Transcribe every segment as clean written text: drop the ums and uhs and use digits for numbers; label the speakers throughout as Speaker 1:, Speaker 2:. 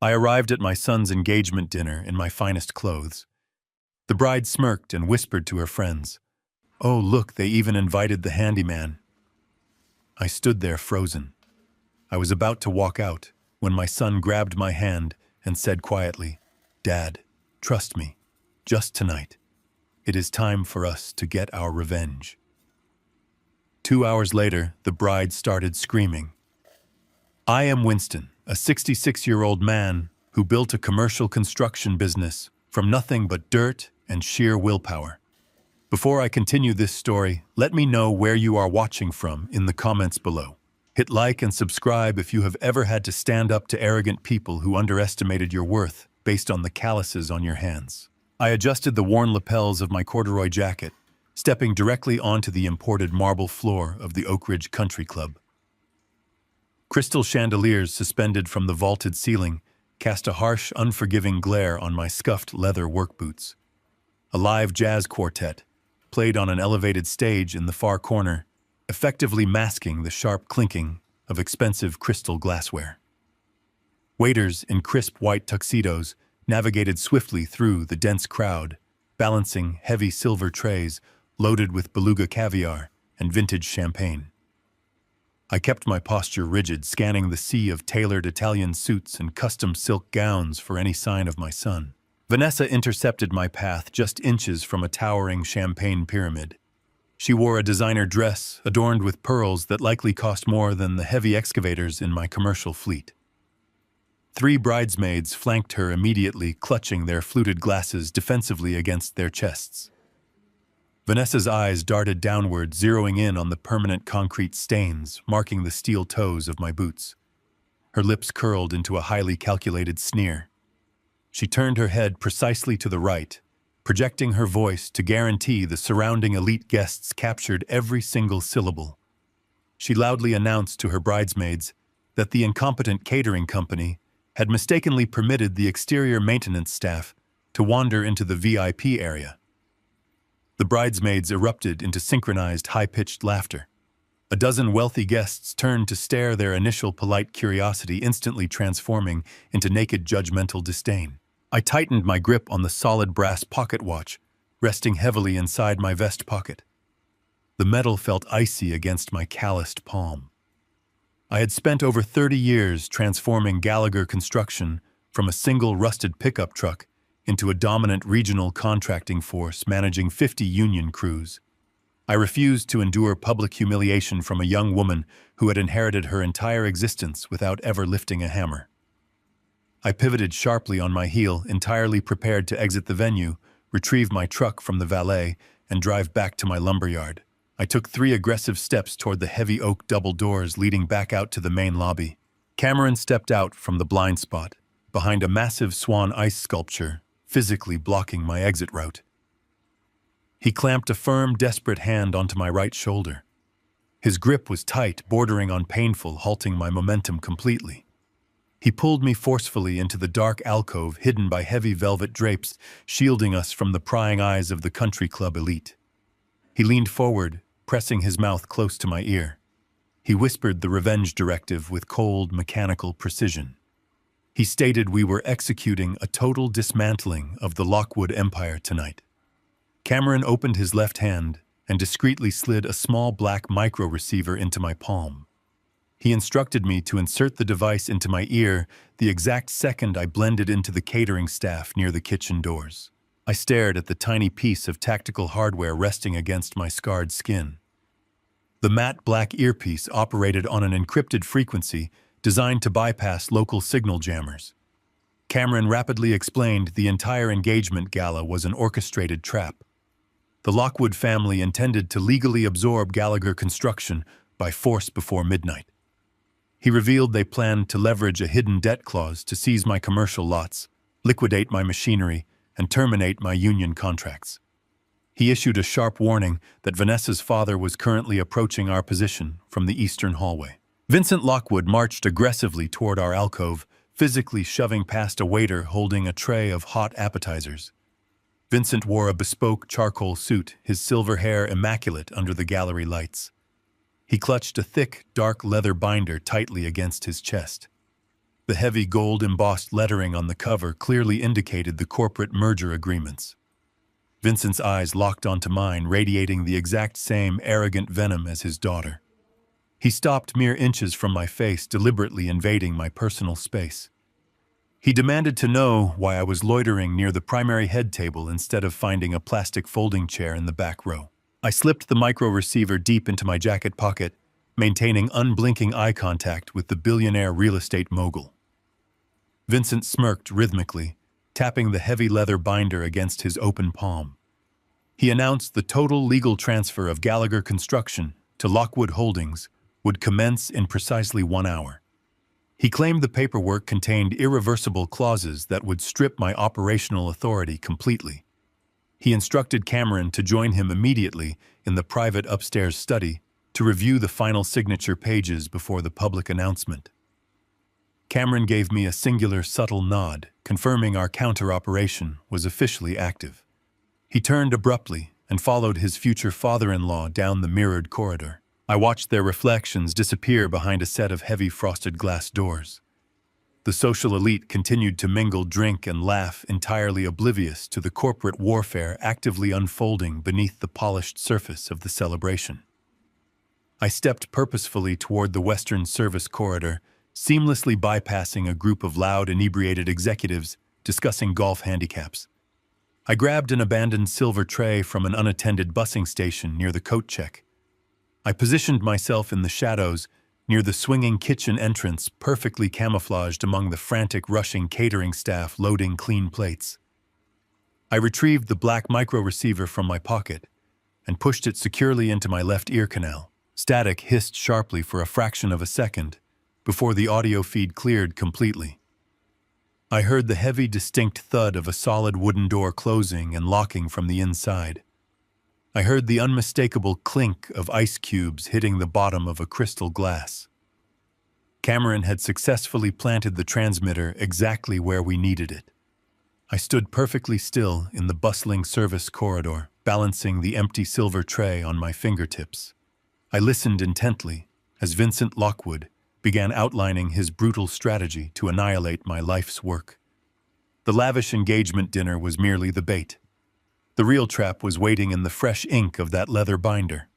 Speaker 1: I arrived at my son's engagement dinner in my finest clothes. The bride smirked and whispered to her friends, "Oh, look, they even invited the handyman." I stood there frozen. I was about to walk out when my son grabbed my hand and said quietly, "Dad, trust me, just tonight. It is time for us to get our revenge." 2 hours later, the bride started screaming. I am Winston, a 66-year-old man who built a commercial construction business from nothing but dirt and sheer willpower. Before I continue this story, let me know where you are watching from in the comments below. Hit like and subscribe if you have ever had to stand up to arrogant people who underestimated your worth based on the calluses on your hands. I adjusted the worn lapels of my corduroy jacket, stepping directly onto the imported marble floor of the Oak Ridge Country Club. Crystal chandeliers suspended from the vaulted ceiling cast a harsh, unforgiving glare on my scuffed leather work boots. A live jazz quartet played on an elevated stage in the far corner, effectively masking the sharp clinking of expensive crystal glassware. Waiters in crisp white tuxedos navigated swiftly through the dense crowd, balancing heavy silver trays loaded with beluga caviar and vintage champagne. I kept my posture rigid, scanning the sea of tailored Italian suits and custom silk gowns for any sign of my son. Vanessa intercepted my path just inches from a towering champagne pyramid. She wore a designer dress adorned with pearls that likely cost more than the heavy excavators in my commercial fleet. 3 bridesmaids flanked her immediately, clutching their fluted glasses defensively against their chests. Vanessa's eyes darted downward, zeroing in on the permanent concrete stains marking the steel toes of my boots. Her lips curled into a highly calculated sneer. She turned her head precisely to the right, projecting her voice to guarantee the surrounding elite guests captured every single syllable. She loudly announced to her bridesmaids that the incompetent catering company had mistakenly permitted the exterior maintenance staff to wander into the VIP area. The bridesmaids erupted into synchronized, high-pitched laughter. A dozen wealthy guests turned to stare, their initial polite curiosity instantly transforming into naked, judgmental disdain. I tightened my grip on the solid brass pocket watch, resting heavily inside my vest pocket. The metal felt icy against my calloused palm. I had spent over 30 years transforming Gallagher Construction from a single rusted pickup truck into a dominant regional contracting force managing 50 union crews. I refused to endure public humiliation from a young woman who had inherited her entire existence without ever lifting a hammer. I pivoted sharply on my heel, entirely prepared to exit the venue, retrieve my truck from the valet, and drive back to my lumberyard. I took 3 aggressive steps toward the heavy oak double doors leading back out to the main lobby. Cameron stepped out from the blind spot, behind a massive swan ice sculpture, physically blocking my exit route. He clamped a firm, desperate hand onto my right shoulder. His grip was tight, bordering on painful, halting my momentum completely. He pulled me forcefully into the dark alcove hidden by heavy velvet drapes, shielding us from the prying eyes of the country club elite. He leaned forward, pressing his mouth close to my ear. He whispered the revenge directive with cold, mechanical precision. He stated we were executing a total dismantling of the Lockwood Empire tonight. Cameron opened his left hand and discreetly slid a small black micro-receiver into my palm. He instructed me to insert the device into my ear the exact second I blended into the catering staff near the kitchen doors. I stared at the tiny piece of tactical hardware resting against my scarred skin. The matte black earpiece operated on an encrypted frequency designed to bypass local signal jammers. Cameron rapidly explained the entire engagement gala was an orchestrated trap. The Lockwood family intended to legally absorb Gallagher Construction by force before midnight. He revealed they planned to leverage a hidden debt clause to seize my commercial lots, liquidate my machinery, and terminate my union contracts. He issued a sharp warning that Vanessa's father was currently approaching our position from the eastern hallway. Vincent Lockwood marched aggressively toward our alcove, physically shoving past a waiter holding a tray of hot appetizers. Vincent wore a bespoke charcoal suit, his silver hair immaculate under the gallery lights. He clutched a thick, dark leather binder tightly against his chest. The heavy gold-embossed lettering on the cover clearly indicated the corporate merger agreements. Vincent's eyes locked onto mine, radiating the exact same arrogant venom as his daughter. He stopped mere inches from my face, deliberately invading my personal space. He demanded to know why I was loitering near the primary head table instead of finding a plastic folding chair in the back row. I slipped the micro receiver deep into my jacket pocket, maintaining unblinking eye contact with the billionaire real estate mogul. Vincent smirked rhythmically, tapping the heavy leather binder against his open palm. He announced the total legal transfer of Gallagher Construction to Lockwood Holdings would commence in precisely 1 hour. He claimed the paperwork contained irreversible clauses that would strip my operational authority completely. He instructed Cameron to join him immediately in the private upstairs study to review the final signature pages before the public announcement. Cameron gave me a singular, subtle nod, confirming our counter-operation was officially active. He turned abruptly and followed his future father-in-law down the mirrored corridor. I watched their reflections disappear behind a set of heavy frosted glass doors. The social elite continued to mingle, drink, and laugh, entirely oblivious to the corporate warfare actively unfolding beneath the polished surface of the celebration. I stepped purposefully toward the Western Service corridor, seamlessly bypassing a group of loud, inebriated executives discussing golf handicaps. I grabbed an abandoned silver tray from an unattended busing station near the coat check. I positioned myself in the shadows near the swinging kitchen entrance, perfectly camouflaged among the frantic, rushing catering staff loading clean plates. I retrieved the black micro receiver from my pocket and pushed it securely into my left ear canal. Static hissed sharply for a fraction of a second before the audio feed cleared completely. I heard the heavy, distinct thud of a solid wooden door closing and locking from the inside. I heard the unmistakable clink of ice cubes hitting the bottom of a crystal glass. Cameron had successfully planted the transmitter exactly where we needed it. I stood perfectly still in the bustling service corridor, balancing the empty silver tray on my fingertips. I listened intently as Vincent Lockwood began outlining his brutal strategy to annihilate my life's work. The lavish engagement dinner was merely the bait. The real trap was waiting in the fresh ink of that leather binder.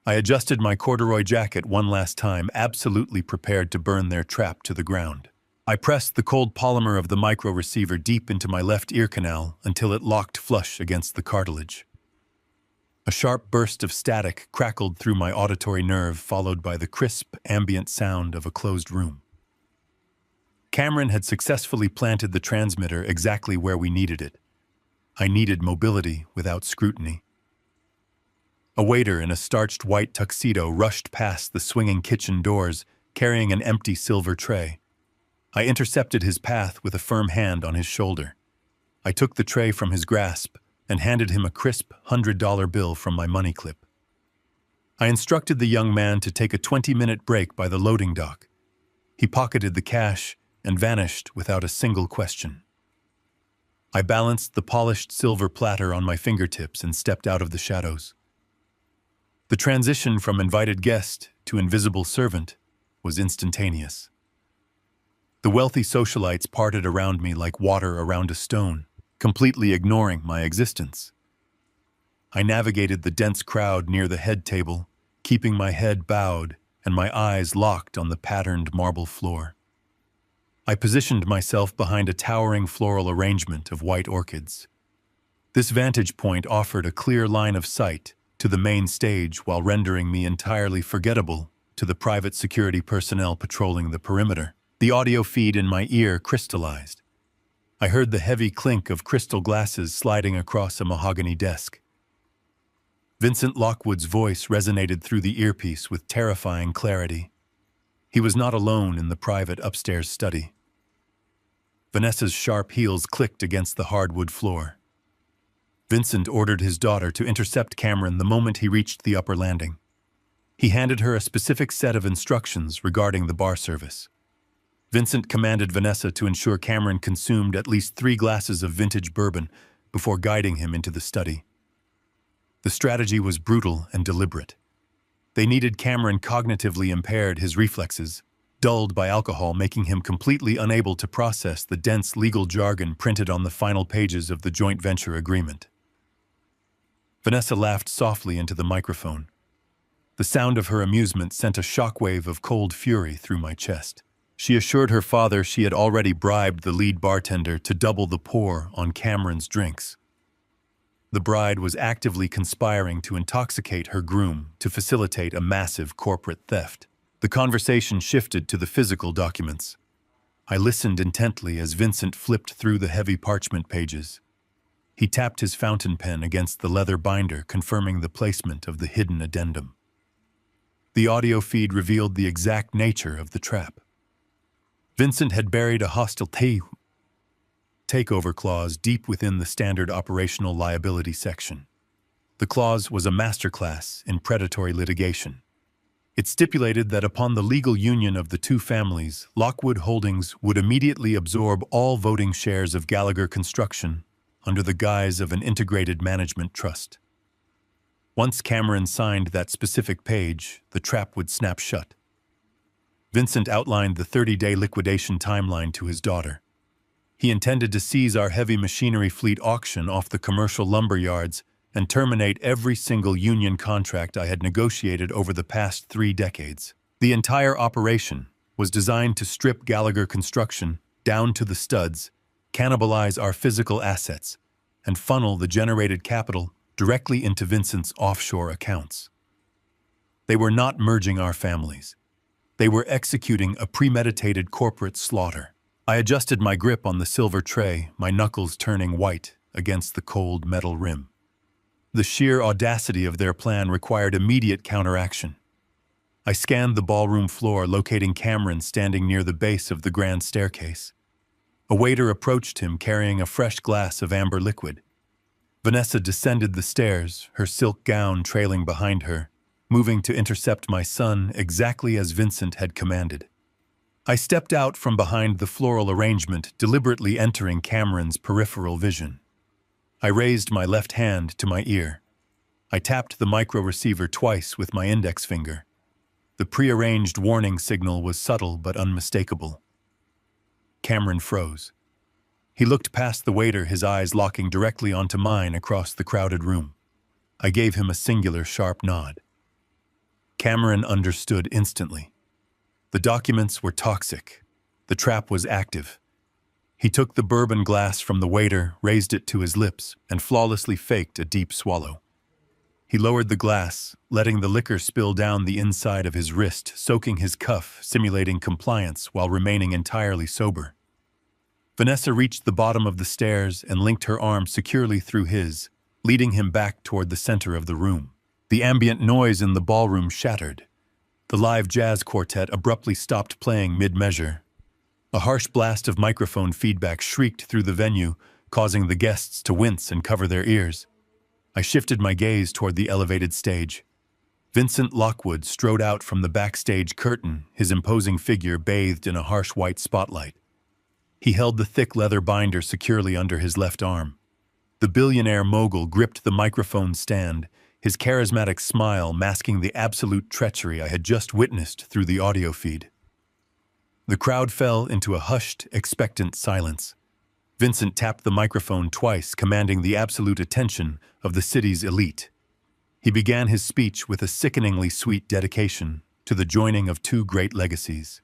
Speaker 1: I adjusted my corduroy jacket one last time, absolutely prepared to burn their trap to the ground. I pressed the cold polymer of the micro receiver deep into my left ear canal until it locked flush against the cartilage. A sharp burst of static crackled through my auditory nerve, followed by the crisp, ambient sound of a closed room. Cameron had successfully planted the transmitter exactly where we needed it. I needed mobility without scrutiny. A waiter in a starched white tuxedo rushed past the swinging kitchen doors, carrying an empty silver tray. I intercepted his path with a firm hand on his shoulder. I took the tray from his grasp and handed him a crisp $100 bill from my money clip. I instructed the young man to take a 20-minute break by the loading dock. He pocketed the cash and vanished without a single question. I balanced the polished silver platter on my fingertips and stepped out of the shadows. The transition from invited guest to invisible servant was instantaneous. The wealthy socialites parted around me like water around a stone, completely ignoring my existence. I navigated the dense crowd near the head table, keeping my head bowed and my eyes locked on the patterned marble floor. I positioned myself behind a towering floral arrangement of white orchids. This vantage point offered a clear line of sight to the main stage while rendering me entirely forgettable to the private security personnel patrolling the perimeter. The audio feed in my ear crystallized. I heard the heavy clink of crystal glasses sliding across a mahogany desk. Vincent Lockwood's voice resonated through the earpiece with terrifying clarity. He was not alone in the private upstairs study. Vanessa's sharp heels clicked against the hardwood floor. Vincent ordered his daughter to intercept Cameron the moment he reached the upper landing. He handed her a specific set of instructions regarding the bar service. Vincent commanded Vanessa to ensure Cameron consumed at least 3 glasses of vintage bourbon before guiding him into the study. The strategy was brutal and deliberate. They needed Cameron cognitively impaired, his reflexes, dulled by alcohol, making him completely unable to process the dense legal jargon printed on the final pages of the joint venture agreement. Vanessa laughed softly into the microphone. The sound of her amusement sent a shockwave of cold fury through my chest. She assured her father she had already bribed the lead bartender to double the pour on Cameron's drinks. The bride was actively conspiring to intoxicate her groom to facilitate a massive corporate theft. The conversation shifted to the physical documents. I listened intently as Vincent flipped through the heavy parchment pages. He tapped his fountain pen against the leather binder, confirming the placement of the hidden addendum. The audio feed revealed the exact nature of the trap. Vincent had buried a hostile takeover clause deep within the standard operational liability section. The clause was a masterclass in predatory litigation. It stipulated that upon the legal union of the two families, Lockwood Holdings would immediately absorb all voting shares of Gallagher Construction under the guise of an integrated management trust. Once Cameron signed that specific page, the trap would snap shut. Vincent outlined the 30-day liquidation timeline to his daughter. He intended to seize our heavy machinery fleet auction off the commercial lumber yards and terminate every single union contract I had negotiated over the past 3 decades. The entire operation was designed to strip Gallagher Construction down to the studs, cannibalize our physical assets, and funnel the generated capital directly into Vincent's offshore accounts. They were not merging our families. They were executing a premeditated corporate slaughter. I adjusted my grip on the silver tray, my knuckles turning white against the cold metal rim. The sheer audacity of their plan required immediate counteraction. I scanned the ballroom floor, locating Cameron standing near the base of the grand staircase. A waiter approached him carrying a fresh glass of amber liquid. Vanessa descended the stairs, her silk gown trailing behind her, moving to intercept my son exactly as Vincent had commanded. I stepped out from behind the floral arrangement, deliberately entering Cameron's peripheral vision. I raised my left hand to my ear. I tapped the micro receiver twice with my index finger. The prearranged warning signal was subtle but unmistakable. Cameron froze. He looked past the waiter, his eyes locking directly onto mine across the crowded room. I gave him a singular, sharp nod. Cameron understood instantly. The documents were toxic. The trap was active. He took the bourbon glass from the waiter, raised it to his lips, and flawlessly faked a deep swallow. He lowered the glass, letting the liquor spill down the inside of his wrist, soaking his cuff, simulating compliance while remaining entirely sober. Vanessa reached the bottom of the stairs and linked her arm securely through his, leading him back toward the center of the room. The ambient noise in the ballroom shattered. The live jazz quartet abruptly stopped playing mid-measure. A harsh blast of microphone feedback shrieked through the venue, causing the guests to wince and cover their ears. I shifted my gaze toward the elevated stage. Vincent Lockwood strode out from the backstage curtain, his imposing figure bathed in a harsh white spotlight. He held the thick leather binder securely under his left arm. The billionaire mogul gripped the microphone stand, his charismatic smile masking the absolute treachery I had just witnessed through the audio feed. The crowd fell into a hushed, expectant silence. Vincent tapped the microphone twice, commanding the absolute attention of the city's elite. He began his speech with a sickeningly sweet dedication to the joining of 2 great legacies.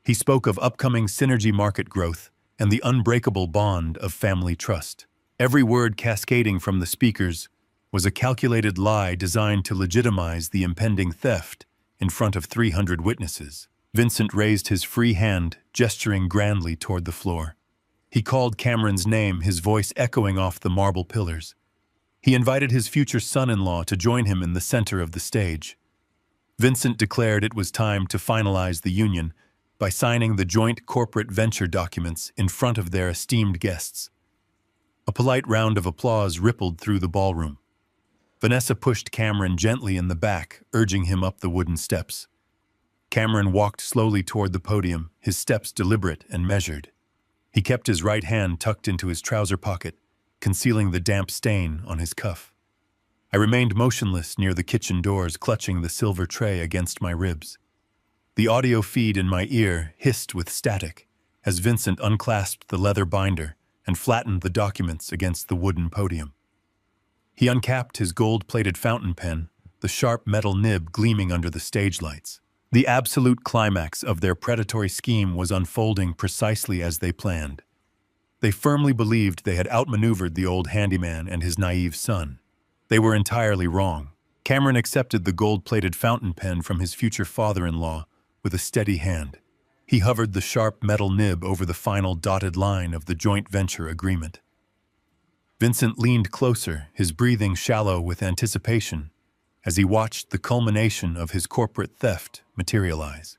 Speaker 1: He spoke of upcoming synergy market growth and the unbreakable bond of family trust. Every word cascading from the speakers was a calculated lie designed to legitimize the impending theft in front of 300 witnesses. Vincent raised his free hand, gesturing grandly toward the floor. He called Cameron's name, his voice echoing off the marble pillars. He invited his future son-in-law to join him in the center of the stage. Vincent declared it was time to finalize the union by signing the joint corporate venture documents in front of their esteemed guests. A polite round of applause rippled through the ballroom. Vanessa pushed Cameron gently in the back, urging him up the wooden steps. Cameron walked slowly toward the podium, his steps deliberate and measured. He kept his right hand tucked into his trouser pocket, concealing the damp stain on his cuff. I remained motionless near the kitchen doors, clutching the silver tray against my ribs. The audio feed in my ear hissed with static as Vincent unclasped the leather binder and flattened the documents against the wooden podium. He uncapped his gold-plated fountain pen, the sharp metal nib gleaming under the stage lights. The absolute climax of their predatory scheme was unfolding precisely as they planned. They firmly believed they had outmaneuvered the old handyman and his naive son. They were entirely wrong. Cameron accepted the gold-plated fountain pen from his future father-in-law with a steady hand. He hovered the sharp metal nib over the final dotted line of the joint venture agreement. Vincent leaned closer, his breathing shallow with anticipation, as he watched the culmination of his corporate theft materialize.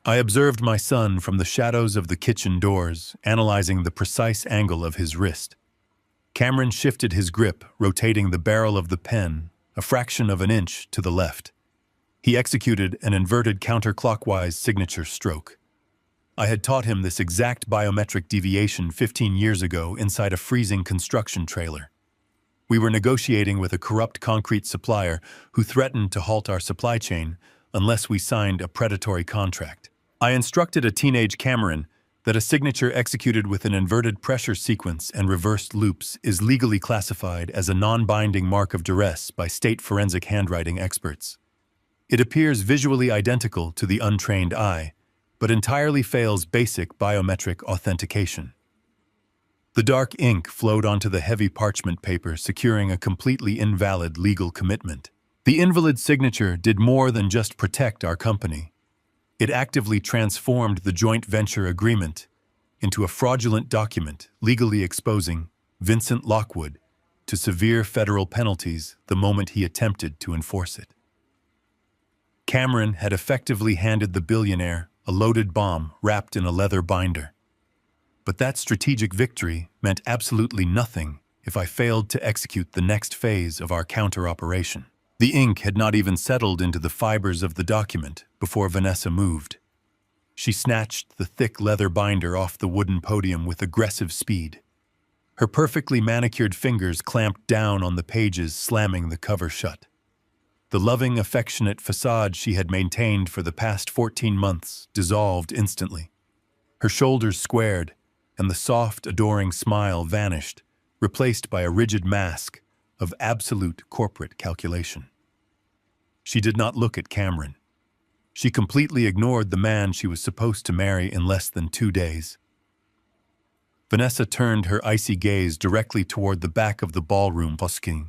Speaker 1: I observed my son from the shadows of the kitchen doors, analyzing the precise angle of his wrist. Cameron shifted his grip, rotating the barrel of the pen a fraction of an inch to the left. He executed an inverted counterclockwise signature stroke. I had taught him this exact biometric deviation 15 years ago inside a freezing construction trailer. We were negotiating with a corrupt concrete supplier who threatened to halt our supply chain unless we signed a predatory contract. I instructed a teenage Cameron that a signature executed with an inverted pressure sequence and reversed loops is legally classified as a non-binding mark of duress by state forensic handwriting experts. It appears visually identical to the untrained eye, but entirely fails basic biometric authentication. The dark ink flowed onto the heavy parchment paper, securing a completely invalid legal commitment. The invalid signature did more than just protect our company. It actively transformed the joint venture agreement into a fraudulent document legally exposing Vincent Lockwood to severe federal penalties the moment he attempted to enforce it. Cameron had effectively handed the billionaire a loaded bomb wrapped in a leather binder. But that strategic victory meant absolutely nothing if I failed to execute the next phase of our counter-operation. The ink had not even settled into the fibers of the document before Vanessa moved. She snatched the thick leather binder off the wooden podium with aggressive speed. Her perfectly manicured fingers clamped down on the pages, slamming the cover shut. The loving, affectionate facade she had maintained for the past 14 months dissolved instantly. Her shoulders squared, and the soft, adoring smile vanished, replaced by a rigid mask of absolute corporate calculation. She did not look at Cameron. She completely ignored the man she was supposed to marry in less than 2 days. Vanessa turned her icy gaze directly toward the back of the ballroom, busking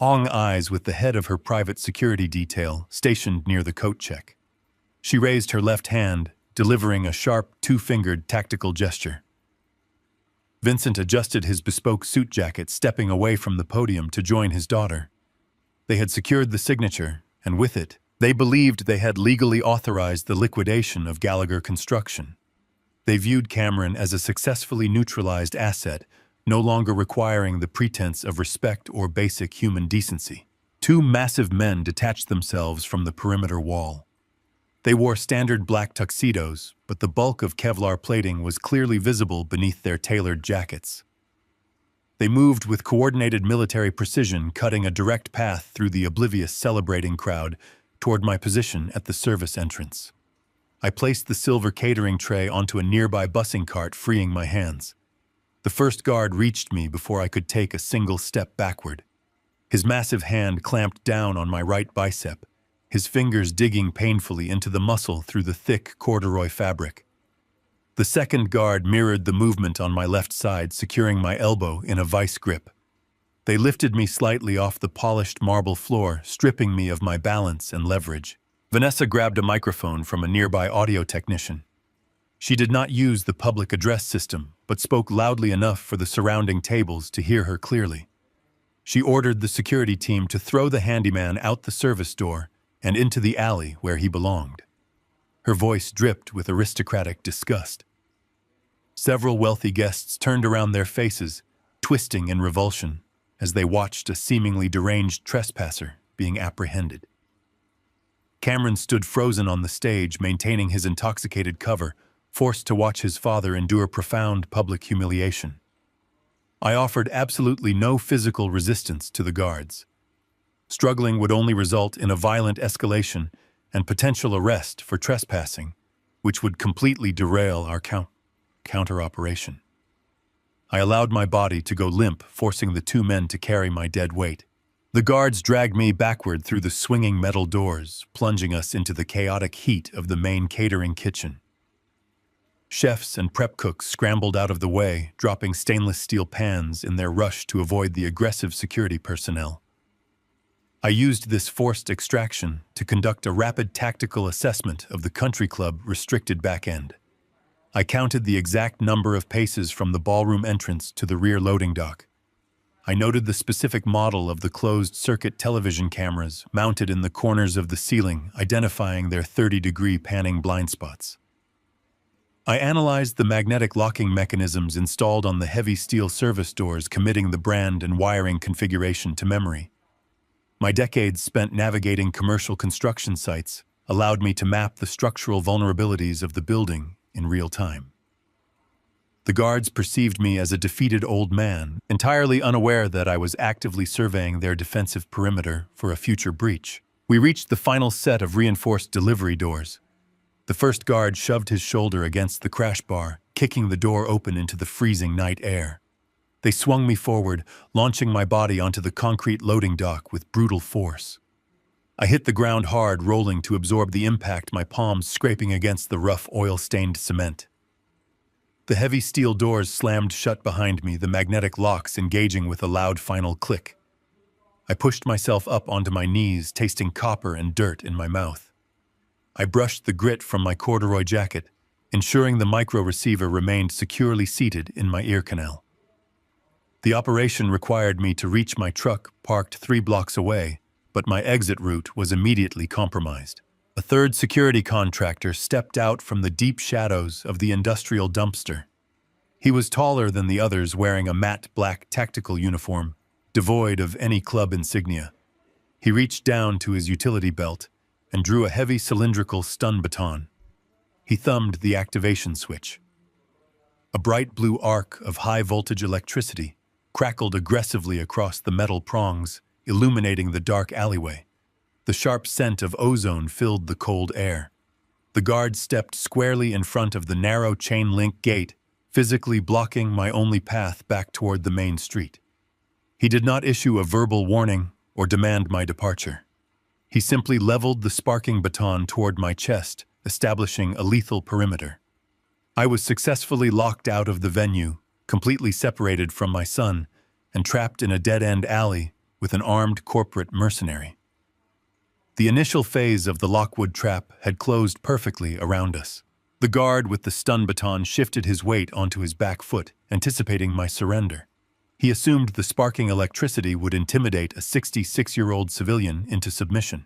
Speaker 1: eyes with the head of her private security detail stationed near the coat check. She raised her left hand, delivering a sharp, two-fingered tactical gesture. Vincent adjusted his bespoke suit jacket, stepping away from the podium to join his daughter. They had secured the signature, and with it, they believed they had legally authorized the liquidation of Gallagher Construction. They viewed Cameron as a successfully neutralized asset, no longer requiring the pretense of respect or basic human decency. 2 massive men detached themselves from the perimeter wall. They wore standard black tuxedos, but the bulk of Kevlar plating was clearly visible beneath their tailored jackets. They moved with coordinated military precision, cutting a direct path through the oblivious celebrating crowd toward my position at the service entrance. I placed the silver catering tray onto a nearby busing cart, freeing my hands. The first guard reached me before I could take a single step backward. His massive hand clamped down on my right bicep, his fingers digging painfully into the muscle through the thick corduroy fabric. The second guard mirrored the movement on my left side, securing my elbow in a vice grip. They lifted me slightly off the polished marble floor, stripping me of my balance and leverage. Vanessa grabbed a microphone from a nearby audio technician. She did not use the public address system, but spoke loudly enough for the surrounding tables to hear her clearly. She ordered the security team to throw the handyman out the service door and into the alley where he belonged. Her voice dripped with aristocratic disgust. Several wealthy guests turned around their faces, twisting in revulsion, as they watched a seemingly deranged trespasser being apprehended. Cameron stood frozen on the stage, maintaining his intoxicated cover, forced to watch his father endure profound public humiliation. I offered absolutely no physical resistance to the guards. Struggling would only result in a violent escalation, and potential arrest for trespassing, which would completely derail our counter-operation. I allowed my body to go limp, forcing the two men to carry my dead weight. The guards dragged me backward through the swinging metal doors, plunging us into the chaotic heat of the main catering kitchen. Chefs and prep cooks scrambled out of the way, dropping stainless steel pans in their rush to avoid the aggressive security personnel. I used this forced extraction to conduct a rapid tactical assessment of the country club restricted back end. I counted the exact number of paces from the ballroom entrance to the rear loading dock. I noted the specific model of the closed-circuit television cameras mounted in the corners of the ceiling, identifying their 30-degree panning blind spots. I analyzed the magnetic locking mechanisms installed on the heavy steel service doors, committing the brand and wiring configuration to memory. My decades spent navigating commercial construction sites allowed me to map the structural vulnerabilities of the building in real time. The guards perceived me as a defeated old man, entirely unaware that I was actively surveying their defensive perimeter for a future breach. We reached the final set of reinforced delivery doors. The first guard shoved his shoulder against the crash bar, kicking the door open into the freezing night air. They swung me forward, launching my body onto the concrete loading dock with brutal force. I hit the ground hard, rolling to absorb the impact, my palms scraping against the rough, oil-stained cement. The heavy steel doors slammed shut behind me, the magnetic locks engaging with a loud final click. I pushed myself up onto my knees, tasting copper and dirt in my mouth. I brushed the grit from my corduroy jacket, ensuring the micro-receiver remained securely seated in my ear canal. The operation required me to reach my truck, parked 3 blocks away, but my exit route was immediately compromised. A third security contractor stepped out from the deep shadows of the industrial dumpster. He was taller than the others, wearing a matte black tactical uniform, devoid of any club insignia. He reached down to his utility belt and drew a heavy cylindrical stun baton. He thumbed the activation switch. A bright blue arc of high-voltage electricity crackled aggressively across the metal prongs, illuminating the dark alleyway. The sharp scent of ozone filled the cold air. The guard stepped squarely in front of the narrow chain-link gate, physically blocking my only path back toward the main street. He did not issue a verbal warning or demand my departure. He simply leveled the sparking baton toward my chest, establishing a lethal perimeter. I was successfully locked out of the venue, completely separated from my son, and trapped in a dead-end alley with an armed corporate mercenary. The initial phase of the Lockwood trap had closed perfectly around us. The guard with the stun baton shifted his weight onto his back foot, anticipating my surrender. He assumed the sparking electricity would intimidate a 66-year-old civilian into submission.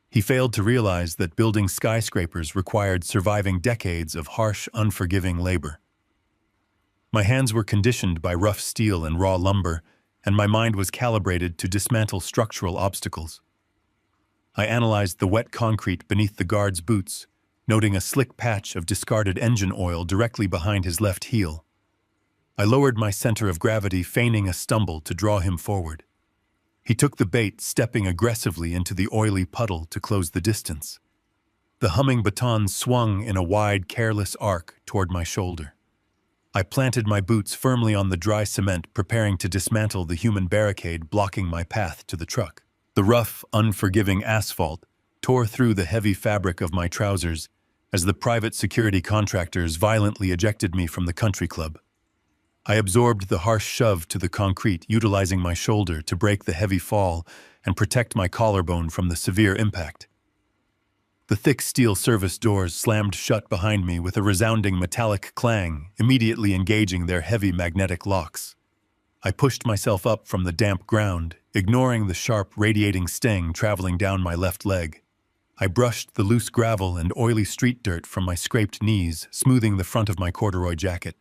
Speaker 1: He failed to realize that building skyscrapers required surviving decades of harsh, unforgiving labor. My hands were conditioned by rough steel and raw lumber, and my mind was calibrated to dismantle structural obstacles. I analyzed the wet concrete beneath the guard's boots, noting a slick patch of discarded engine oil directly behind his left heel. I lowered my center of gravity, feigning a stumble to draw him forward. He took the bait, stepping aggressively into the oily puddle to close the distance. The humming baton swung in a wide, careless arc toward my shoulder. I planted my boots firmly on the dry cement, preparing to dismantle the human barricade blocking my path to the truck. The rough, unforgiving asphalt tore through the heavy fabric of my trousers as the private security contractors violently ejected me from the country club. I absorbed the harsh shove to the concrete, utilizing my shoulder to break the heavy fall and protect my collarbone from the severe impact. The thick steel service doors slammed shut behind me with a resounding metallic clang, immediately engaging their heavy magnetic locks. I pushed myself up from the damp ground, ignoring the sharp, radiating sting traveling down my left leg. I brushed the loose gravel and oily street dirt from my scraped knees, smoothing the front of my corduroy jacket.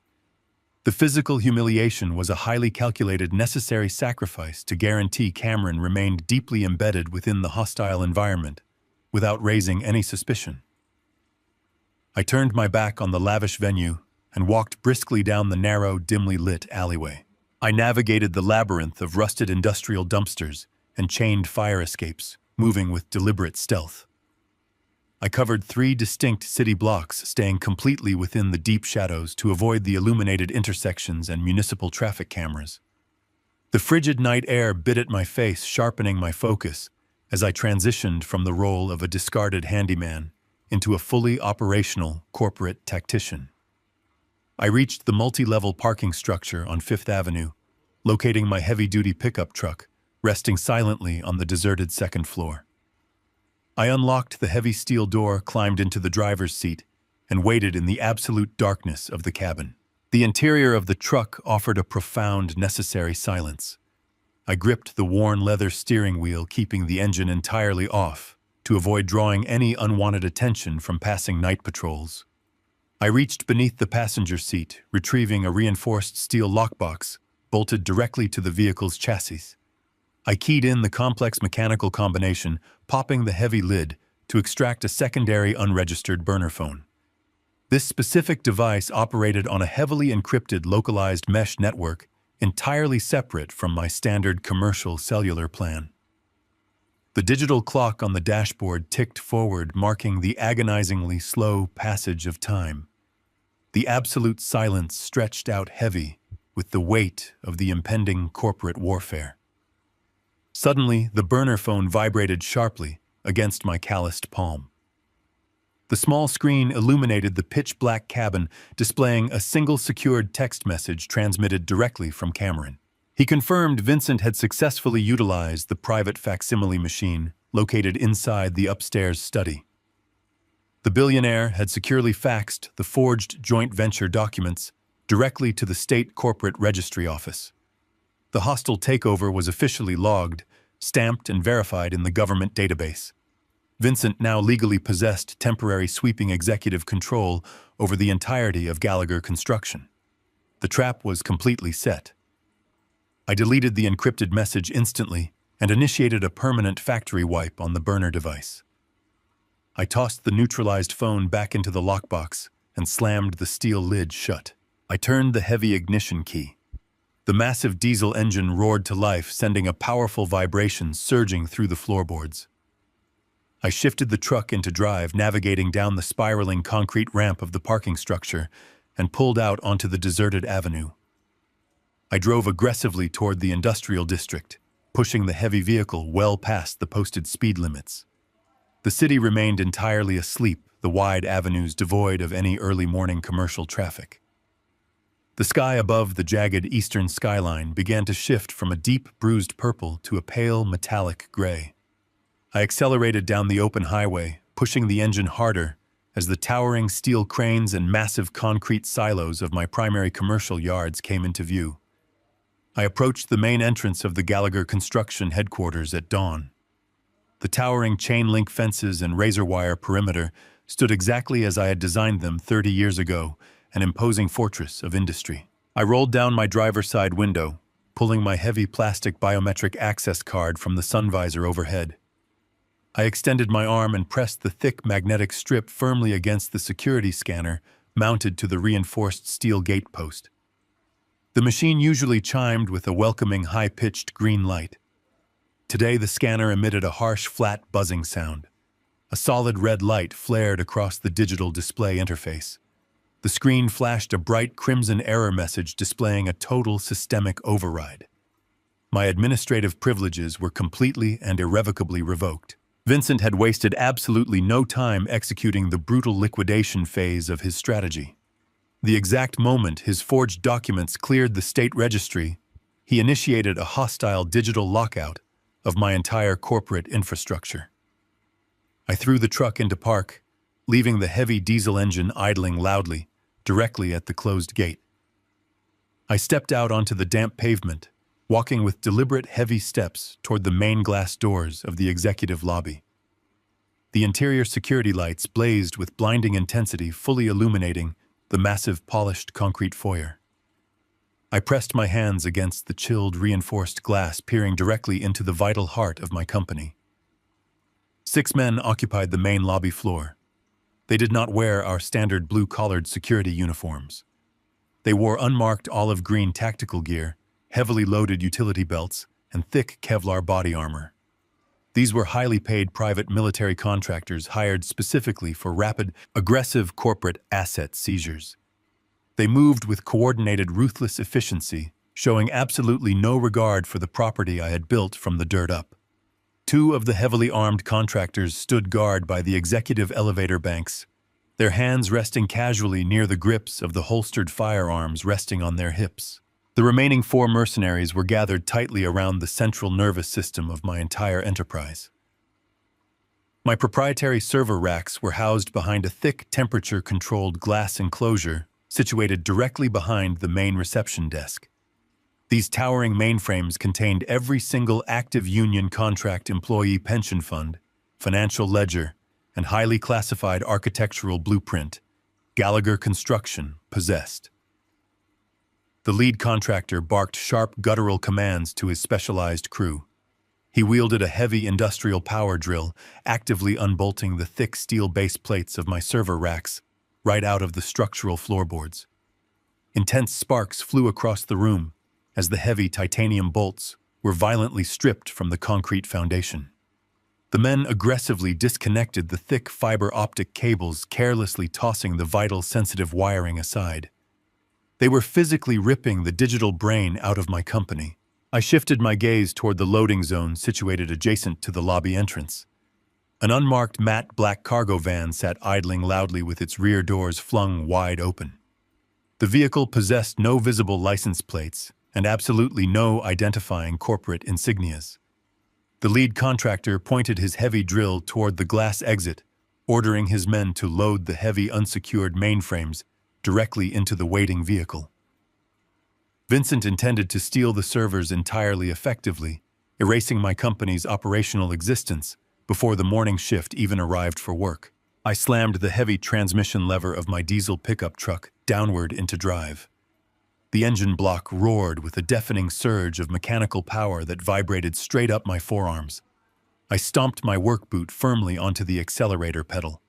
Speaker 1: The physical humiliation was a highly calculated, necessary sacrifice to guarantee Cameron remained deeply embedded within the hostile environment, without raising any suspicion. I turned my back on the lavish venue and walked briskly down the narrow, dimly lit alleyway. I navigated the labyrinth of rusted industrial dumpsters and chained fire escapes, moving with deliberate stealth. I covered 3 distinct city blocks, staying completely within the deep shadows to avoid the illuminated intersections and municipal traffic cameras. The frigid night air bit at my face, sharpening my focus as I transitioned from the role of a discarded handyman into a fully operational corporate tactician. I reached the multi-level parking structure on Fifth Avenue, locating my heavy-duty pickup truck, resting silently on the deserted second floor. I unlocked the heavy steel door, climbed into the driver's seat, and waited in the absolute darkness of the cabin. The interior of the truck offered a profound, necessary silence. I gripped the worn leather steering wheel, keeping the engine entirely off to avoid drawing any unwanted attention from passing night patrols. I reached beneath the passenger seat, retrieving a reinforced steel lockbox bolted directly to the vehicle's chassis. I keyed in the complex mechanical combination, popping the heavy lid to extract a secondary unregistered burner phone. This specific device operated on a heavily encrypted localized mesh network entirely separate from my standard commercial cellular plan. The digital clock on the dashboard ticked forward, marking the agonizingly slow passage of time. The absolute silence stretched out heavy with the weight of the impending corporate warfare. Suddenly, the burner phone vibrated sharply against my calloused palm. The small screen illuminated the pitch-black cabin, displaying a single secured text message transmitted directly from Cameron. He confirmed Vincent had successfully utilized the private facsimile machine located inside the upstairs study. The billionaire had securely faxed the forged joint venture documents directly to the state corporate registry office. The hostile takeover was officially logged, stamped and verified in the government database. Vincent now legally possessed temporary sweeping executive control over the entirety of Gallagher Construction. The trap was completely set. I deleted the encrypted message instantly and initiated a permanent factory wipe on the burner device. I tossed the neutralized phone back into the lockbox and slammed the steel lid shut. I turned the heavy ignition key. The massive diesel engine roared to life, sending a powerful vibration surging through the floorboards. I shifted the truck into drive, navigating down the spiraling concrete ramp of the parking structure, and pulled out onto the deserted avenue. I drove aggressively toward the industrial district, pushing the heavy vehicle well past the posted speed limits. The city remained entirely asleep, the wide avenues devoid of any early morning commercial traffic. The sky above the jagged eastern skyline began to shift from a deep bruised purple to a pale metallic gray. I accelerated down the open highway, pushing the engine harder as the towering steel cranes and massive concrete silos of my primary commercial yards came into view. I approached the main entrance of the Gallagher Construction headquarters at dawn. The towering chain-link fences and razor-wire perimeter stood exactly as I had designed them 30 years ago, an imposing fortress of industry. I rolled down my driver's side window, pulling my heavy plastic biometric access card from the sun visor overhead. I extended my arm and pressed the thick magnetic strip firmly against the security scanner mounted to the reinforced steel gate post. The machine usually chimed with a welcoming high-pitched green light. Today, the scanner emitted a harsh, flat buzzing sound. A solid red light flared across the digital display interface. The screen flashed a bright crimson error message displaying a total systemic override. My administrative privileges were completely and irrevocably revoked. Vincent had wasted absolutely no time executing the brutal liquidation phase of his strategy. The exact moment his forged documents cleared the state registry, he initiated a hostile digital lockout of my entire corporate infrastructure. I threw the truck into park, leaving the heavy diesel engine idling loudly, directly at the closed gate. I stepped out onto the damp pavement, walking with deliberate heavy steps toward the main glass doors of the executive lobby. The interior security lights blazed with blinding intensity, fully illuminating the massive polished concrete foyer. I pressed my hands against the chilled, reinforced glass, peering directly into the vital heart of my company. 6 men occupied the main lobby floor. They did not wear our standard blue-collared security uniforms. They wore unmarked olive green tactical gear, heavily loaded utility belts, and thick Kevlar body armor. These were highly paid private military contractors hired specifically for rapid, aggressive corporate asset seizures. They moved with coordinated, ruthless efficiency, showing absolutely no regard for the property I had built from the dirt up. Two of the heavily armed contractors stood guard by the executive elevator banks, their hands resting casually near the grips of the holstered firearms resting on their hips. The remaining 4 mercenaries were gathered tightly around the central nervous system of my entire enterprise. My proprietary server racks were housed behind a thick, temperature-controlled glass enclosure situated directly behind the main reception desk. These towering mainframes contained every single active union contract employee pension fund, financial ledger, and highly classified architectural blueprint Gallagher Construction possessed. The lead contractor barked sharp guttural commands to his specialized crew. He wielded a heavy industrial power drill, actively unbolting the thick steel base plates of my server racks right out of the structural floorboards. Intense sparks flew across the room as the heavy titanium bolts were violently stripped from the concrete foundation. The men aggressively disconnected the thick fiber optic cables, carelessly tossing the vital sensitive wiring aside. They were physically ripping the digital brain out of my company. I shifted my gaze toward the loading zone situated adjacent to the lobby entrance. An unmarked matte black cargo van sat idling loudly with its rear doors flung wide open. The vehicle possessed no visible license plates and absolutely no identifying corporate insignias. The lead contractor pointed his heavy drill toward the glass exit, ordering his men to load the heavy unsecured mainframes directly into the waiting vehicle. Vincent intended to steal the servers entirely effectively, erasing my company's operational existence before the morning shift even arrived for work. I slammed the heavy transmission lever of my diesel pickup truck downward into drive. The engine block roared with a deafening surge of mechanical power that vibrated straight up my forearms. I stomped my work boot firmly onto the accelerator pedal.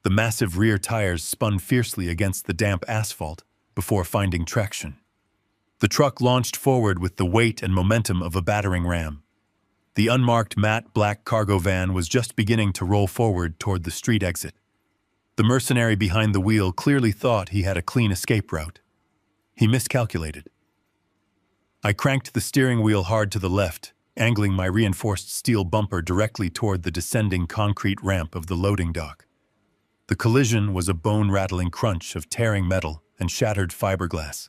Speaker 1: The massive rear tires spun fiercely against the damp asphalt before finding traction. The truck launched forward with the weight and momentum of a battering ram. The unmarked matte black cargo van was just beginning to roll forward toward the street exit. The mercenary behind the wheel clearly thought he had a clean escape route. He miscalculated. I cranked the steering wheel hard to the left, angling my reinforced steel bumper directly toward the descending concrete ramp of the loading dock. The collision was a bone-rattling crunch of tearing metal and shattered fiberglass.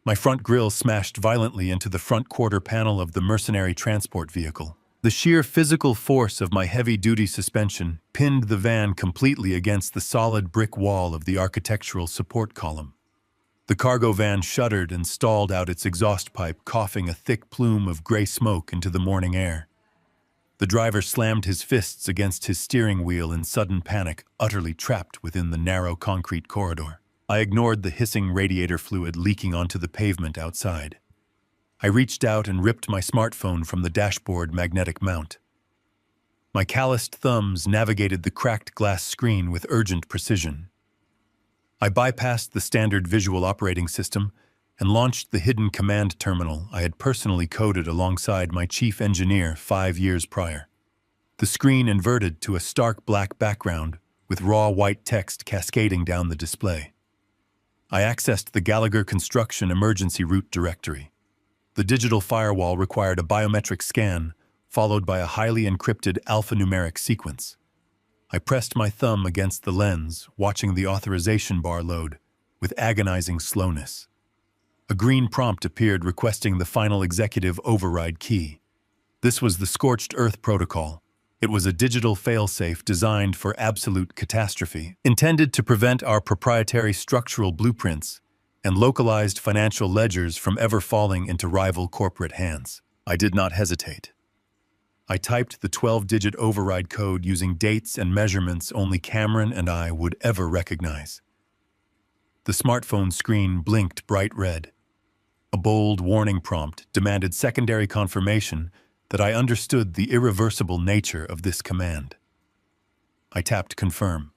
Speaker 1: My front grille smashed violently into the front quarter panel of the mercenary transport vehicle. The sheer physical force of my heavy-duty suspension pinned the van completely against the solid brick wall of the architectural support column. The cargo van shuddered and stalled out its exhaust pipe, coughing a thick plume of gray smoke into the morning air. The driver slammed his fists against his steering wheel in sudden panic, utterly trapped within the narrow concrete corridor. I ignored the hissing radiator fluid leaking onto the pavement outside. I reached out and ripped my smartphone from the dashboard magnetic mount. My calloused thumbs navigated the cracked glass screen with urgent precision. I bypassed the standard visual operating system and launched the hidden command terminal I had personally coded alongside my chief engineer 5 years prior. The screen inverted to a stark black background with raw white text cascading down the display. I accessed the Gallagher Construction emergency route directory. The digital firewall required a biometric scan, followed by a highly encrypted alphanumeric sequence. I pressed my thumb against the lens, watching the authorization bar load with agonizing slowness. A green prompt appeared requesting the final executive override key. This was the Scorched Earth Protocol. It was a digital failsafe designed for absolute catastrophe, intended to prevent our proprietary structural blueprints and localized financial ledgers from ever falling into rival corporate hands. I did not hesitate. I typed the 12-digit override code using dates and measurements only Cameron and I would ever recognize. The smartphone screen blinked bright red. A bold warning prompt demanded secondary confirmation that I understood the irreversible nature of this command. I tapped confirm.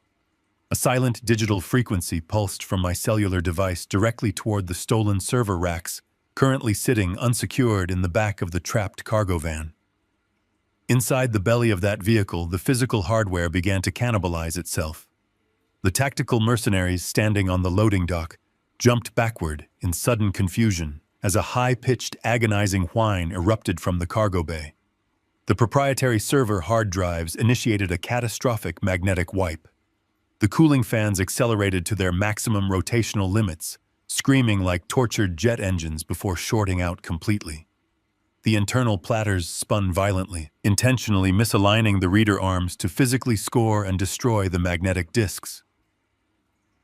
Speaker 1: A silent digital frequency pulsed from my cellular device directly toward the stolen server racks, currently sitting unsecured in the back of the trapped cargo van. Inside the belly of that vehicle, the physical hardware began to cannibalize itself. The tactical mercenaries standing on the loading dock jumped backward in sudden confusion as a high-pitched, agonizing whine erupted from the cargo bay. The proprietary server hard drives initiated a catastrophic magnetic wipe. The cooling fans accelerated to their maximum rotational limits, screaming like tortured jet engines before shorting out completely. The internal platters spun violently, intentionally misaligning the reader arms to physically score and destroy the magnetic disks.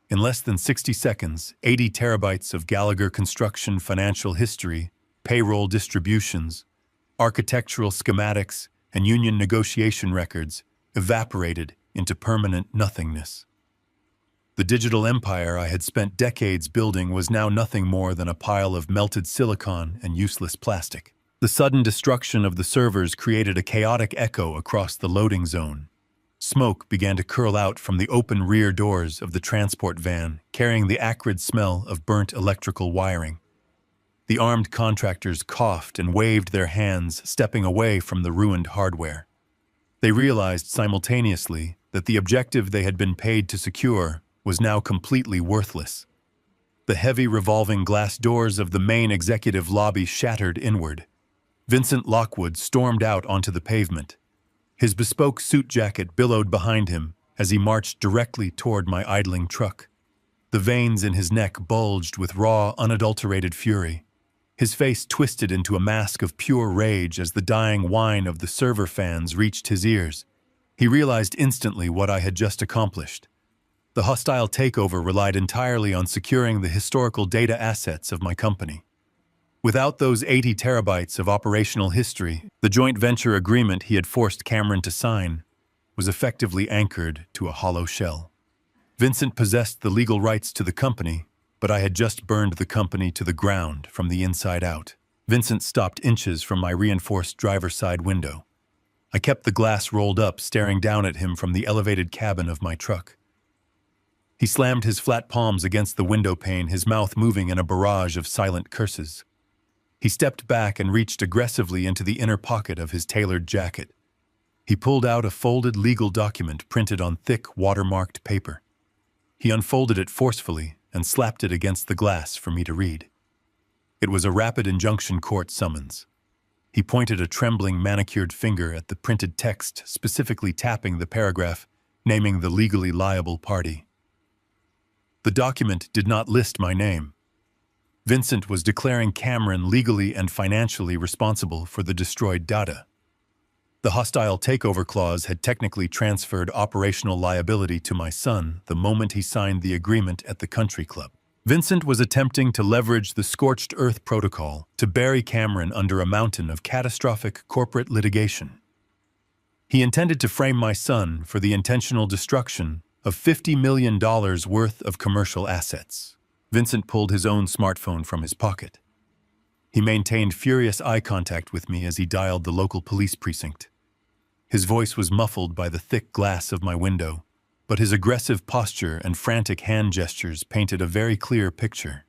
Speaker 1: In less than 60 seconds, 80 terabytes of Gallagher construction financial history, payroll distributions, architectural schematics, and union negotiation records evaporated into permanent nothingness. The digital empire I had spent decades building was now nothing more than a pile of melted silicon and useless plastic. The sudden destruction of the servers created a chaotic echo across the loading zone. Smoke began to curl out from the open rear doors of the transport van, carrying the acrid smell of burnt electrical wiring. The armed contractors coughed and waved their hands, stepping away from the ruined hardware. They realized simultaneously that the objective they had been paid to secure was now completely worthless. The heavy revolving glass doors of the main executive lobby shattered inward. Vincent Lockwood stormed out onto the pavement. His bespoke suit jacket billowed behind him as he marched directly toward my idling truck. The veins in his neck bulged with raw, unadulterated fury. His face twisted into a mask of pure rage as the dying whine of the server fans reached his ears. He realized instantly what I had just accomplished. The hostile takeover relied entirely on securing the historical data assets of my company. Without those 80 terabytes of operational history, the joint venture agreement he had forced Cameron to sign was effectively anchored to a hollow shell. Vincent possessed the legal rights to the company, but I had just burned the company to the ground from the inside out. Vincent stopped inches from my reinforced driver's side window. I kept the glass rolled up, staring down at him from the elevated cabin of my truck. He slammed his flat palms against the window pane, his mouth moving in a barrage of silent curses. He stepped back and reached aggressively into the inner pocket of his tailored jacket. He pulled out a folded legal document printed on thick, watermarked paper. He unfolded it forcefully and slapped it against the glass for me to read. It was a rapid injunction court summons. He pointed a trembling, manicured finger at the printed text, specifically tapping the paragraph, naming the legally liable party. The document did not list my name. Vincent was declaring Cameron legally and financially responsible for the destroyed data. The hostile takeover clause had technically transferred operational liability to my son the moment he signed the agreement at the country club. Vincent was attempting to leverage the scorched earth protocol to bury Cameron under a mountain of catastrophic corporate litigation. He intended to frame my son for the intentional destruction of $50 million worth of commercial assets. Vincent pulled his own smartphone from his pocket. He maintained furious eye contact with me as he dialed the local police precinct. His voice was muffled by the thick glass of my window, but his aggressive posture and frantic hand gestures painted a very clear picture.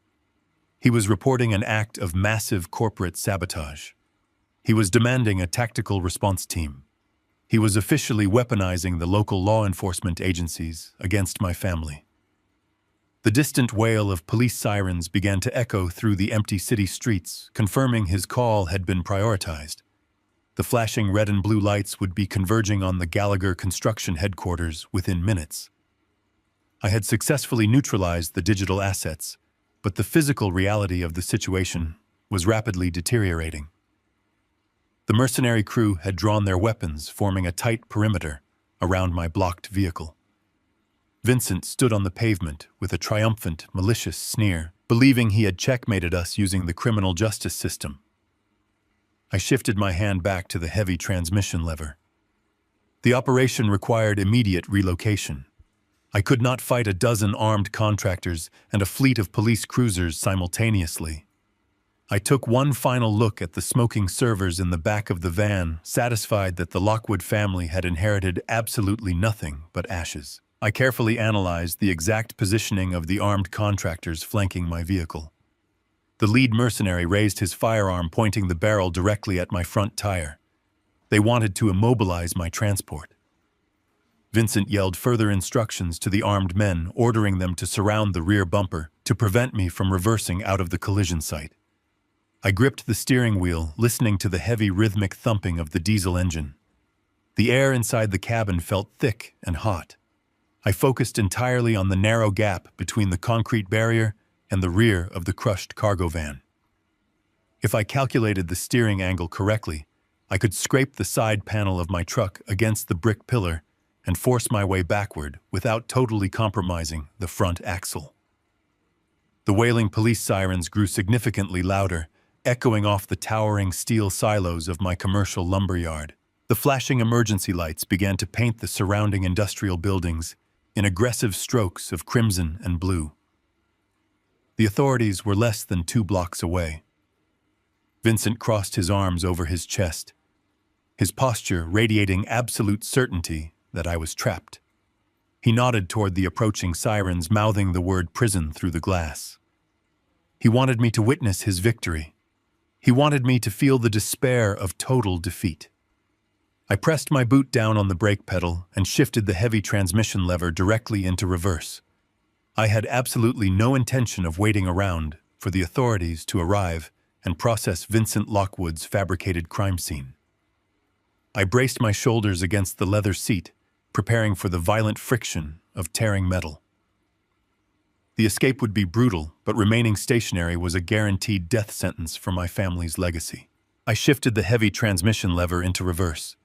Speaker 1: He was reporting an act of massive corporate sabotage. He was demanding a tactical response team. He was officially weaponizing the local law enforcement agencies against my family. The distant wail of police sirens began to echo through the empty city streets, confirming his call had been prioritized. The flashing red and blue lights would be converging on the Gallagher construction headquarters within minutes. I had successfully neutralized the digital assets, but the physical reality of the situation was rapidly deteriorating. The mercenary crew had drawn their weapons, forming a tight perimeter around my blocked vehicle. Vincent stood on the pavement with a triumphant, malicious sneer, believing he had checkmated us using the criminal justice system. I shifted my hand back to the heavy transmission lever. The operation required immediate relocation. I could not fight a dozen armed contractors and a fleet of police cruisers simultaneously. I took one final look at the smoking servers in the back of the van, satisfied that the Lockwood family had inherited absolutely nothing but ashes. I carefully analyzed the exact positioning of the armed contractors flanking my vehicle. The lead mercenary raised his firearm, pointing the barrel directly at my front tire. They wanted to immobilize my transport. Vincent yelled further instructions to the armed men, ordering them to surround the rear bumper to prevent me from reversing out of the collision site. I gripped the steering wheel, listening to the heavy rhythmic thumping of the diesel engine. The air inside the cabin felt thick and hot. I focused entirely on the narrow gap between the concrete barrier and the rear of the crushed cargo van. If I calculated the steering angle correctly, I could scrape the side panel of my truck against the brick pillar and force my way backward without totally compromising the front axle. The wailing police sirens grew significantly louder, echoing off the towering steel silos of my commercial lumberyard. The flashing emergency lights began to paint the surrounding industrial buildings in aggressive strokes of crimson and blue. The authorities were less than 2 blocks away. Vincent crossed his arms over his chest, his posture radiating absolute certainty that I was trapped. He nodded toward the approaching sirens, mouthing the word prison through the glass. He wanted me to witness his victory. He wanted me to feel the despair of total defeat. I pressed my boot down on the brake pedal and shifted the heavy transmission lever directly into reverse. I had absolutely no intention of waiting around for the authorities to arrive and process Vincent Lockwood's fabricated crime scene. I braced my shoulders against the leather seat, preparing for the violent friction of tearing metal. The escape would be brutal, but remaining stationary was a guaranteed death sentence for my family's legacy. I shifted the heavy transmission lever into reverse.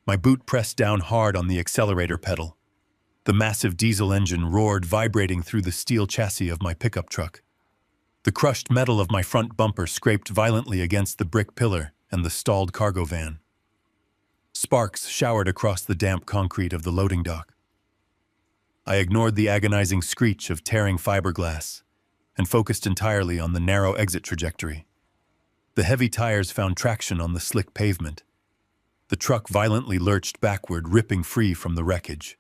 Speaker 1: My boot pressed down hard on the accelerator pedal. The massive diesel engine roared, vibrating through the steel chassis of my pickup truck. The crushed metal of my front bumper scraped violently against the brick pillar and the stalled cargo van. Sparks showered across the damp concrete of the loading dock. I ignored the agonizing screech of tearing fiberglass and focused entirely on the narrow exit trajectory. The heavy tires found traction on the slick pavement. The truck violently lurched backward, ripping free from the wreckage.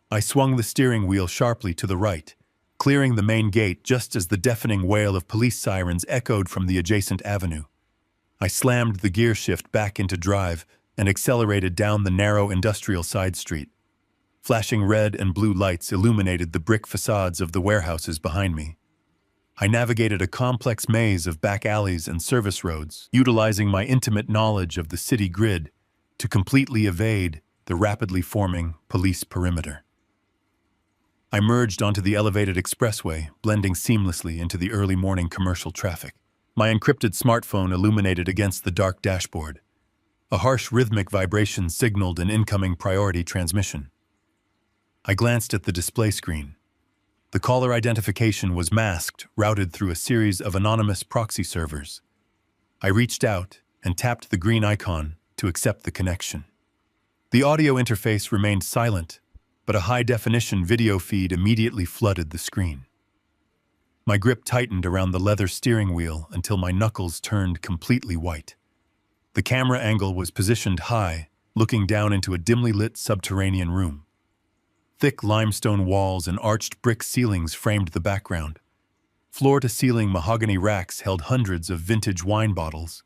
Speaker 1: I swung the steering wheel sharply to the right, clearing the main gate just as the deafening wail of police sirens echoed from the adjacent avenue. I slammed the gear shift back into drive and accelerated down the narrow industrial side street. Flashing red and blue lights illuminated the brick facades of the warehouses behind me. I navigated a complex maze of back alleys and service roads, utilizing my intimate knowledge of the city grid to completely evade the rapidly forming police perimeter. I merged onto the elevated expressway, blending seamlessly into the early morning commercial traffic. My encrypted smartphone illuminated against the dark dashboard. A harsh rhythmic vibration signaled an incoming priority transmission. I glanced at the display screen. The caller identification was masked, routed through a series of anonymous proxy servers. I reached out and tapped the green icon to accept the connection. The audio interface remained silent, but a high-definition video feed immediately flooded the screen. My grip tightened around the leather steering wheel until my knuckles turned completely white. The camera angle was positioned high, looking down into a dimly lit subterranean room. Thick limestone walls and arched brick ceilings framed the background. Floor-to-ceiling mahogany racks held hundreds of vintage wine bottles.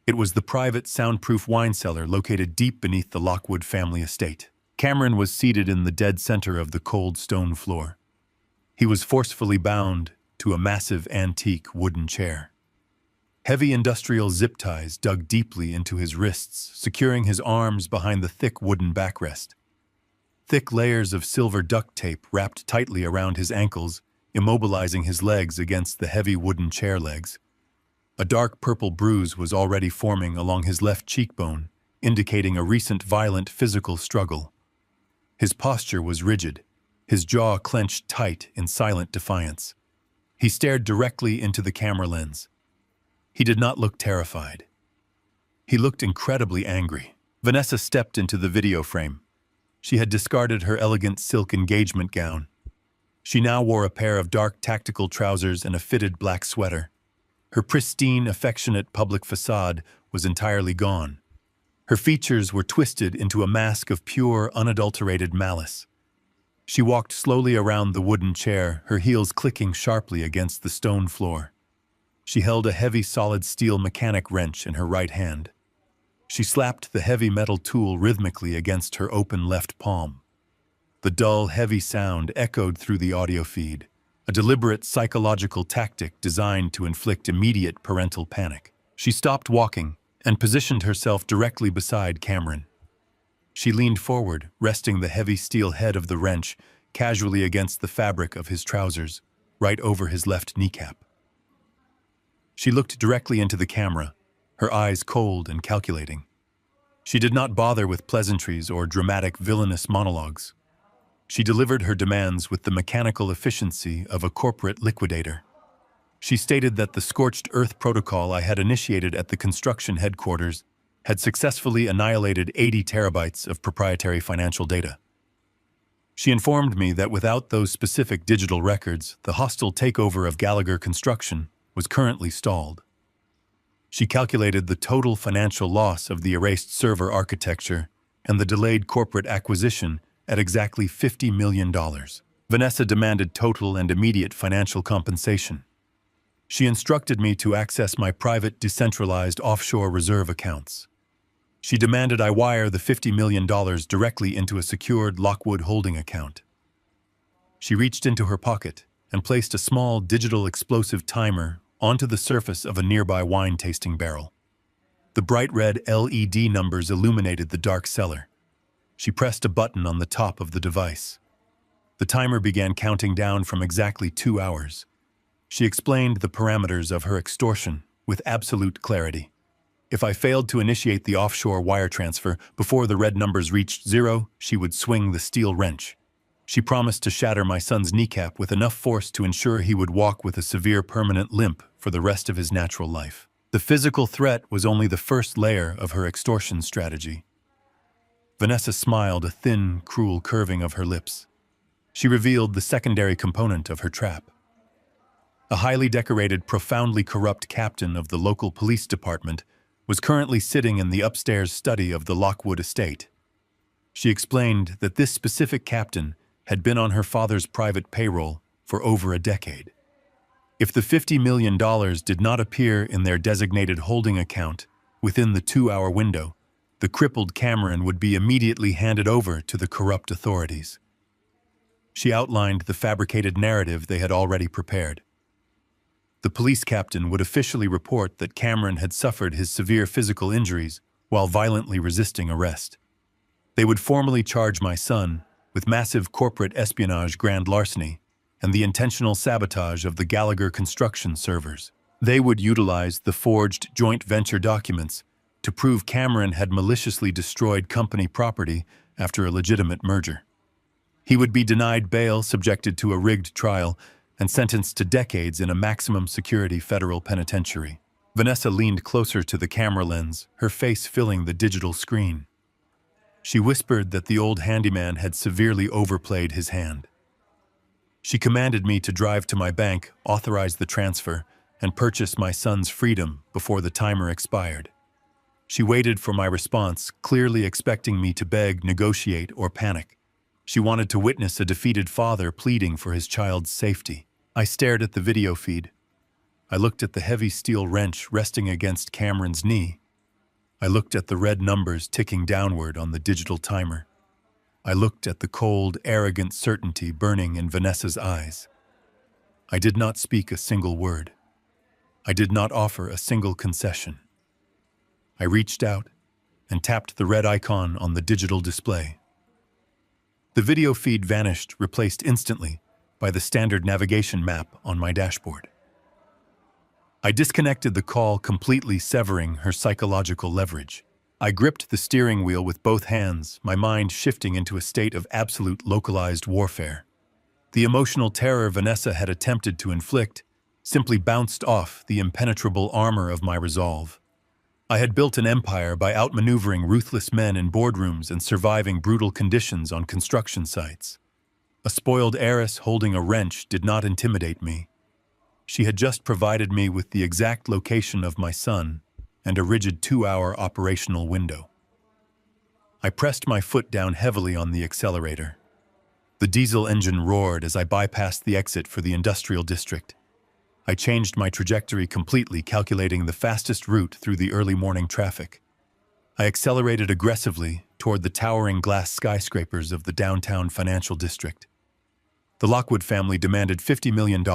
Speaker 1: It was the private, soundproof wine cellar located deep beneath the Lockwood family estate. Cameron was seated in the dead center of the cold stone floor. He was forcefully bound to a massive antique wooden chair. Heavy industrial zip ties dug deeply into his wrists, securing his arms behind the thick wooden backrest. Thick layers of silver duct tape wrapped tightly around his ankles, immobilizing his legs against the heavy wooden chair legs. A dark purple bruise was already forming along his left cheekbone, indicating a recent violent physical struggle. His posture was rigid, his jaw clenched tight in silent defiance. He stared directly into the camera lens. He did not look terrified. He looked incredibly angry. Vanessa stepped into the video frame. She had discarded her elegant silk engagement gown. She now wore a pair of dark tactical trousers and a fitted black sweater. Her pristine, affectionate public facade was entirely gone. Her features were twisted into a mask of pure, unadulterated malice. She walked slowly around the wooden chair, her heels clicking sharply against the stone floor. She held a heavy solid steel mechanic wrench in her right hand. She slapped the heavy metal tool rhythmically against her open left palm. The dull, heavy sound echoed through the audio feed, a deliberate psychological tactic designed to inflict immediate parental panic. She stopped walking and positioned herself directly beside Cameron. She leaned forward, resting the heavy steel head of the wrench casually against the fabric of his trousers, right over his left kneecap. She looked directly into the camera, her eyes cold and calculating. She did not bother with pleasantries or dramatic villainous monologues. She delivered her demands with the mechanical efficiency of a corporate liquidator. She stated that the scorched earth protocol I had initiated at the construction headquarters had successfully annihilated 80 terabytes of proprietary financial data. She informed me that without those specific digital records, the hostile takeover of Gallagher Construction was currently stalled. She calculated the total financial loss of the erased server architecture and the delayed corporate acquisition at exactly $50 million. Vanessa demanded total and immediate financial compensation. She instructed me to access my private, decentralized offshore reserve accounts. She demanded I wire the $50 million directly into a secured Lockwood Holding account. She reached into her pocket and placed a small digital explosive timer onto the surface of a nearby wine-tasting barrel. The bright red LED numbers illuminated the dark cellar. She pressed a button on the top of the device. The timer began counting down from exactly 2 hours. She explained the parameters of her extortion with absolute clarity. If I failed to initiate the offshore wire transfer before the red numbers reached 0, she would swing the steel wrench. She promised to shatter my son's kneecap with enough force to ensure he would walk with a severe permanent limp for the rest of his natural life. The physical threat was only the first layer of her extortion strategy. Vanessa smiled, a thin, cruel curving of her lips. She revealed the secondary component of her trap. A highly decorated, profoundly corrupt captain of the local police department was currently sitting in the upstairs study of the Lockwood estate. She explained that this specific captain had been on her father's private payroll for over a decade. If the $50 million did not appear in their designated holding account within the 2-hour window, the crippled Cameron would be immediately handed over to the corrupt authorities. She outlined the fabricated narrative they had already prepared. The police captain would officially report that Cameron had suffered his severe physical injuries while violently resisting arrest. They would formally charge my son with massive corporate espionage, grand larceny, and the intentional sabotage of the Gallagher Construction servers. They would utilize the forged joint venture documents to prove Cameron had maliciously destroyed company property after a legitimate merger. He would be denied bail, subjected to a rigged trial, and sentenced to decades in a maximum security federal penitentiary. Vanessa leaned closer to the camera lens, her face filling the digital screen. She whispered that the old handyman had severely overplayed his hand. She commanded me to drive to my bank, authorize the transfer, and purchase my son's freedom before the timer expired. She waited for my response, clearly expecting me to beg, negotiate, or panic. She wanted to witness a defeated father pleading for his child's safety. I stared at the video feed. I looked at the heavy steel wrench resting against Cameron's knee. I looked at the red numbers ticking downward on the digital timer. I looked at the cold, arrogant certainty burning in Vanessa's eyes. I did not speak a single word. I did not offer a single concession. I reached out and tapped the red icon on the digital display. The video feed vanished, replaced instantly by the standard navigation map on my dashboard. I disconnected the call, completely severing her psychological leverage. I gripped the steering wheel with both hands, my mind shifting into a state of absolute localized warfare. The emotional terror Vanessa had attempted to inflict simply bounced off the impenetrable armor of my resolve. I had built an empire by outmaneuvering ruthless men in boardrooms and surviving brutal conditions on construction sites. A spoiled heiress holding a wrench did not intimidate me. She had just provided me with the exact location of my son and a rigid 2-hour operational window. I pressed my foot down heavily on the accelerator. The diesel engine roared as I bypassed the exit for the industrial district. I changed my trajectory completely, calculating the fastest route through the early morning traffic. I accelerated aggressively toward the towering glass skyscrapers of the downtown financial district. The Lockwood family demanded $50 million.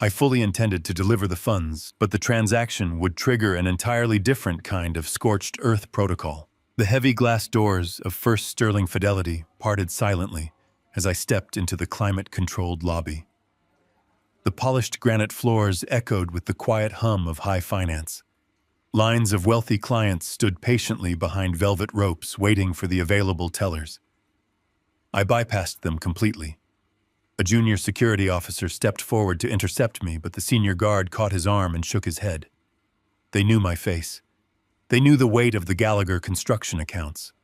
Speaker 1: I fully intended to deliver the funds, but the transaction would trigger an entirely different kind of scorched earth protocol. The heavy glass doors of First Sterling Fidelity parted silently as I stepped into the climate-controlled lobby. The polished granite floors echoed with the quiet hum of high finance. Lines of wealthy clients stood patiently behind velvet ropes waiting for the available tellers. I bypassed them completely. A junior security officer stepped forward to intercept me, but the senior guard caught his arm and shook his head. They knew my face. They knew the weight of the Gallagher construction accounts.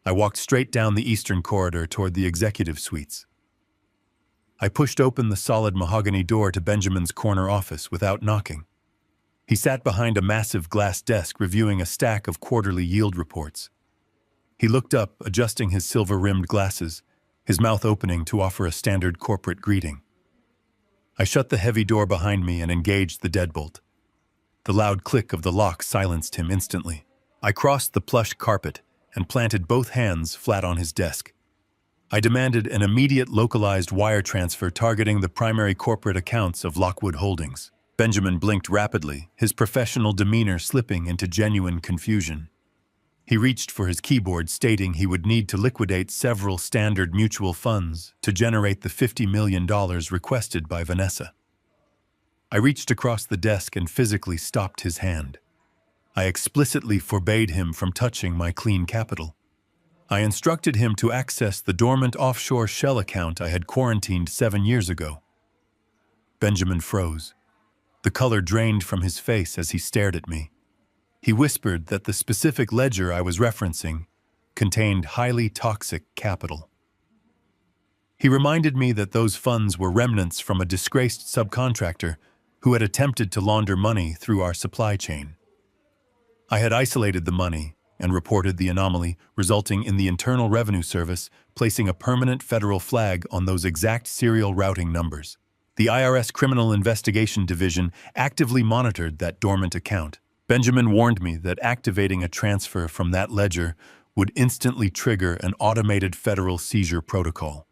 Speaker 1: I walked straight down the eastern corridor toward the executive suites. I pushed open the solid mahogany door to Benjamin's corner office without knocking. He sat behind a massive glass desk reviewing a stack of quarterly yield reports. He looked up, adjusting his silver-rimmed glasses, his mouth opening to offer a standard corporate greeting. I shut the heavy door behind me and engaged the deadbolt. The loud click of the lock silenced him instantly. I crossed the plush carpet and planted both hands flat on his desk. I demanded an immediate localized wire transfer targeting the primary corporate accounts of Lockwood Holdings. Benjamin blinked rapidly, his professional demeanor slipping into genuine confusion. He reached for his keyboard, stating he would need to liquidate several standard mutual funds to generate the $50 million requested by Vanessa. I reached across the desk and physically stopped his hand. I explicitly forbade him from touching my clean capital. I instructed him to access the dormant offshore shell account I had quarantined 7 years ago. Benjamin froze. The color drained from his face as he stared at me. He whispered that the specific ledger I was referencing contained highly toxic capital. He reminded me that those funds were remnants from a disgraced subcontractor who had attempted to launder money through our supply chain. I had isolated the money and reported the anomaly, resulting in the Internal Revenue Service placing a permanent federal flag on those exact serial routing numbers. The IRS Criminal Investigation Division actively monitored that dormant account. Benjamin warned me that activating a transfer from that ledger would instantly trigger an automated federal seizure protocol.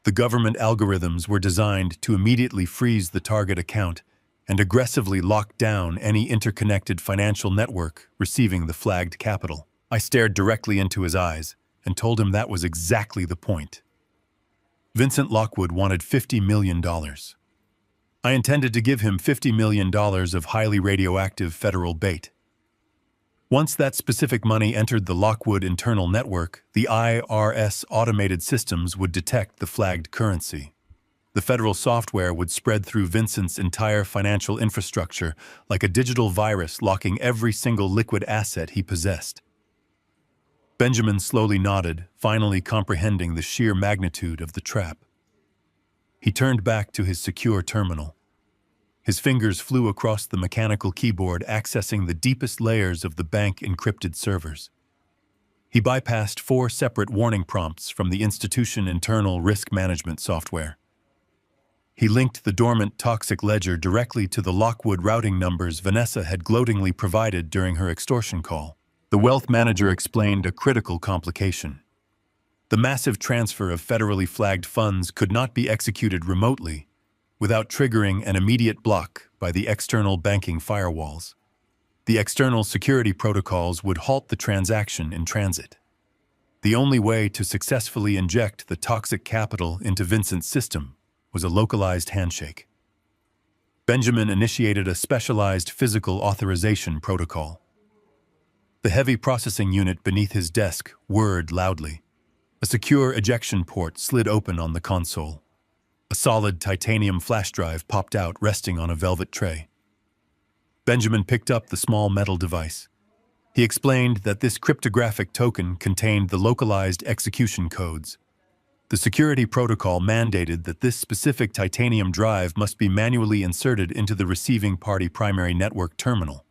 Speaker 1: The government algorithms were designed to immediately freeze the target account and aggressively lock down any interconnected financial network receiving the flagged capital. I stared directly into his eyes and told him that was exactly the point. Vincent Lockwood wanted $50 million. I intended to give him $50 million of highly radioactive federal bait. Once that specific money entered the Lockwood internal network, the IRS automated systems would detect the flagged currency. The federal software would spread through Vincent's entire financial infrastructure like a digital virus, locking every single liquid asset he possessed. Benjamin slowly nodded, finally comprehending the sheer magnitude of the trap. He turned back to his secure terminal. His fingers flew across the mechanical keyboard, accessing the deepest layers of the bank-encrypted servers. He bypassed 4 separate warning prompts from the institution internal risk management software. He linked the dormant toxic ledger directly to the Lockwood routing numbers Vanessa had gloatingly provided during her extortion call. The wealth manager explained a critical complication. The massive transfer of federally flagged funds could not be executed remotely without triggering an immediate block by the external banking firewalls. The external security protocols would halt the transaction in transit. The only way to successfully inject the toxic capital into Vincent's system was a localized handshake. Benjamin initiated a specialized physical authorization protocol. The heavy processing unit beneath his desk whirred loudly. A secure ejection port slid open on the console. A solid titanium flash drive popped out, resting on a velvet tray. Benjamin picked up the small metal device. He explained that this cryptographic token contained the localized execution codes. The security protocol mandated that this specific titanium drive must be manually inserted into the receiving party primary network terminal.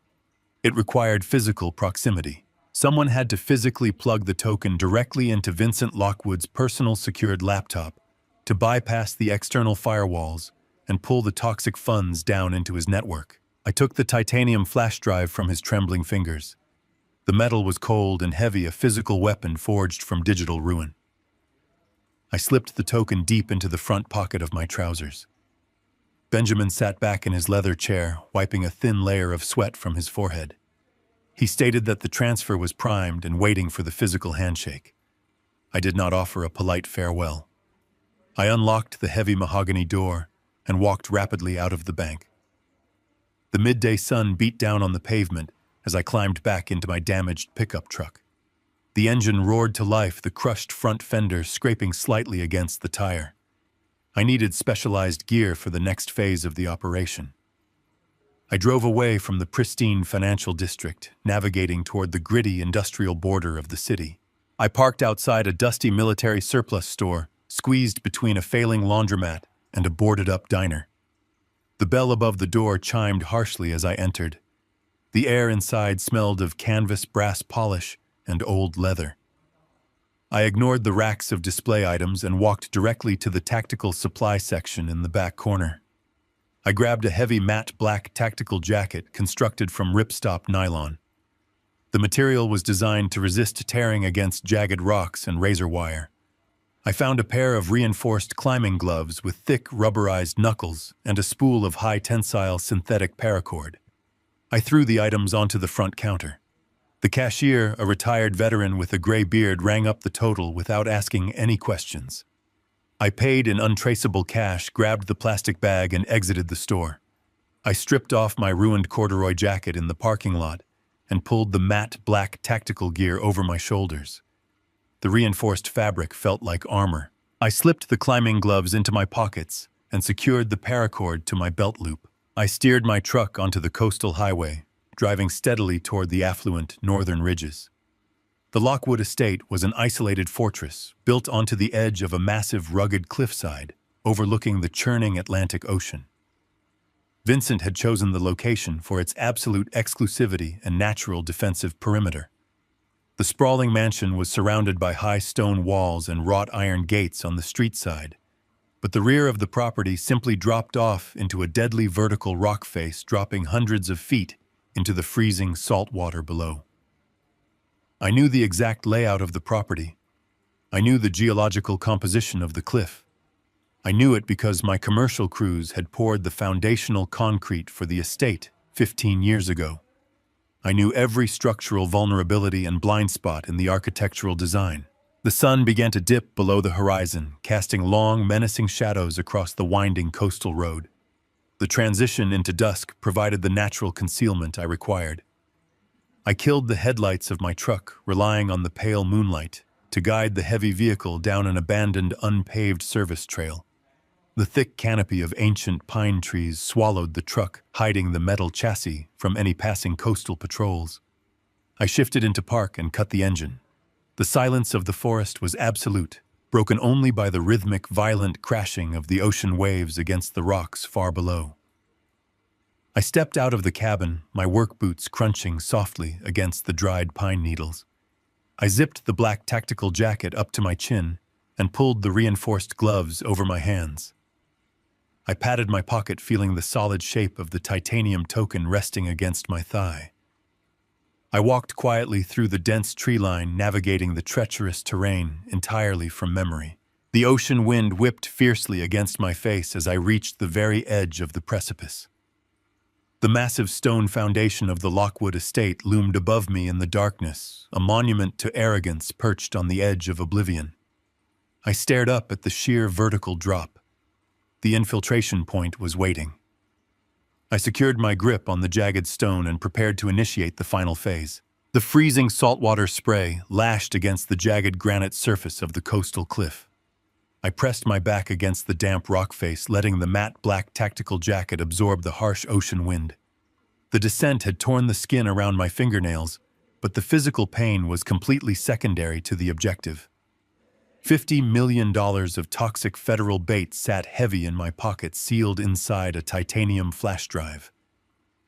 Speaker 1: It required physical proximity. Someone had to physically plug the token directly into Vincent Lockwood's personal secured laptop to bypass the external firewalls and pull the toxic funds down into his network. I took the titanium flash drive from his trembling fingers. The metal was cold and heavy, a physical weapon forged from digital ruin. I slipped the token deep into the front pocket of my trousers. Benjamin sat back in his leather chair, wiping a thin layer of sweat from his forehead. He stated that the transfer was primed and waiting for the physical handshake. I did not offer a polite farewell. I unlocked the heavy mahogany door and walked rapidly out of the bank. The midday sun beat down on the pavement as I climbed back into my damaged pickup truck. The engine roared to life, the crushed front fender scraping slightly against the tire. I needed specialized gear for the next phase of the operation. I drove away from the pristine financial district, navigating toward the gritty industrial border of the city. I parked outside a dusty military surplus store, squeezed between a failing laundromat and a boarded-up diner. The bell above the door chimed harshly as I entered. The air inside smelled of canvas, brass polish, and old leather. I ignored the racks of display items and walked directly to the tactical supply section in the back corner. I grabbed a heavy matte black tactical jacket constructed from ripstop nylon. The material was designed to resist tearing against jagged rocks and razor wire. I found a pair of reinforced climbing gloves with thick rubberized knuckles and a spool of high-tensile synthetic paracord. I threw the items onto the front counter. The cashier, a retired veteran with a gray beard, rang up the total without asking any questions. I paid in untraceable cash, grabbed the plastic bag, and exited the store. I stripped off my ruined corduroy jacket in the parking lot and pulled the matte black tactical gear over my shoulders. The reinforced fabric felt like armor. I slipped the climbing gloves into my pockets and secured the paracord to my belt loop. I steered my truck onto the coastal highway, driving steadily toward the affluent northern ridges. The Lockwood estate was an isolated fortress built onto the edge of a massive rugged cliffside overlooking the churning Atlantic Ocean. Vincent had chosen the location for its absolute exclusivity and natural defensive perimeter. The sprawling mansion was surrounded by high stone walls and wrought iron gates on the street side, but the rear of the property simply dropped off into a deadly vertical rock face, dropping hundreds of feet into the freezing salt water below. I knew the exact layout of the property. I knew the geological composition of the cliff. I knew it because my commercial crews had poured the foundational concrete for the estate 15 years ago. I knew every structural vulnerability and blind spot in the architectural design. The sun began to dip below the horizon, casting long, menacing shadows across the winding coastal road. The transition into dusk provided the natural concealment I required. I killed the headlights of my truck, relying on the pale moonlight to guide the heavy vehicle down an abandoned, unpaved service trail. The thick canopy of ancient pine trees swallowed the truck, hiding the metal chassis from any passing coastal patrols. I shifted into park and cut the engine. The silence of the forest was absolute, broken only by the rhythmic, violent crashing of the ocean waves against the rocks far below. I stepped out of the cabin, my work boots crunching softly against the dried pine needles. I zipped the black tactical jacket up to my chin and pulled the reinforced gloves over my hands. I patted my pocket, feeling the solid shape of the titanium token resting against my thigh. I walked quietly through the dense tree line, navigating the treacherous terrain entirely from memory. The ocean wind whipped fiercely against my face as I reached the very edge of the precipice. The massive stone foundation of the Lockwood estate loomed above me in the darkness, a monument to arrogance perched on the edge of oblivion. I stared up at the sheer vertical drop. The infiltration point was waiting. I secured my grip on the jagged stone and prepared to initiate the final phase. The freezing saltwater spray lashed against the jagged granite surface of the coastal cliff. I pressed my back against the damp rock face, letting the matte black tactical jacket absorb the harsh ocean wind. The descent had torn the skin around my fingernails, but the physical pain was completely secondary to the objective. $50 million of toxic federal bait sat heavy in my pocket, sealed inside a titanium flash drive.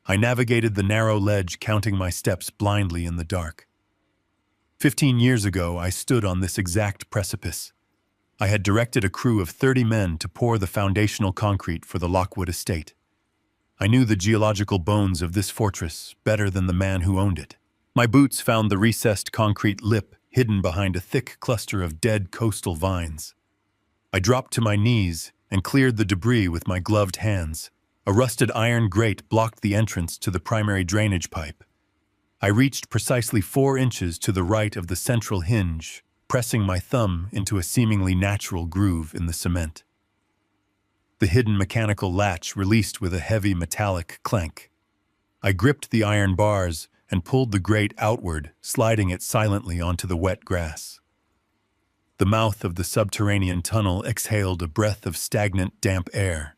Speaker 1: I navigated the narrow ledge, counting my steps blindly in the dark. 15 years ago, I stood on this exact precipice. I had directed a crew of 30 men to pour the foundational concrete for the Lockwood estate. I knew the geological bones of this fortress better than the man who owned it. My boots found the recessed concrete lip hidden behind a thick cluster of dead coastal vines. I dropped to my knees and cleared the debris with my gloved hands. A rusted iron grate blocked the entrance to the primary drainage pipe. I reached precisely 4 inches to the right of the central hinge, pressing my thumb into a seemingly natural groove in the cement. The hidden mechanical latch released with a heavy metallic clank. I gripped the iron bars and pulled the grate outward, sliding it silently onto the wet grass. The mouth of the subterranean tunnel exhaled a breath of stagnant, damp air.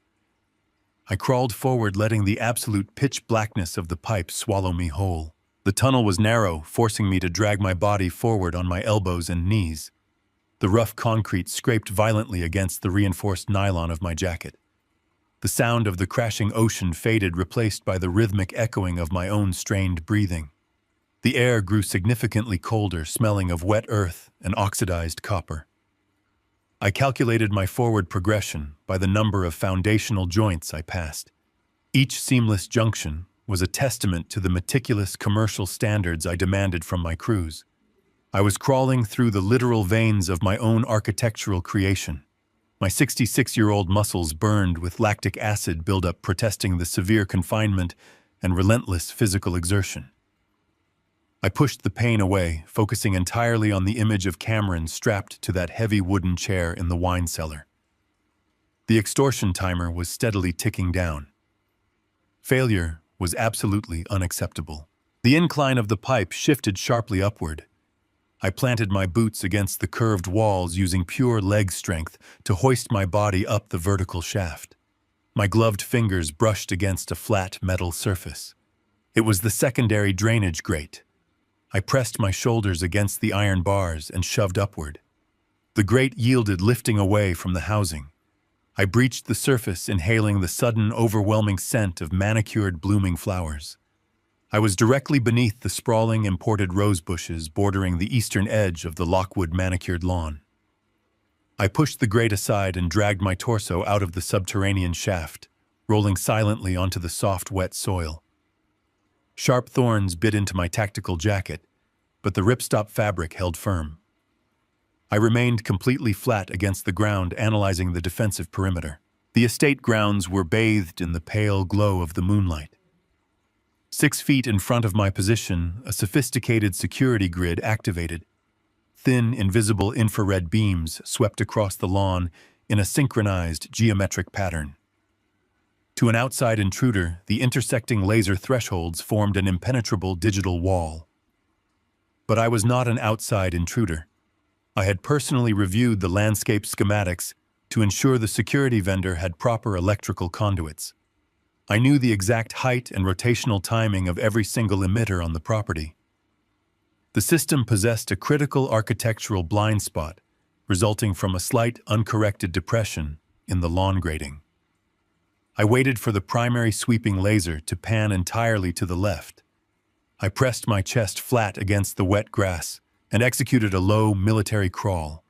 Speaker 1: I crawled forward, letting the absolute pitch blackness of the pipe swallow me whole. The tunnel was narrow, forcing me to drag my body forward on my elbows and knees. The rough concrete scraped violently against the reinforced nylon of my jacket. The sound of the crashing ocean faded, replaced by the rhythmic echoing of my own strained breathing. The air grew significantly colder, smelling of wet earth and oxidized copper. I calculated my forward progression by the number of foundational joints I passed. Each seamless junction was a testament to the meticulous commercial standards I demanded from my crews. I was crawling through the literal veins of my own architectural creation. My 66-year-old muscles burned with lactic acid buildup, protesting the severe confinement and relentless physical exertion. I pushed the pain away, focusing entirely on the image of Cameron strapped to that heavy wooden chair in the wine cellar. The extortion timer was steadily ticking down. Failure was absolutely unacceptable. The incline of the pipe shifted sharply upward. I planted my boots against the curved walls, using pure leg strength to hoist my body up the vertical shaft. My gloved fingers brushed against a flat metal surface. It was the secondary drainage grate. I pressed my shoulders against the iron bars and shoved upward. The grate yielded, lifting away from the housing. I breached the surface, inhaling the sudden, overwhelming scent of manicured, blooming flowers. I was directly beneath the sprawling imported rose bushes bordering the eastern edge of the Lockwood manicured lawn. I pushed the grate aside and dragged my torso out of the subterranean shaft, rolling silently onto the soft, wet soil. Sharp thorns bit into my tactical jacket, but the ripstop fabric held firm. I remained completely flat against the ground, analyzing the defensive perimeter. The estate grounds were bathed in the pale glow of the moonlight. 6 feet in front of my position, a sophisticated security grid activated. Thin, invisible infrared beams swept across the lawn in a synchronized geometric pattern. To an outside intruder, the intersecting laser thresholds formed an impenetrable digital wall. But I was not an outside intruder. I had personally reviewed the landscape schematics to ensure the security vendor had proper electrical conduits. I knew the exact height and rotational timing of every single emitter on the property. The system possessed a critical architectural blind spot, resulting from a slight, uncorrected depression in the lawn grading. I waited for the primary sweeping laser to pan entirely to the left. I pressed my chest flat against the wet grass and executed a low military crawl.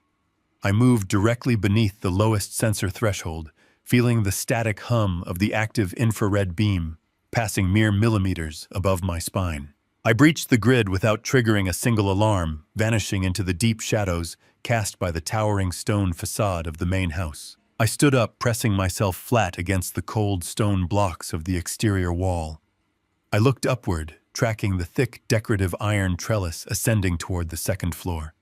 Speaker 1: I moved directly beneath the lowest sensor threshold, feeling the static hum of the active infrared beam passing mere millimeters above my spine. I breached the grid without triggering a single alarm, vanishing into the deep shadows cast by the towering stone facade of the main house. I stood up, pressing myself flat against the cold stone blocks of the exterior wall. I looked upward, tracking the thick, decorative iron trellis ascending toward the second floor.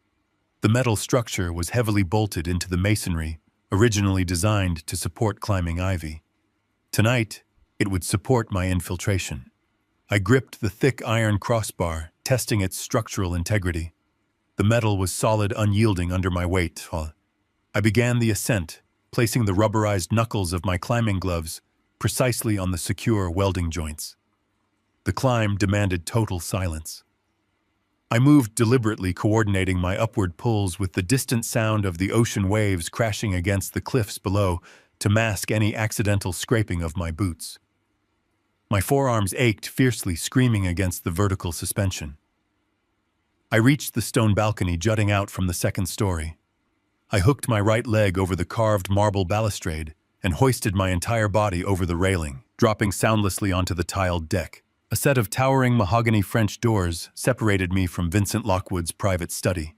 Speaker 1: The metal structure was heavily bolted into the masonry, originally designed to support climbing ivy. Tonight, it would support my infiltration. I gripped the thick iron crossbar, testing its structural integrity. The metal was solid, unyielding under my weight. I began the ascent, placing the rubberized knuckles of my climbing gloves precisely on the secure welding joints. The climb demanded total silence. I moved deliberately, coordinating my upward pulls with the distant sound of the ocean waves crashing against the cliffs below to mask any accidental scraping of my boots. My forearms ached fiercely, screaming against the vertical suspension. I reached the stone balcony jutting out from the second story. I hooked my right leg over the carved marble balustrade and hoisted my entire body over the railing, dropping soundlessly onto the tiled deck. A set of towering mahogany French doors separated me from Vincent Lockwood's private study.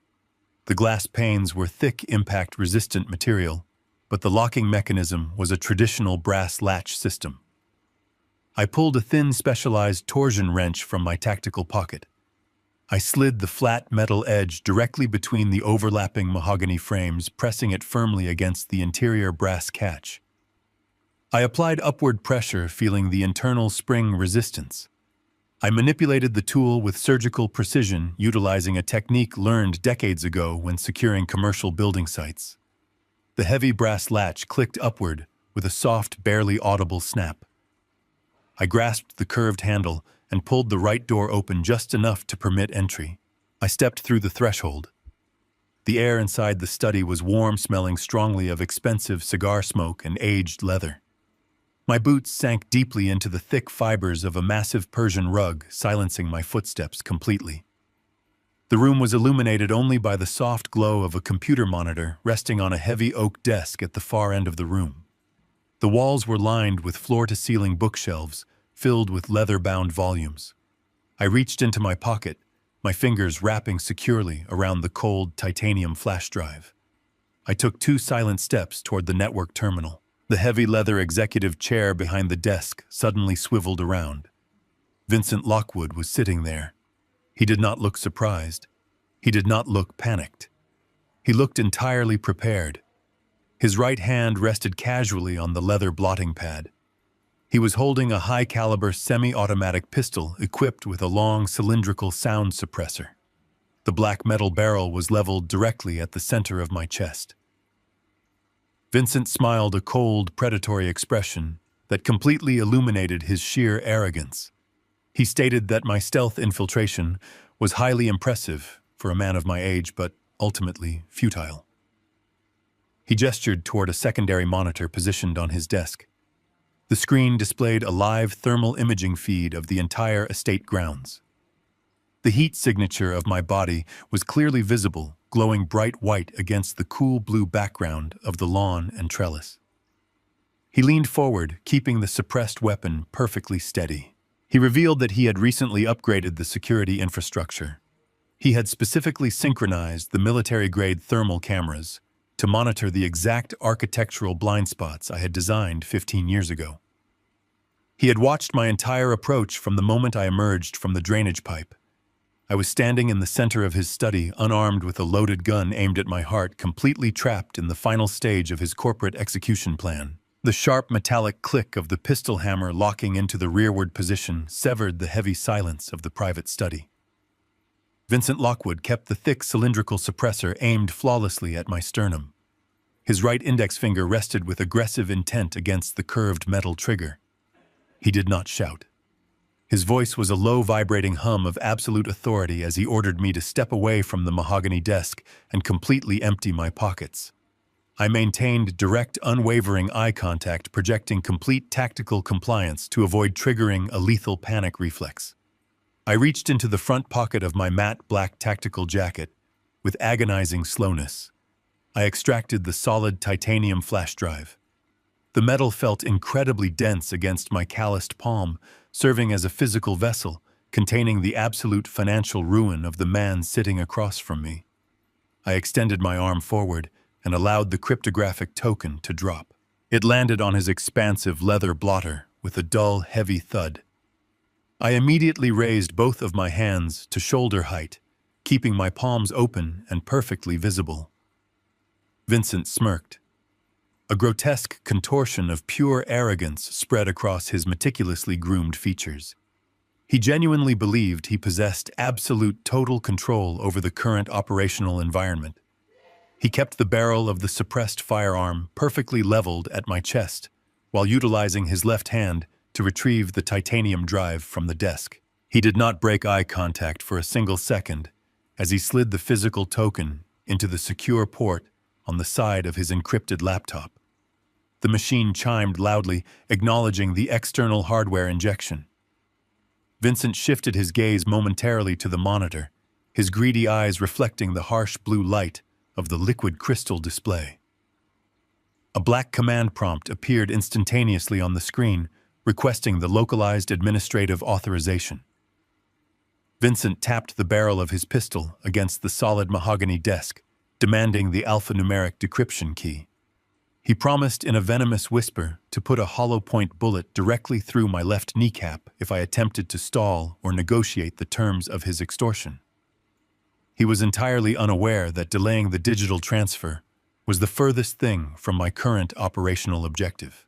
Speaker 1: The glass panes were thick, impact-resistant material, but the locking mechanism was a traditional brass latch system. I pulled a thin, specialized torsion wrench from my tactical pocket. I slid the flat metal edge directly between the overlapping mahogany frames, pressing it firmly against the interior brass catch. I applied upward pressure, feeling the internal spring resistance. I manipulated the tool with surgical precision, utilizing a technique learned decades ago when securing commercial building sites. The heavy brass latch clicked upward with a soft, barely audible snap. I grasped the curved handle and pulled the right door open just enough to permit entry. I stepped through the threshold. The air inside the study was warm, smelling strongly of expensive cigar smoke and aged leather. My boots sank deeply into the thick fibers of a massive Persian rug, silencing my footsteps completely. The room was illuminated only by the soft glow of a computer monitor resting on a heavy oak desk at the far end of the room. The walls were lined with floor-to-ceiling bookshelves, filled with leather-bound volumes. I reached into my pocket, my fingers wrapping securely around the cold titanium flash drive. I took 2 silent steps toward the network terminal. The heavy leather executive chair behind the desk suddenly swiveled around. Vincent Lockwood was sitting there. He did not look surprised. He did not look panicked. He looked entirely prepared. His right hand rested casually on the leather blotting pad. He was holding a high-caliber semi-automatic pistol equipped with a long cylindrical sound suppressor. The black metal barrel was leveled directly at the center of my chest. Vincent smiled a cold, predatory expression that completely illuminated his sheer arrogance. He stated that my stealth infiltration was highly impressive for a man of my age, but ultimately futile. He gestured toward a secondary monitor positioned on his desk. The screen displayed a live thermal imaging feed of the entire estate grounds. The heat signature of my body was clearly visible, glowing bright white against the cool blue background of the lawn and trellis. He leaned forward, keeping the suppressed weapon perfectly steady. He revealed that he had recently upgraded the security infrastructure. He had specifically synchronized the military-grade thermal cameras to monitor the exact architectural blind spots I had designed 15 years ago. He had watched my entire approach from the moment I emerged from the drainage pipe. I was standing in the center of his study, unarmed with a loaded gun aimed at my heart, completely trapped in the final stage of his corporate execution plan. The sharp metallic click of the pistol hammer locking into the rearward position severed the heavy silence of the private study. Vincent Lockwood kept the thick cylindrical suppressor aimed flawlessly at my sternum. His right index finger rested with aggressive intent against the curved metal trigger. He did not shout. His voice was a low, vibrating hum of absolute authority as he ordered me to step away from the mahogany desk and completely empty my pockets. I maintained direct, unwavering eye contact, projecting complete tactical compliance to avoid triggering a lethal panic reflex. I reached into the front pocket of my matte black tactical jacket with agonizing slowness. I extracted the solid titanium flash drive. The metal felt incredibly dense against my calloused palm, serving as a physical vessel containing the absolute financial ruin of the man sitting across from me. I extended my arm forward and allowed the cryptographic token to drop. It landed on his expansive leather blotter with a dull, heavy thud. I immediately raised both of my hands to shoulder height, keeping my palms open and perfectly visible. Vincent smirked. A grotesque contortion of pure arrogance spread across his meticulously groomed features. He genuinely believed he possessed absolute total control over the current operational environment. He kept the barrel of the suppressed firearm perfectly leveled at my chest, while utilizing his left hand to retrieve the titanium drive from the desk. He did not break eye contact for a single second as he slid the physical token into the secure port on the side of his encrypted laptop. The machine chimed loudly, acknowledging the external hardware injection. Vincent shifted his gaze momentarily to the monitor, his greedy eyes reflecting the harsh blue light of the liquid crystal display. A black command prompt appeared instantaneously on the screen, requesting the localized administrative authorization. Vincent tapped the barrel of his pistol against the solid mahogany desk, demanding the alphanumeric decryption key. He promised in a venomous whisper to put a hollow-point bullet directly through my left kneecap if I attempted to stall or negotiate the terms of his extortion. He was entirely unaware that delaying the digital transfer was the furthest thing from my current operational objective.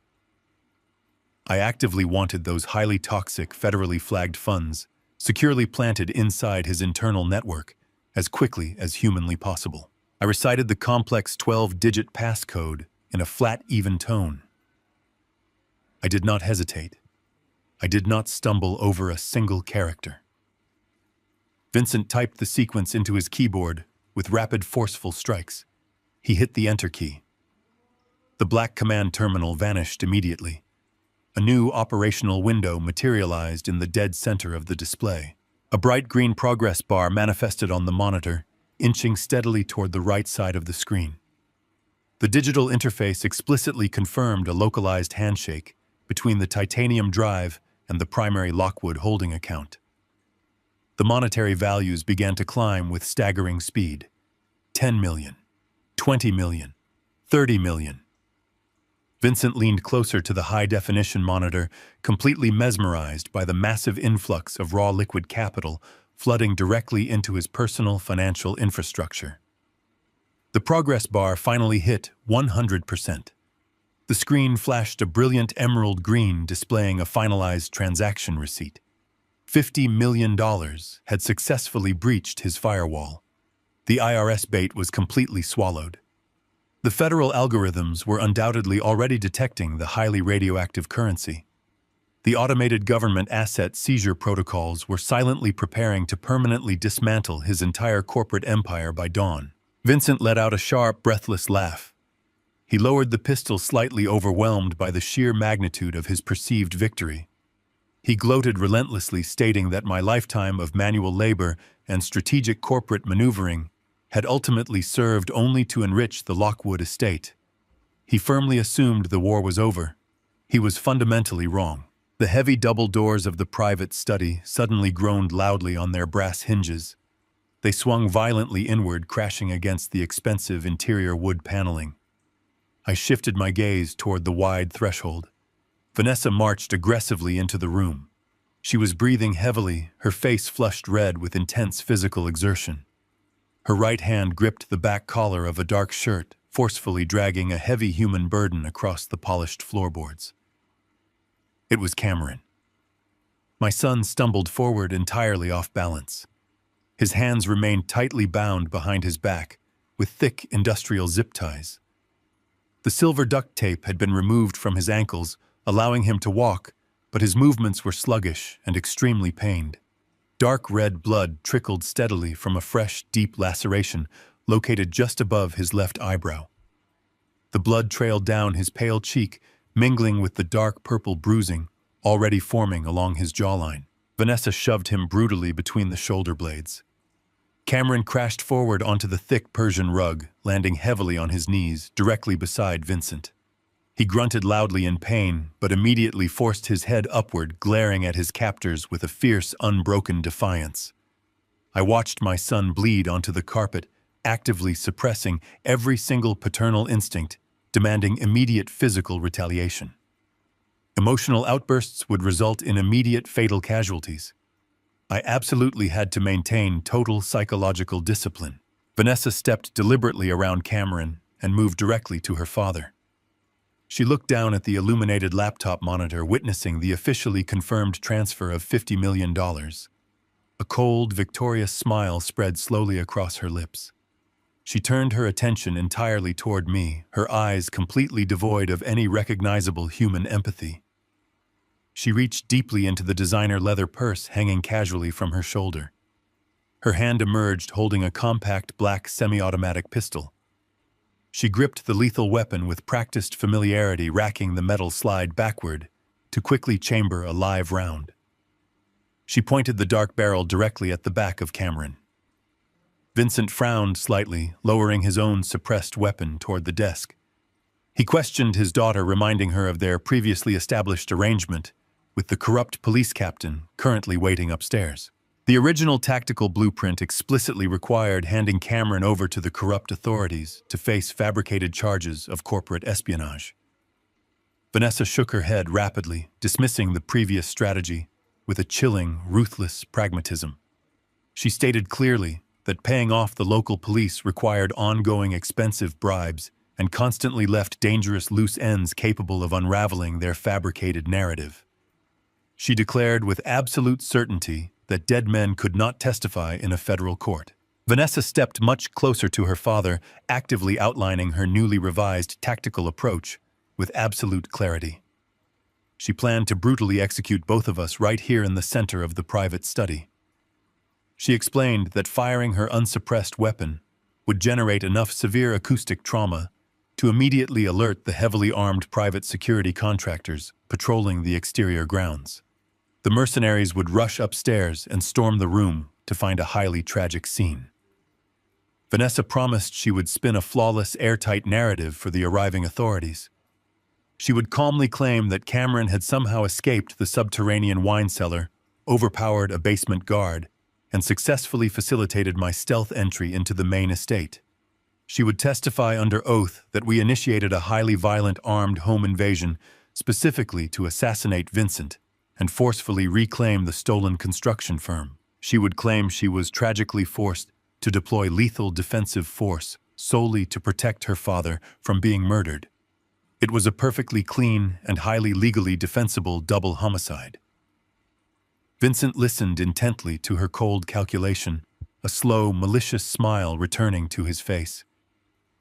Speaker 1: I actively wanted those highly toxic, federally flagged funds securely planted inside his internal network as quickly as humanly possible. I recited the complex 12-digit passcode in a flat, even tone. I did not hesitate. I did not stumble over a single character. Vincent typed the sequence into his keyboard with rapid, forceful strikes. He hit the Enter key. The black command terminal vanished immediately. A new operational window materialized in the dead center of the display. A bright green progress bar manifested on the monitor, inching steadily toward the right side of the screen. The digital interface explicitly confirmed a localized handshake between the titanium drive and the primary Lockwood holding account. The monetary values began to climb with staggering speed. 10 million, 20 million, 30 million. Vincent leaned closer to the high-definition monitor, completely mesmerized by the massive influx of raw liquid capital flooding directly into his personal financial infrastructure. The progress bar finally hit 100%. The screen flashed a brilliant emerald green displaying a finalized transaction receipt. $50 million had successfully breached his firewall. The IRS bait was completely swallowed. The federal algorithms were undoubtedly already detecting the highly radioactive currency. The automated government asset seizure protocols were silently preparing to permanently dismantle his entire corporate empire by dawn. Vincent let out a sharp, breathless laugh. He lowered the pistol, slightly overwhelmed by the sheer magnitude of his perceived victory. He gloated relentlessly, stating that my lifetime of manual labor and strategic corporate maneuvering had ultimately served only to enrich the Lockwood estate. He firmly assumed the war was over. He was fundamentally wrong. The heavy double doors of the private study suddenly groaned loudly on their brass hinges. They swung violently inward, crashing against the expensive interior wood paneling. I shifted my gaze toward the wide threshold. Vanessa marched aggressively into the room. She was breathing heavily, her face flushed red with intense physical exertion. Her right hand gripped the back collar of a dark shirt, forcefully dragging a heavy human burden across the polished floorboards. It was Cameron. My son stumbled forward, entirely off balance. His hands remained tightly bound behind his back, with thick industrial zip ties. The silver duct tape had been removed from his ankles, allowing him to walk, but his movements were sluggish and extremely pained. Dark red blood trickled steadily from a fresh, deep laceration located just above his left eyebrow. The blood trailed down his pale cheek, mingling with the dark purple bruising already forming along his jawline. Vanessa shoved him brutally between the shoulder blades. Cameron crashed forward onto the thick Persian rug, landing heavily on his knees, directly beside Vincent. He grunted loudly in pain, but immediately forced his head upward, glaring at his captors with a fierce, unbroken defiance. I watched my son bleed onto the carpet, actively suppressing every single paternal instinct, demanding immediate physical retaliation. Emotional outbursts would result in immediate fatal casualties. I absolutely had to maintain total psychological discipline. Vanessa stepped deliberately around Cameron and moved directly to her father. She looked down at the illuminated laptop monitor, witnessing the officially confirmed transfer of $50 million. A cold, victorious smile spread slowly across her lips. She turned her attention entirely toward me, her eyes completely devoid of any recognizable human empathy. She reached deeply into the designer leather purse hanging casually from her shoulder. Her hand emerged holding a compact black semi-automatic pistol. She gripped the lethal weapon with practiced familiarity, racking the metal slide backward to quickly chamber a live round. She pointed the dark barrel directly at the back of Cameron. Vincent frowned slightly, lowering his own suppressed weapon toward the desk. He questioned his daughter, reminding her of their previously established arrangement, with the corrupt police captain currently waiting upstairs. The original tactical blueprint explicitly required handing Cameron over to the corrupt authorities to face fabricated charges of corporate espionage. Vanessa shook her head rapidly, dismissing the previous strategy with a chilling, ruthless pragmatism. She stated clearly that paying off the local police required ongoing expensive bribes and constantly left dangerous loose ends capable of unraveling their fabricated narrative. She declared with absolute certainty that dead men could not testify in a federal court. Vanessa stepped much closer to her father, actively outlining her newly revised tactical approach with absolute clarity. She planned to brutally execute both of us right here in the center of the private study. She explained that firing her unsuppressed weapon would generate enough severe acoustic trauma to immediately alert the heavily armed private security contractors patrolling the exterior grounds. The mercenaries would rush upstairs and storm the room to find a highly tragic scene. Vanessa promised she would spin a flawless, airtight narrative for the arriving authorities. She would calmly claim that Cameron had somehow escaped the subterranean wine cellar, overpowered a basement guard, and successfully facilitated my stealth entry into the main estate. She would testify under oath that we initiated a highly violent armed home invasion specifically to assassinate Vincent and forcefully reclaim the stolen construction firm. She would claim she was tragically forced to deploy lethal defensive force solely to protect her father from being murdered. It was a perfectly clean and highly legally defensible double homicide. Vincent listened intently to her cold calculation, a slow, malicious smile returning to his face.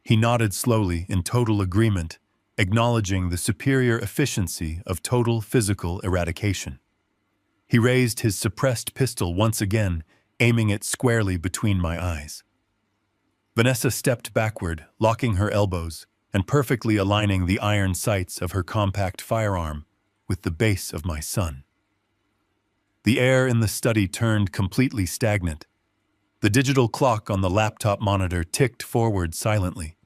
Speaker 1: He nodded slowly in total agreement, acknowledging the superior efficiency of total physical eradication. He raised his suppressed pistol once again, aiming it squarely between my eyes. Vanessa stepped backward, locking her elbows and perfectly aligning the iron sights of her compact firearm with the base of my son. The air in the study turned completely stagnant. The digital clock on the laptop monitor ticked forward silently.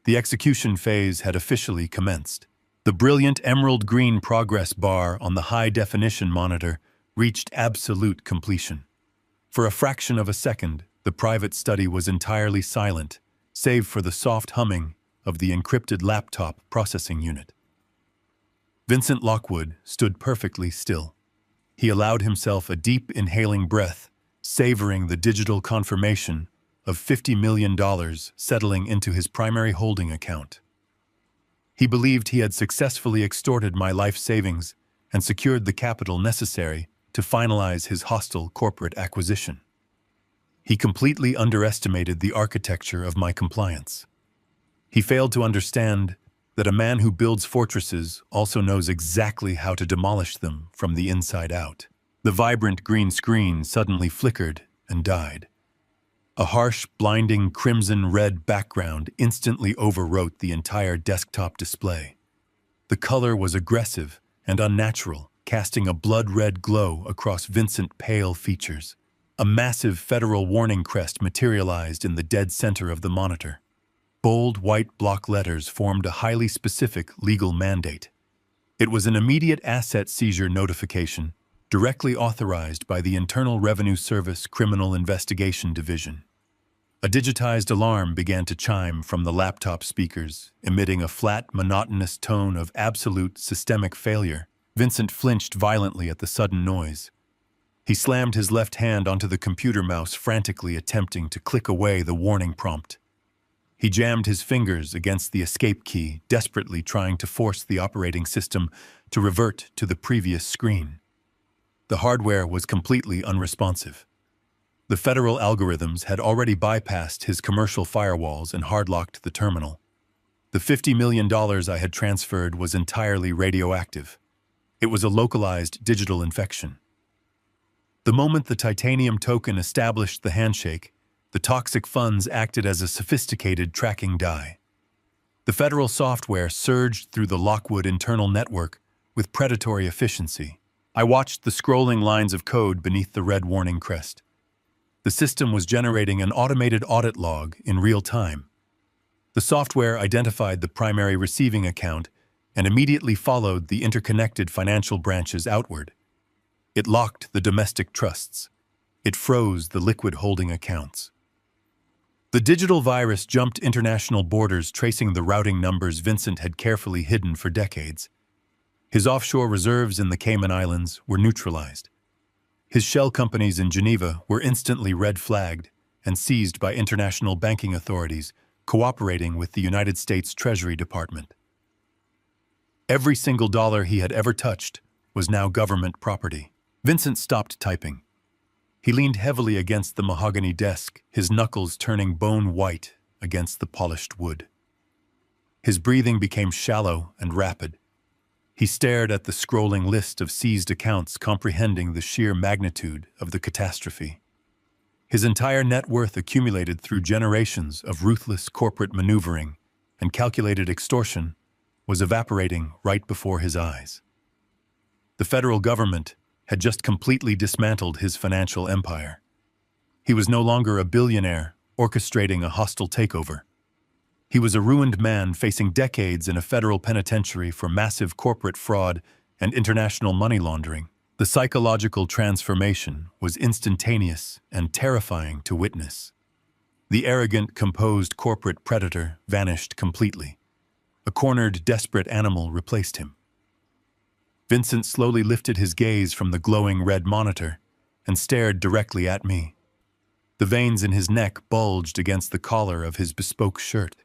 Speaker 1: The execution phase had officially commenced. The brilliant emerald green progress bar on the high-definition monitor reached absolute completion. For a fraction of a second, the private study was entirely silent, save for the soft humming of the encrypted laptop processing unit. Vincent Lockwood stood perfectly still. He allowed himself a deep inhaling breath, savoring the digital confirmation of $50 million settling into his primary holding account. He believed he had successfully extorted my life savings and secured the capital necessary to finalize his hostile corporate acquisition. He completely underestimated the architecture of my compliance. He failed to understand that a man who builds fortresses also knows exactly how to demolish them from the inside out. The vibrant green screen suddenly flickered and died. A harsh, blinding crimson-red background instantly overwrote the entire desktop display. The color was aggressive and unnatural, casting a blood-red glow across Vincent's pale features. A massive federal warning crest materialized in the dead center of the monitor. Bold white block letters formed a highly specific legal mandate. It was an immediate asset seizure notification, directly authorized by the Internal Revenue Service Criminal Investigation Division. A digitized alarm began to chime from the laptop speakers, emitting a flat, monotonous tone of absolute systemic failure. Vincent flinched violently at the sudden noise. He slammed his left hand onto the computer mouse, frantically attempting to click away the warning prompt. He jammed his fingers against the escape key, desperately trying to force the operating system to revert to the previous screen. The hardware was completely unresponsive. The federal algorithms had already bypassed his commercial firewalls and hardlocked the terminal. The $50 million I had transferred was entirely radioactive. It was a localized digital infection. The moment the titanium token established the handshake, the toxic funds acted as a sophisticated tracking die. The federal software surged through the Lockwood internal network with predatory efficiency. I watched the scrolling lines of code beneath the red warning crest. The system was generating an automated audit log in real time. The software identified the primary receiving account and immediately followed the interconnected financial branches outward. It locked the domestic trusts. It froze the liquid holding accounts. The digital virus jumped international borders, tracing the routing numbers Vincent had carefully hidden for decades. His offshore reserves in the Cayman Islands were neutralized. His shell companies in Geneva were instantly red-flagged and seized by international banking authorities, cooperating with the United States Treasury Department. Every single dollar he had ever touched was now government property. Vincent stopped typing. He leaned heavily against the mahogany desk, his knuckles turning bone white against the polished wood. His breathing became shallow and rapid. He stared at the scrolling list of seized accounts, comprehending the sheer magnitude of the catastrophe. His entire net worth, accumulated through generations of ruthless corporate maneuvering and calculated extortion, was evaporating right before his eyes. The federal government had just completely dismantled his financial empire. He was no longer a billionaire orchestrating a hostile takeover. He was a ruined man facing decades in a federal penitentiary for massive corporate fraud and international money laundering. The psychological transformation was instantaneous and terrifying to witness. The arrogant, composed corporate predator vanished completely. A cornered, desperate animal replaced him. Vincent slowly lifted his gaze from the glowing red monitor and stared directly at me. The veins in his neck bulged against the collar of his bespoke shirt.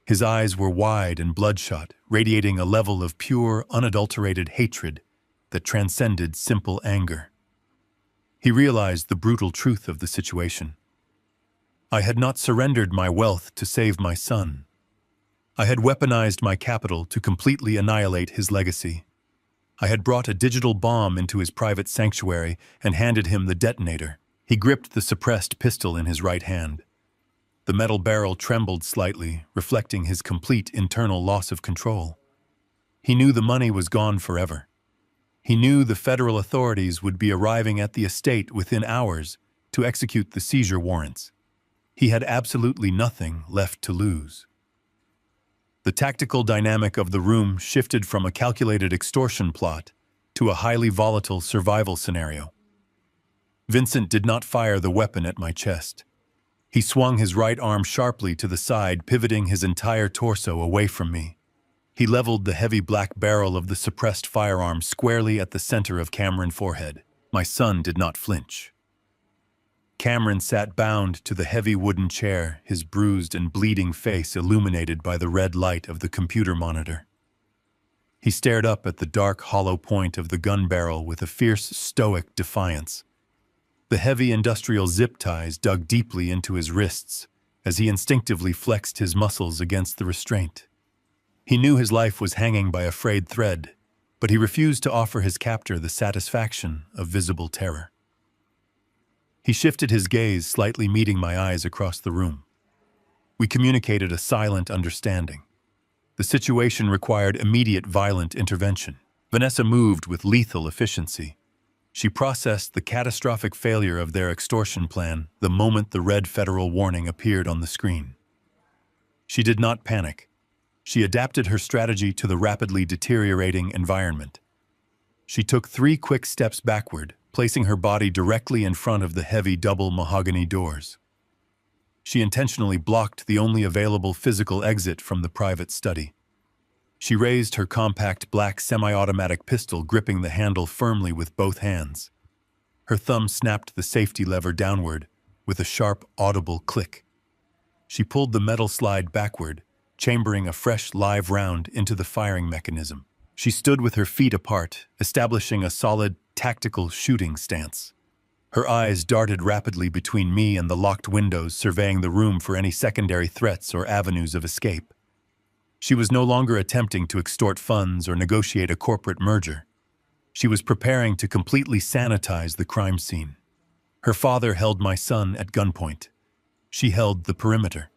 Speaker 1: His eyes were wide and bloodshot, radiating a level of pure, unadulterated hatred that transcended simple anger. He realized the brutal truth of the situation. I had not surrendered my wealth to save my son. I had weaponized my capital to completely annihilate his legacy. I had brought a digital bomb into his private sanctuary and handed him the detonator. He gripped the suppressed pistol in his right hand. The metal barrel trembled slightly, reflecting his complete internal loss of control. He knew the money was gone forever. He knew the federal authorities would be arriving at the estate within hours to execute the seizure warrants. He had absolutely nothing left to lose. The tactical dynamic of the room shifted from a calculated extortion plot to a highly volatile survival scenario. Vincent did not fire the weapon at my chest. He swung his right arm sharply to the side, pivoting his entire torso away from me. He leveled the heavy black barrel of the suppressed firearm squarely at the center of Cameron's forehead. My son did not flinch. Cameron sat bound to the heavy wooden chair, his bruised and bleeding face illuminated by the red light of the computer monitor. He stared up at the dark, hollow point of the gun barrel with a fierce, stoic defiance. The heavy industrial zip ties dug deeply into his wrists as he instinctively flexed his muscles against the restraint. He knew his life was hanging by a frayed thread, but he refused to offer his captor the satisfaction of visible terror. He shifted his gaze, slightly meeting my eyes across the room. We communicated a silent understanding. The situation required immediate violent intervention. Vanessa moved with lethal efficiency. She processed the catastrophic failure of their extortion plan the moment the red federal warning appeared on the screen. She did not panic. She adapted her strategy to the rapidly deteriorating environment. She took 3 quick steps backward, placing her body directly in front of the heavy double mahogany doors. She intentionally blocked the only available physical exit from the private study. She raised her compact black semi-automatic pistol, gripping the handle firmly with both hands. Her thumb snapped the safety lever downward with a sharp, audible click. She pulled the metal slide backward, chambering a fresh live round into the firing mechanism. She stood with her feet apart, establishing a solid, tactical shooting stance. Her eyes darted rapidly between me and the locked windows, surveying the room for any secondary threats or avenues of escape. She was no longer attempting to extort funds or negotiate a corporate merger. She was preparing to completely sanitize the crime scene. Her father held my son at gunpoint. She held the perimeter.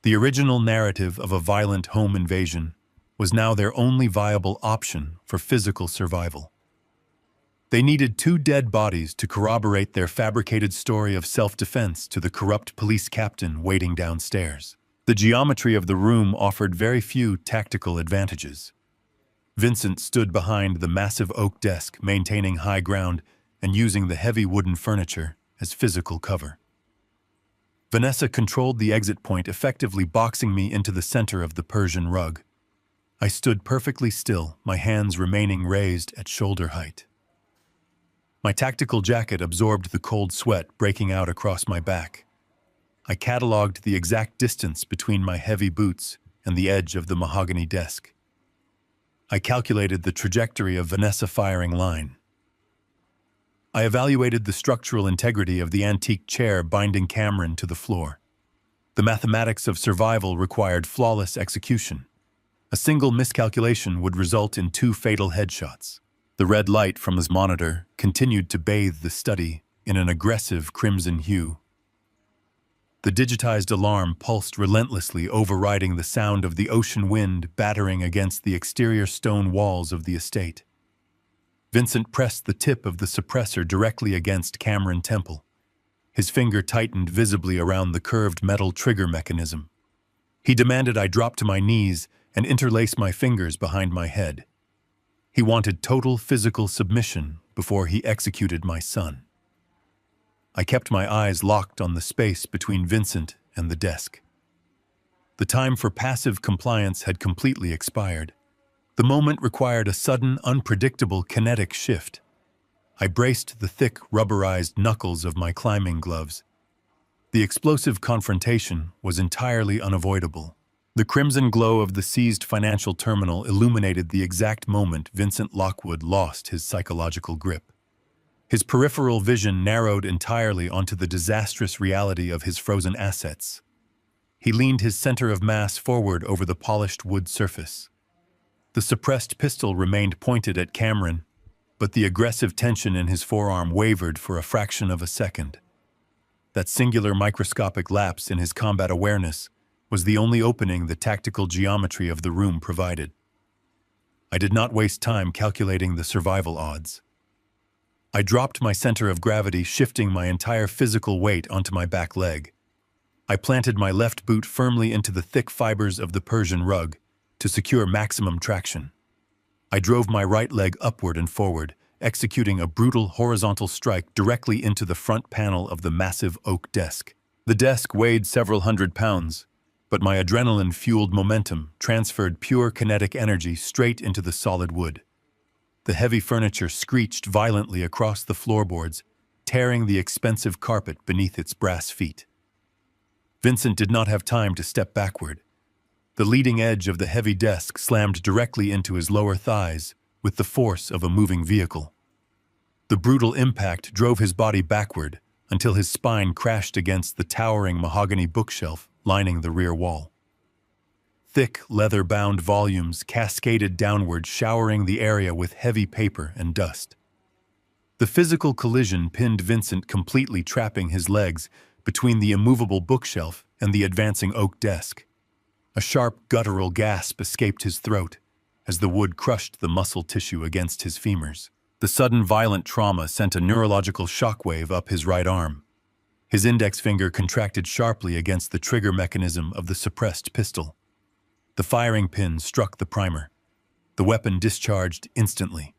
Speaker 1: The original narrative of a violent home invasion was now their only viable option for physical survival. They needed 2 dead bodies to corroborate their fabricated story of self-defense to the corrupt police captain waiting downstairs. The geometry of the room offered very few tactical advantages. Vincent stood behind the massive oak desk, maintaining high ground and using the heavy wooden furniture as physical cover. Vanessa controlled the exit point, effectively boxing me into the center of the Persian rug. I stood perfectly still, my hands remaining raised at shoulder height. My tactical jacket absorbed the cold sweat breaking out across my back. I catalogued the exact distance between my heavy boots and the edge of the mahogany desk. I calculated the trajectory of Vanessa's firing line. I evaluated the structural integrity of the antique chair binding Cameron to the floor. The mathematics of survival required flawless execution. A single miscalculation would result in 2 fatal headshots. The red light from his monitor continued to bathe the study in an aggressive crimson hue. The digitized alarm pulsed relentlessly, overriding the sound of the ocean wind battering against the exterior stone walls of the estate. Vincent pressed the tip of the suppressor directly against Cameron's temple. His finger tightened visibly around the curved metal trigger mechanism. He demanded I drop to my knees and interlace my fingers behind my head. He wanted total physical submission before he executed my son. I kept my eyes locked on the space between Vincent and the desk. The time for passive compliance had completely expired. The moment required a sudden, unpredictable kinetic shift. I braced the thick, rubberized knuckles of my climbing gloves. The explosive confrontation was entirely unavoidable. The crimson glow of the seized financial terminal illuminated the exact moment Vincent Lockwood lost his psychological grip. His peripheral vision narrowed entirely onto the disastrous reality of his frozen assets. He leaned his center of mass forward over the polished wood surface. The suppressed pistol remained pointed at Cameron, but the aggressive tension in his forearm wavered for a fraction of a second. That singular microscopic lapse in his combat awareness was the only opening the tactical geometry of the room provided. I did not waste time calculating the survival odds. I dropped my center of gravity, shifting my entire physical weight onto my back leg. I planted my left boot firmly into the thick fibers of the Persian rug to secure maximum traction. I drove my right leg upward and forward, executing a brutal horizontal strike directly into the front panel of the massive oak desk. The desk weighed several hundred pounds, but my adrenaline-fueled momentum transferred pure kinetic energy straight into the solid wood. The heavy furniture screeched violently across the floorboards, tearing the expensive carpet beneath its brass feet. Vincent did not have time to step backward. The leading edge of the heavy desk slammed directly into his lower thighs with the force of a moving vehicle. The brutal impact drove his body backward until his spine crashed against the towering mahogany bookshelf lining the rear wall. Thick, leather-bound volumes cascaded downward, showering the area with heavy paper and dust. The physical collision pinned Vincent completely, trapping his legs between the immovable bookshelf and the advancing oak desk. A sharp, guttural gasp escaped his throat as the wood crushed the muscle tissue against his femurs. The sudden violent trauma sent a neurological shockwave up his right arm. His index finger contracted sharply against the trigger mechanism of the suppressed pistol. The firing pin struck the primer. The weapon discharged instantly.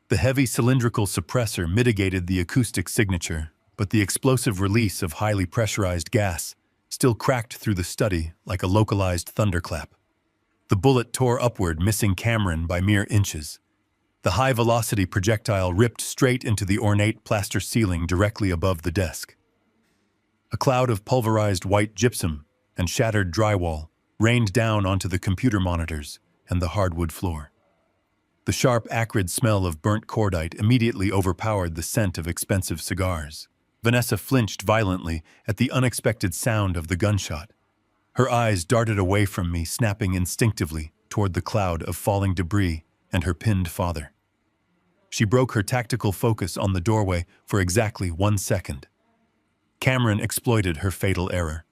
Speaker 1: The heavy cylindrical suppressor mitigated the acoustic signature, but the explosive release of highly pressurized gas still cracked through the study like a localized thunderclap. The bullet tore upward, missing Cameron by mere inches. The high-velocity projectile ripped straight into the ornate plaster ceiling directly above the desk. A cloud of pulverized white gypsum and shattered drywall rained down onto the computer monitors and the hardwood floor. The sharp, acrid smell of burnt cordite immediately overpowered the scent of expensive cigars. Vanessa flinched violently at the unexpected sound of the gunshot. Her eyes darted away from me, snapping instinctively toward the cloud of falling debris and her pinned father. She broke her tactical focus on the doorway for exactly 1 second. Cameron exploited her fatal error.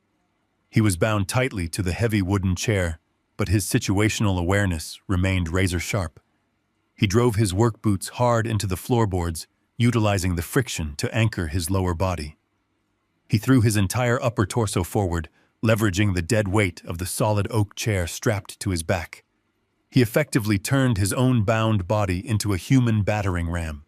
Speaker 1: He was bound tightly to the heavy wooden chair, but his situational awareness remained razor-sharp. He drove his work boots hard into the floorboards, utilizing the friction to anchor his lower body. He threw his entire upper torso forward, leveraging the dead weight of the solid oak chair strapped to his back. He effectively turned his own bound body into a human battering ram.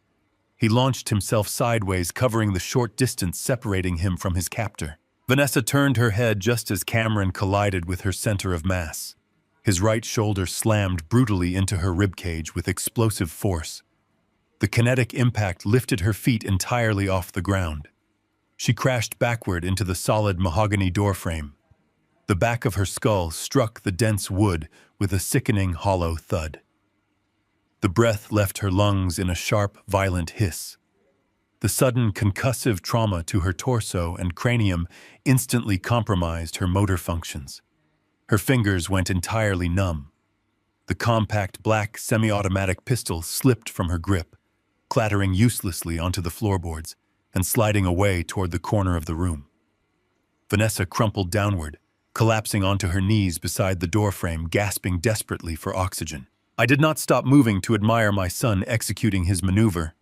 Speaker 1: He launched himself sideways, covering the short distance separating him from his captor. Vanessa turned her head just as Cameron collided with her center of mass. His right shoulder slammed brutally into her ribcage with explosive force. The kinetic impact lifted her feet entirely off the ground. She crashed backward into the solid mahogany doorframe. The back of her skull struck the dense wood with a sickening hollow thud. The breath left her lungs in a sharp, violent hiss. The sudden concussive trauma to her torso and cranium instantly compromised her motor functions. Her fingers went entirely numb. The compact black semi-automatic pistol slipped from her grip, clattering uselessly onto the floorboards and sliding away toward the corner of the room. Vanessa crumpled downward, collapsing onto her knees beside the doorframe, gasping desperately for oxygen. I did not stop moving to admire my son executing his maneuver.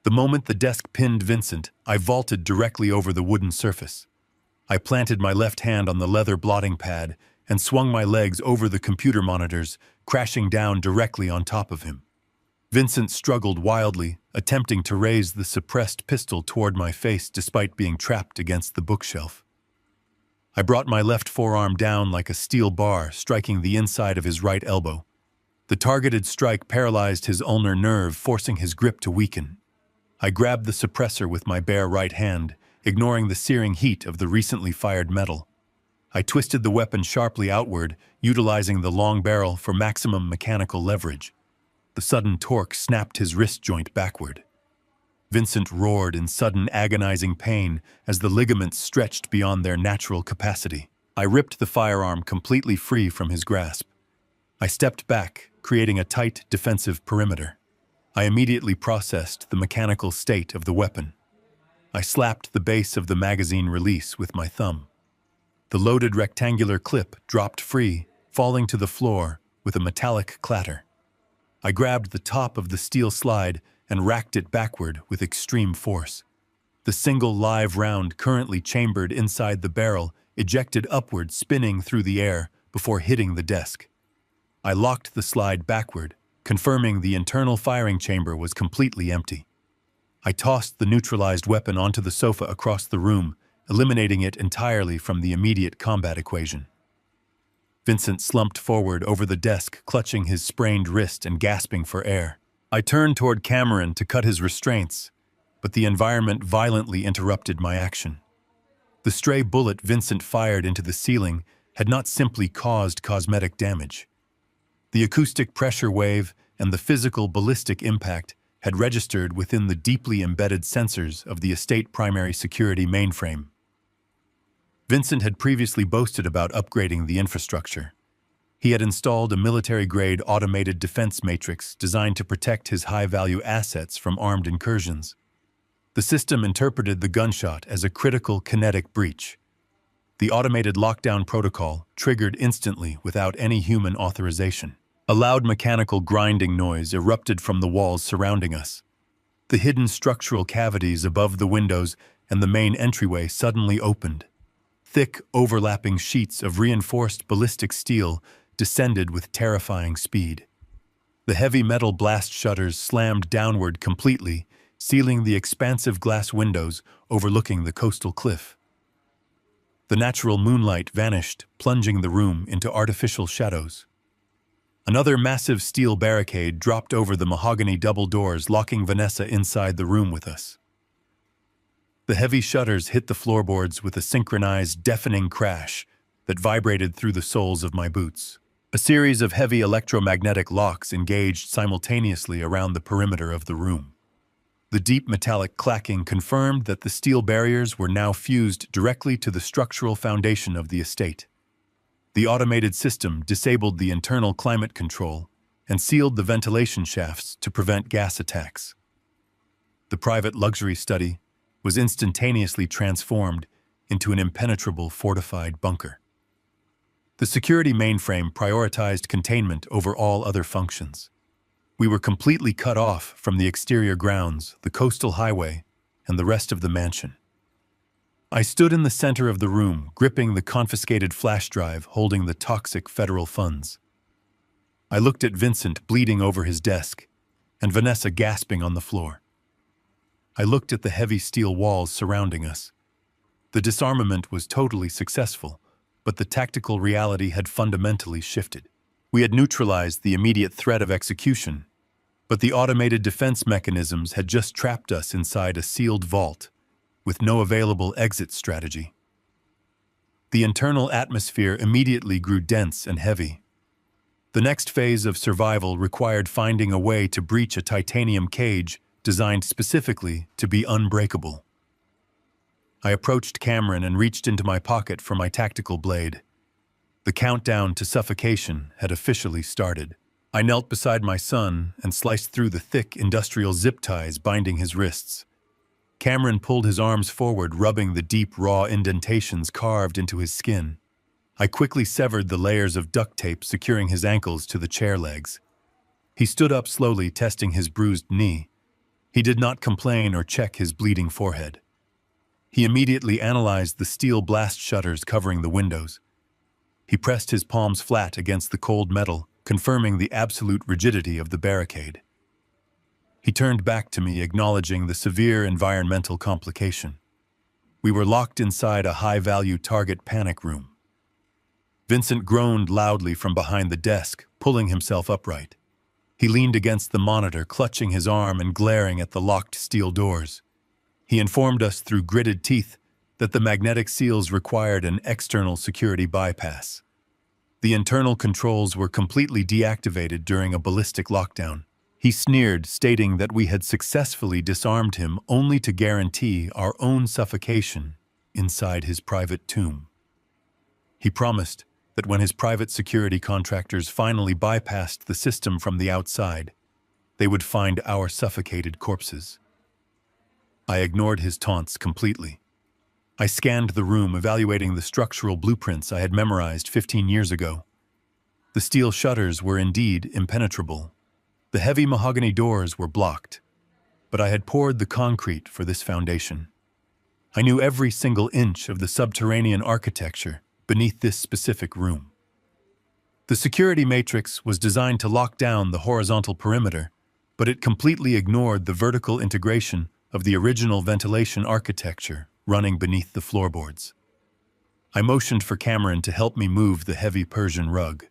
Speaker 1: The moment the desk pinned Vincent, I vaulted directly over the wooden surface. I planted my left hand on the leather blotting pad and swung my legs over the computer monitors, crashing down directly on top of him. Vincent struggled wildly, attempting to raise the suppressed pistol toward my face despite being trapped against the bookshelf. I brought my left forearm down like a steel bar, striking the inside of his right elbow. The targeted strike paralyzed his ulnar nerve, forcing his grip to weaken. I grabbed the suppressor with my bare right hand, ignoring the searing heat of the recently fired metal. I twisted the weapon sharply outward, utilizing the long barrel for maximum mechanical leverage. The sudden torque snapped his wrist joint backward. Vincent roared in sudden agonizing pain as the ligaments stretched beyond their natural capacity. I ripped the firearm completely free from his grasp. I stepped back, creating a tight defensive perimeter. I immediately processed the mechanical state of the weapon. I slapped the base of the magazine release with my thumb. The loaded rectangular clip dropped free, falling to the floor with a metallic clatter. I grabbed the top of the steel slide and racked it backward with extreme force. The single live round currently chambered inside the barrel ejected upward, spinning through the air before hitting the desk. I locked the slide backward, confirming the internal firing chamber was completely empty. I tossed the neutralized weapon onto the sofa across the room, eliminating it entirely from the immediate combat equation. Vincent slumped forward over the desk, clutching his sprained wrist and gasping for air. I turned toward Cameron to cut his restraints, but the environment violently interrupted my action. The stray bullet Vincent fired into the ceiling had not simply caused cosmetic damage. The acoustic pressure wave and the physical ballistic impact had registered within the deeply embedded sensors of the estate primary security mainframe. Vincent had previously boasted about upgrading the infrastructure. He had installed a military-grade automated defense matrix designed to protect his high-value assets from armed incursions. The system interpreted the gunshot as a critical kinetic breach. The automated lockdown protocol triggered instantly without any human authorization. A loud mechanical grinding noise erupted from the walls surrounding us. The hidden structural cavities above the windows and the main entryway suddenly opened. Thick, overlapping sheets of reinforced ballistic steel descended with terrifying speed. The heavy metal blast shutters slammed downward completely, sealing the expansive glass windows overlooking the coastal cliff. The natural moonlight vanished, plunging the room into artificial shadows. Another massive steel barricade dropped over the mahogany double doors, locking Vanessa inside the room with us. The heavy shutters hit the floorboards with a synchronized, deafening crash that vibrated through the soles of my boots. A series of heavy electromagnetic locks engaged simultaneously around the perimeter of the room. The deep metallic clacking confirmed that the steel barriers were now fused directly to the structural foundation of the estate. The automated system disabled the internal climate control and sealed the ventilation shafts to prevent gas attacks. The private luxury study was instantaneously transformed into an impenetrable fortified bunker. The security mainframe prioritized containment over all other functions. We were completely cut off from the exterior grounds, the coastal highway, and the rest of the mansion. I stood in the center of the room, gripping the confiscated flash drive holding the toxic federal funds. I looked at Vincent bleeding over his desk, and Vanessa gasping on the floor. I looked at the heavy steel walls surrounding us. The disarmament was totally successful, but the tactical reality had fundamentally shifted. We had neutralized the immediate threat of execution, but the automated defense mechanisms had just trapped us inside a sealed vault, with no available exit strategy. The internal atmosphere immediately grew dense and heavy. The next phase of survival required finding a way to breach a titanium cage designed specifically to be unbreakable. I approached Cameron and reached into my pocket for my tactical blade. The countdown to suffocation had officially started. I knelt beside my son and sliced through the thick industrial zip ties binding his wrists. Cameron pulled his arms forward, rubbing the deep, raw indentations carved into his skin. I quickly severed the layers of duct tape securing his ankles to the chair legs. He stood up slowly, testing his bruised knee. He did not complain or check his bleeding forehead. He immediately analyzed the steel blast shutters covering the windows. He pressed his palms flat against the cold metal, confirming the absolute rigidity of the barricade. He turned back to me, acknowledging the severe environmental complication. We were locked inside a high-value target panic room. Vincent groaned loudly from behind the desk, pulling himself upright. He leaned against the monitor, clutching his arm and glaring at the locked steel doors. He informed us through gritted teeth that the magnetic seals required an external security bypass. The internal controls were completely deactivated during a ballistic lockdown. He sneered, stating that we had successfully disarmed him only to guarantee our own suffocation inside his private tomb. He promised that when his private security contractors finally bypassed the system from the outside, they would find our suffocated corpses. I ignored his taunts completely. I scanned the room, evaluating the structural blueprints I had memorized 15 years ago. The steel shutters were indeed impenetrable. The heavy mahogany doors were blocked, but I had poured the concrete for this foundation. I knew every single inch of the subterranean architecture beneath this specific room. The security matrix was designed to lock down the horizontal perimeter, but it completely ignored the vertical integration of the original ventilation architecture running beneath the floorboards. I motioned for Cameron to help me move the heavy Persian rug.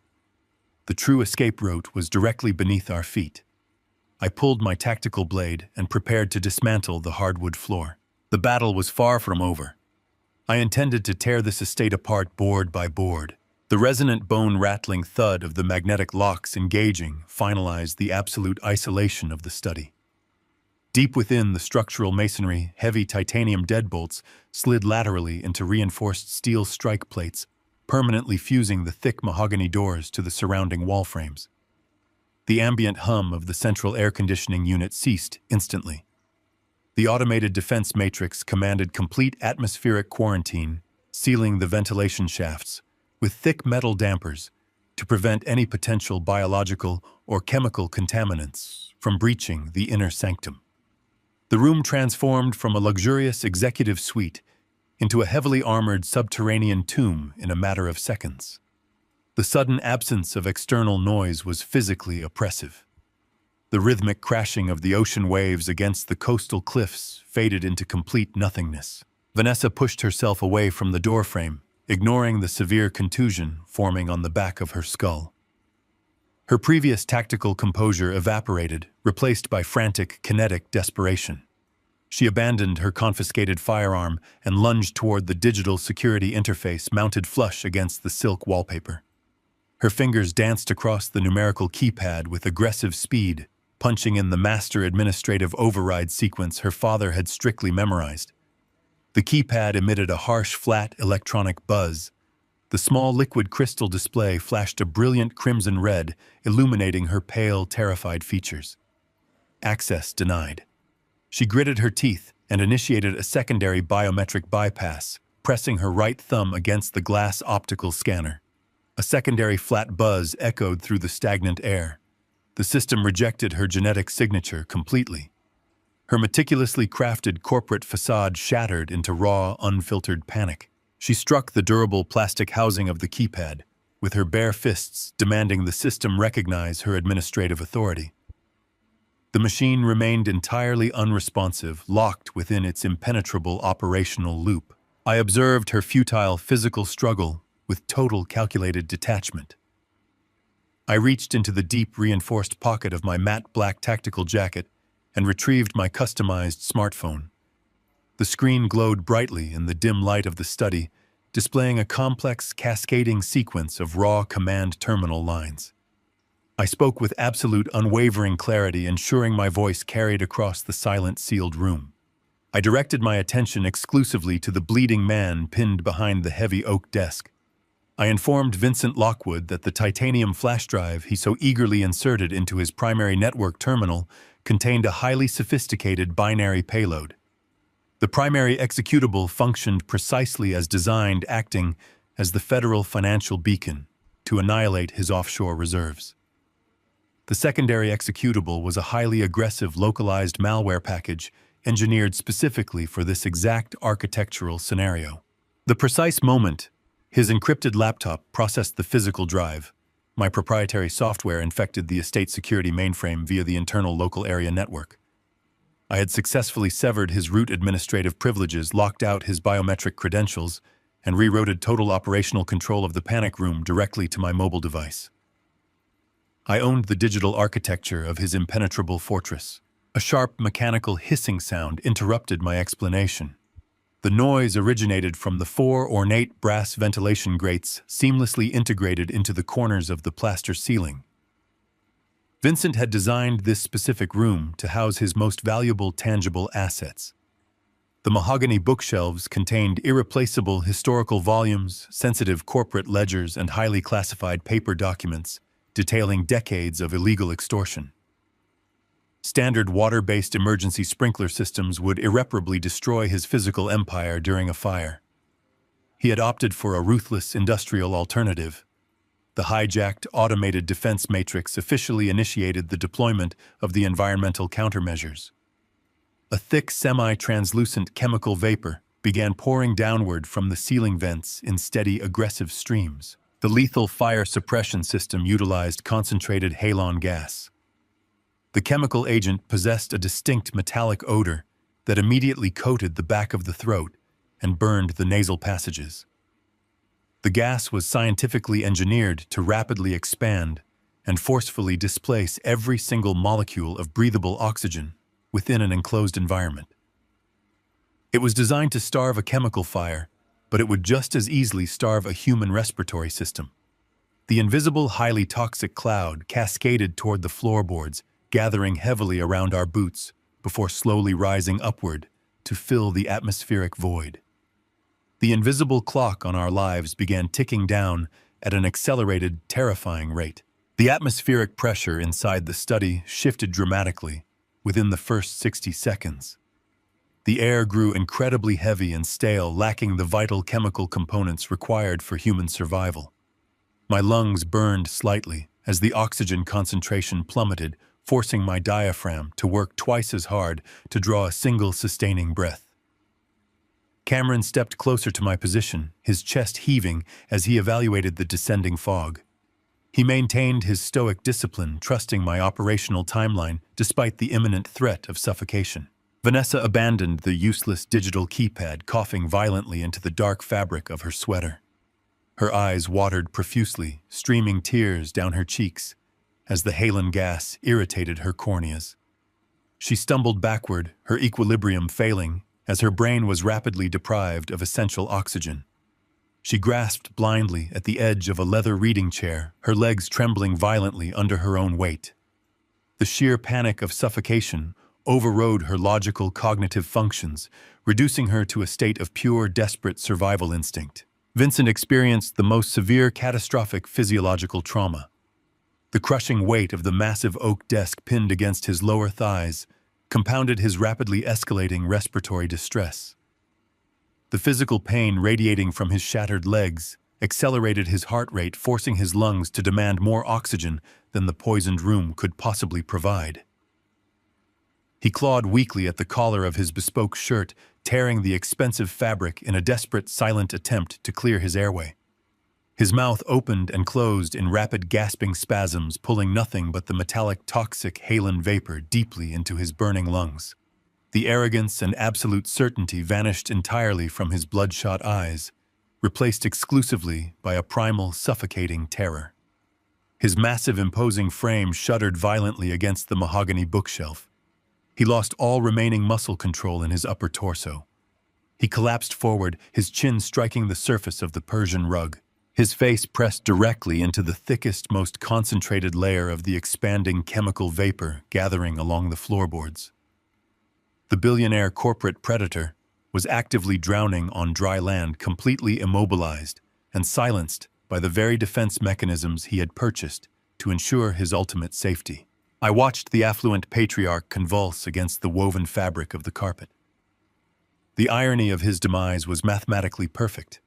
Speaker 1: The true escape route was directly beneath our feet. I pulled my tactical blade and prepared to dismantle the hardwood floor. The battle was far from over. I intended to tear this estate apart board by board. The resonant bone-rattling thud of the magnetic locks engaging finalized the absolute isolation of the study. Deep within the structural masonry, heavy titanium deadbolts slid laterally into reinforced steel strike plates, permanently fusing the thick mahogany doors to the surrounding wall frames. The ambient hum of the central air conditioning unit ceased instantly. The automated defense matrix commanded complete atmospheric quarantine, sealing the ventilation shafts with thick metal dampers to prevent any potential biological or chemical contaminants from breaching the inner sanctum. The room transformed from a luxurious executive suite into a heavily armored subterranean tomb in a matter of seconds. The sudden absence of external noise was physically oppressive. The rhythmic crashing of the ocean waves against the coastal cliffs faded into complete nothingness. Vanessa pushed herself away from the doorframe, ignoring the severe contusion forming on the back of her skull. Her previous tactical composure evaporated, replaced by frantic, kinetic desperation. She abandoned her confiscated firearm and lunged toward the digital security interface mounted flush against the silk wallpaper. Her fingers danced across the numerical keypad with aggressive speed, punching in the master administrative override sequence her father had strictly memorized. The keypad emitted a harsh, flat electronic buzz. The small liquid crystal display flashed a brilliant crimson red, illuminating her pale, terrified features. Access denied. She gritted her teeth and initiated a secondary biometric bypass, pressing her right thumb against the glass optical scanner. A secondary flat buzz echoed through the stagnant air. The system rejected her genetic signature completely. Her meticulously crafted corporate facade shattered into raw, unfiltered panic. She struck the durable plastic housing of the keypad, with her bare fists demanding the system recognize her administrative authority. The machine remained entirely unresponsive, locked within its impenetrable operational loop. I observed her futile physical struggle with total calculated detachment. I reached into the deep, reinforced pocket of my matte black tactical jacket and retrieved my customized smartphone. The screen glowed brightly in the dim light of the study, displaying a complex, cascading sequence of raw command terminal lines. I spoke with absolute, unwavering clarity, ensuring my voice carried across the silent, sealed room. I directed my attention exclusively to the bleeding man pinned behind the heavy oak desk. I informed Vincent Lockwood that the titanium flash drive he so eagerly inserted into his primary network terminal contained a highly sophisticated binary payload. The primary executable functioned precisely as designed, acting as the federal financial beacon to annihilate his offshore reserves. The secondary executable was a highly aggressive localized malware package engineered specifically for this exact architectural scenario. The precise moment his encrypted laptop processed the physical drive, my proprietary software infected the estate security mainframe via the internal local area network. I had successfully severed his root administrative privileges, locked out his biometric credentials, and rerouted total operational control of the panic room directly to my mobile device. I owned the digital architecture of his impenetrable fortress. A sharp mechanical hissing sound interrupted my explanation. The noise originated from the 4 ornate brass ventilation grates seamlessly integrated into the corners of the plaster ceiling. Vincent had designed this specific room to house his most valuable tangible assets. The mahogany bookshelves contained irreplaceable historical volumes, sensitive corporate ledgers, and highly classified paper documents detailing decades of illegal extortion. Standard water-based emergency sprinkler systems would irreparably destroy his physical empire during a fire. He had opted for a ruthless industrial alternative. The hijacked automated defense matrix officially initiated the deployment of the environmental countermeasures. A thick, semi-translucent chemical vapor began pouring downward from the ceiling vents in steady, aggressive streams. The lethal fire suppression system utilized concentrated halon gas. The chemical agent possessed a distinct metallic odor that immediately coated the back of the throat and burned the nasal passages. The gas was scientifically engineered to rapidly expand and forcefully displace every single molecule of breathable oxygen within an enclosed environment. It was designed to starve a chemical fire, but it would just as easily starve a human respiratory system. The invisible, highly toxic cloud cascaded toward the floorboards, gathering heavily around our boots before slowly rising upward to fill the atmospheric void. The invisible clock on our lives began ticking down at an accelerated, terrifying rate. The atmospheric pressure inside the study shifted dramatically within the first 60 seconds. The air grew incredibly heavy and stale, lacking the vital chemical components required for human survival. My lungs burned slightly as the oxygen concentration plummeted, forcing my diaphragm to work twice as hard to draw a single sustaining breath. Cameron stepped closer to my position, his chest heaving as he evaluated the descending fog. He maintained his stoic discipline, trusting my operational timeline despite the imminent threat of suffocation. Vanessa abandoned the useless digital keypad, coughing violently into the dark fabric of her sweater. Her eyes watered profusely, streaming tears down her cheeks as the halon gas irritated her corneas. She stumbled backward, her equilibrium failing, as her brain was rapidly deprived of essential oxygen. She grasped blindly at the edge of a leather reading chair, her legs trembling violently under her own weight. The sheer panic of suffocation overrode her logical cognitive functions, reducing her to a state of pure, desperate survival instinct. Vincent experienced the most severe catastrophic physiological trauma. The crushing weight of the massive oak desk pinned against his lower thighs compounded his rapidly escalating respiratory distress. The physical pain radiating from his shattered legs accelerated his heart rate, forcing his lungs to demand more oxygen than the poisoned room could possibly provide. He clawed weakly at the collar of his bespoke shirt, tearing the expensive fabric in a desperate, silent attempt to clear his airway. His mouth opened and closed in rapid gasping spasms, pulling nothing but the metallic toxic halon vapor deeply into his burning lungs. The arrogance and absolute certainty vanished entirely from his bloodshot eyes, replaced exclusively by a primal, suffocating terror. His massive, imposing frame shuddered violently against the mahogany bookshelf. He lost all remaining muscle control in his upper torso. He collapsed forward, his chin striking the surface of the Persian rug. His face pressed directly into the thickest, most concentrated layer of the expanding chemical vapor gathering along the floorboards. The billionaire corporate predator was actively drowning on dry land, completely immobilized and silenced by the very defense mechanisms he had purchased to ensure his ultimate safety. I watched the affluent patriarch convulse against the woven fabric of the carpet. The irony of his demise was mathematically perfect.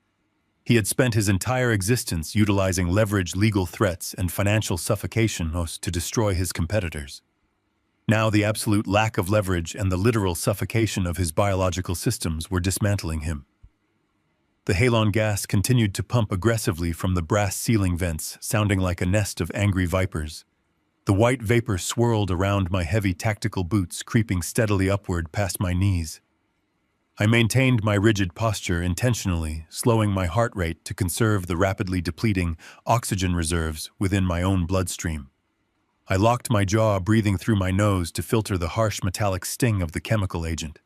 Speaker 1: He had spent his entire existence utilizing leverage, legal threats, and financial suffocation to destroy his competitors. Now the absolute lack of leverage and the literal suffocation of his biological systems were dismantling him. The halon gas continued to pump aggressively from the brass ceiling vents, sounding like a nest of angry vipers. The white vapor swirled around my heavy tactical boots, creeping steadily upward past my knees. I maintained my rigid posture intentionally, slowing my heart rate to conserve the rapidly depleting oxygen reserves within my own bloodstream. I locked my jaw, breathing through my nose to filter the harsh metallic sting of the chemical agent.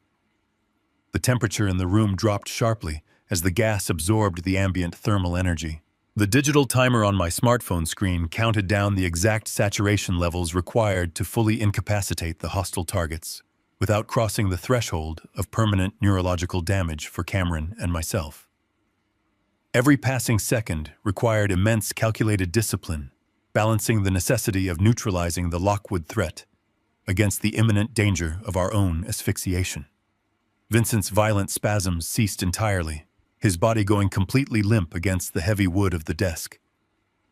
Speaker 1: The temperature in the room dropped sharply as the gas absorbed the ambient thermal energy. The digital timer on my smartphone screen counted down the exact saturation levels required to fully incapacitate the hostile targets, without crossing the threshold of permanent neurological damage for Cameron and myself. Every passing second required immense calculated discipline, balancing the necessity of neutralizing the Lockwood threat against the imminent danger of our own asphyxiation. Vincent's violent spasms ceased entirely, his body going completely limp against the heavy wood of the desk.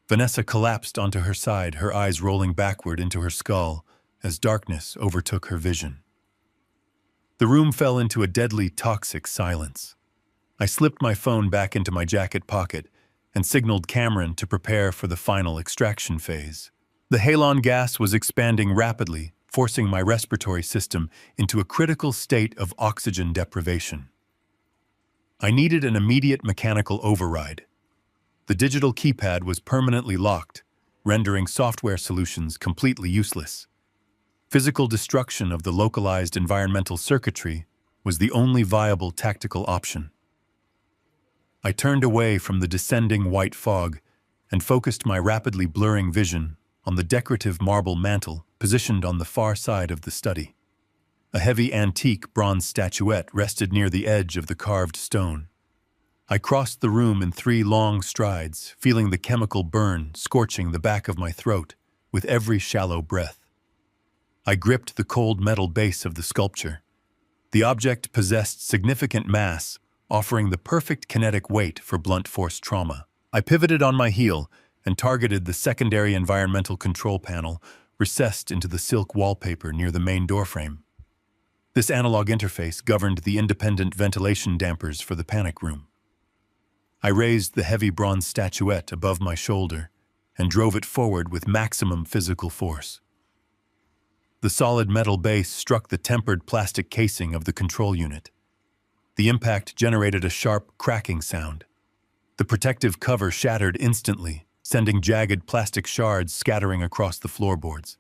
Speaker 1: Vanessa collapsed onto her side, her eyes rolling backward into her skull as darkness overtook her vision. The room fell into a deadly, toxic silence. I slipped my phone back into my jacket pocket and signaled Cameron to prepare for the final extraction phase. The halon gas was expanding rapidly, forcing my respiratory system into a critical state of oxygen deprivation. I needed an immediate mechanical override. The digital keypad was permanently locked, rendering software solutions completely useless. Physical destruction of the localized environmental circuitry was the only viable tactical option. I turned away from the descending white fog and focused my rapidly blurring vision on the decorative marble mantel positioned on the far side of the study. A heavy antique bronze statuette rested near the edge of the carved stone. I crossed the room in 3 long strides, feeling the chemical burn scorching the back of my throat with every shallow breath. I gripped the cold metal base of the sculpture. The object possessed significant mass, offering the perfect kinetic weight for blunt force trauma. I pivoted on my heel and targeted the secondary environmental control panel recessed into the silk wallpaper near the main doorframe. This analog interface governed the independent ventilation dampers for the panic room. I raised the heavy bronze statuette above my shoulder and drove it forward with maximum physical force. The solid metal base struck the tempered plastic casing of the control unit. The impact generated a sharp, cracking sound. The protective cover shattered instantly, sending jagged plastic shards scattering across the floorboards.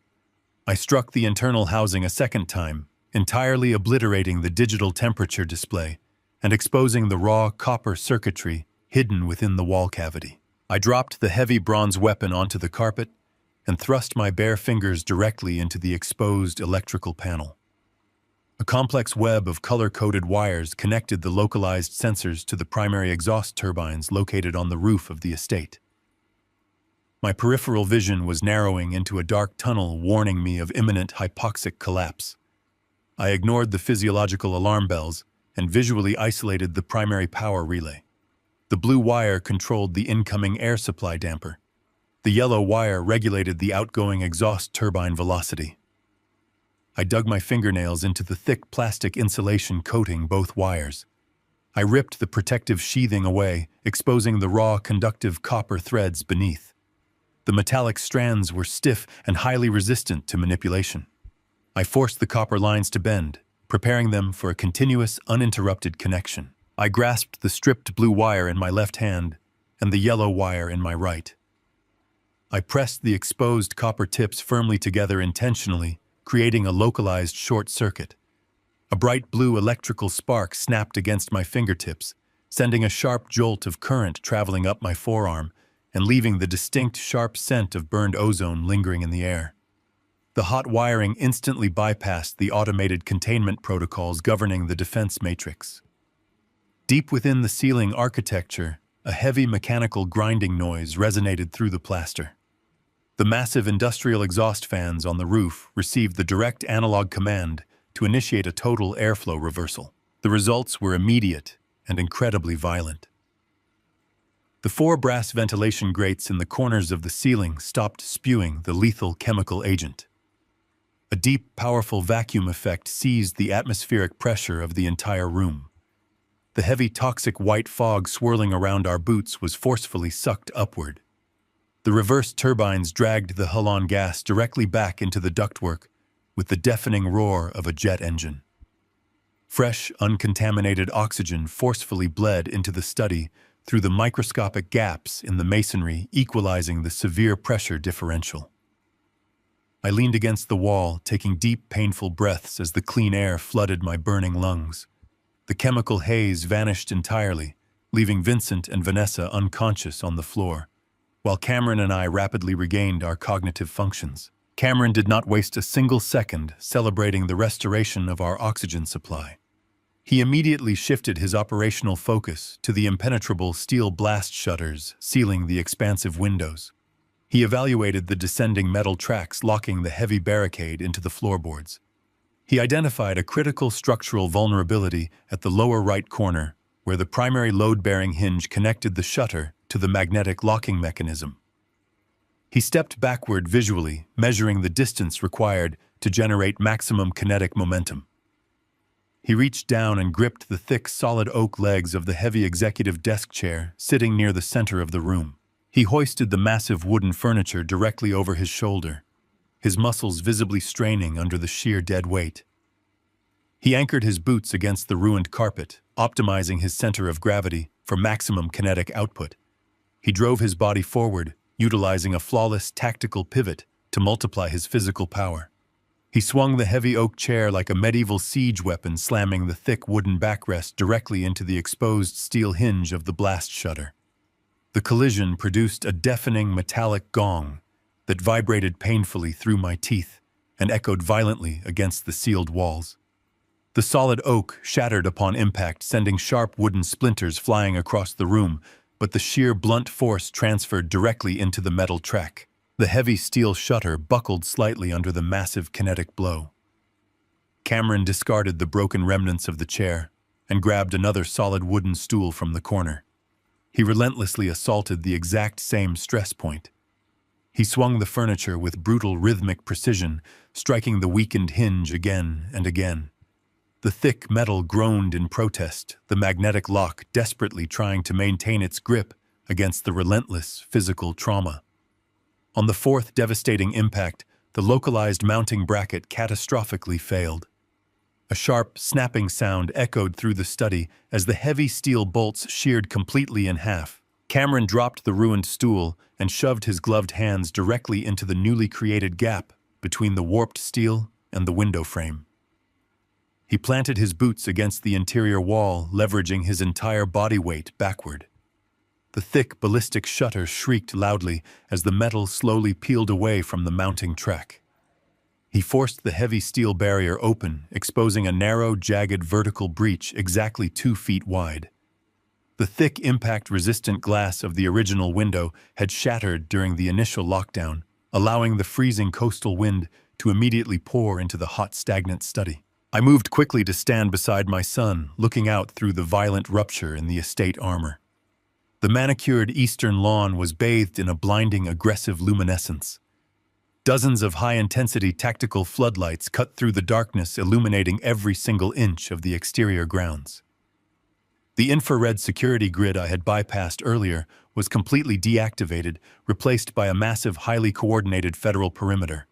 Speaker 1: I struck the internal housing a second time, entirely obliterating the digital temperature display and exposing the raw copper circuitry hidden within the wall cavity. I dropped the heavy bronze weapon onto the carpet and thrust my bare fingers directly into the exposed electrical panel. A complex web of color-coded wires connected the localized sensors to the primary exhaust turbines located on the roof of the estate. My peripheral vision was narrowing into a dark tunnel, warning me of imminent hypoxic collapse. I ignored the physiological alarm bells and visually isolated the primary power relay. The blue wire controlled the incoming air supply damper. The yellow wire regulated the outgoing exhaust turbine velocity. I dug my fingernails into the thick plastic insulation coating both wires. I ripped the protective sheathing away, exposing the raw conductive copper threads beneath. The metallic strands were stiff and highly resistant to manipulation. I forced the copper lines to bend, preparing them for a continuous, uninterrupted connection. I grasped the stripped blue wire in my left hand and the yellow wire in my right. I pressed the exposed copper tips firmly together intentionally, creating a localized short circuit. A bright blue electrical spark snapped against my fingertips, sending a sharp jolt of current traveling up my forearm and leaving the distinct sharp scent of burned ozone lingering in the air. The hot wiring instantly bypassed the automated containment protocols governing the defense matrix. Deep within the ceiling architecture, a heavy mechanical grinding noise resonated through the plaster. The massive industrial exhaust fans on the roof received the direct analog command to initiate a total airflow reversal. The results were immediate and incredibly violent. The 4 brass ventilation grates in the corners of the ceiling stopped spewing the lethal chemical agent. A deep, powerful vacuum effect seized the atmospheric pressure of the entire room. The heavy toxic white fog swirling around our boots was forcefully sucked upward. The reverse turbines dragged the halon gas directly back into the ductwork with the deafening roar of a jet engine. Fresh, uncontaminated oxygen forcefully bled into the study through the microscopic gaps in the masonry, equalizing the severe pressure differential. I leaned against the wall, taking deep, painful breaths as the clean air flooded my burning lungs. The chemical haze vanished entirely, leaving Vincent and Vanessa unconscious on the floor, while Cameron and I rapidly regained our cognitive functions. Cameron did not waste a single second celebrating the restoration of our oxygen supply. He immediately shifted his operational focus to the impenetrable steel blast shutters sealing the expansive windows. He evaluated the descending metal tracks locking the heavy barricade into the floorboards. He identified a critical structural vulnerability at the lower right corner, where the primary load-bearing hinge connected the shutter to the magnetic locking mechanism. He stepped backward visually, measuring the distance required to generate maximum kinetic momentum. He reached down and gripped the thick, solid oak legs of the heavy executive desk chair sitting near the center of the room. He hoisted the massive wooden furniture directly over his shoulder, his muscles visibly straining under the sheer dead weight. He anchored his boots against the ruined carpet, optimizing his center of gravity for maximum kinetic output. He drove his body forward, utilizing a flawless tactical pivot to multiply his physical power. He swung the heavy oak chair like a medieval siege weapon, slamming the thick wooden backrest directly into the exposed steel hinge of the blast shutter. The collision produced a deafening metallic gong that vibrated painfully through my teeth and echoed violently against the sealed walls. The solid oak shattered upon impact, sending sharp wooden splinters flying across the room, but the sheer blunt force transferred directly into the metal track. The heavy steel shutter buckled slightly under the massive kinetic blow. Cameron discarded the broken remnants of the chair and grabbed another solid wooden stool from the corner. He relentlessly assaulted the exact same stress point. He swung the furniture with brutal rhythmic precision, striking the weakened hinge again and again. The thick metal groaned in protest, the magnetic lock desperately trying to maintain its grip against the relentless physical trauma. On the 4th devastating impact, the localized mounting bracket catastrophically failed. A sharp, snapping sound echoed through the study as the heavy steel bolts sheared completely in half. Cameron dropped the ruined stool and shoved his gloved hands directly into the newly created gap between the warped steel and the window frame. He planted his boots against the interior wall, leveraging his entire body weight backward. The thick, ballistic shutter shrieked loudly as the metal slowly peeled away from the mounting track. He forced the heavy steel barrier open, exposing a narrow, jagged vertical breach exactly 2 feet wide. The thick, impact-resistant glass of the original window had shattered during the initial lockdown, allowing the freezing coastal wind to immediately pour into the hot, stagnant study. I moved quickly to stand beside my son, looking out through the violent rupture in the estate armor. The manicured eastern lawn was bathed in a blinding, aggressive luminescence. Dozens of high-intensity tactical floodlights cut through the darkness, illuminating every single inch of the exterior grounds. The infrared security grid I had bypassed earlier was completely deactivated, replaced by a massive, highly coordinated federal perimeter.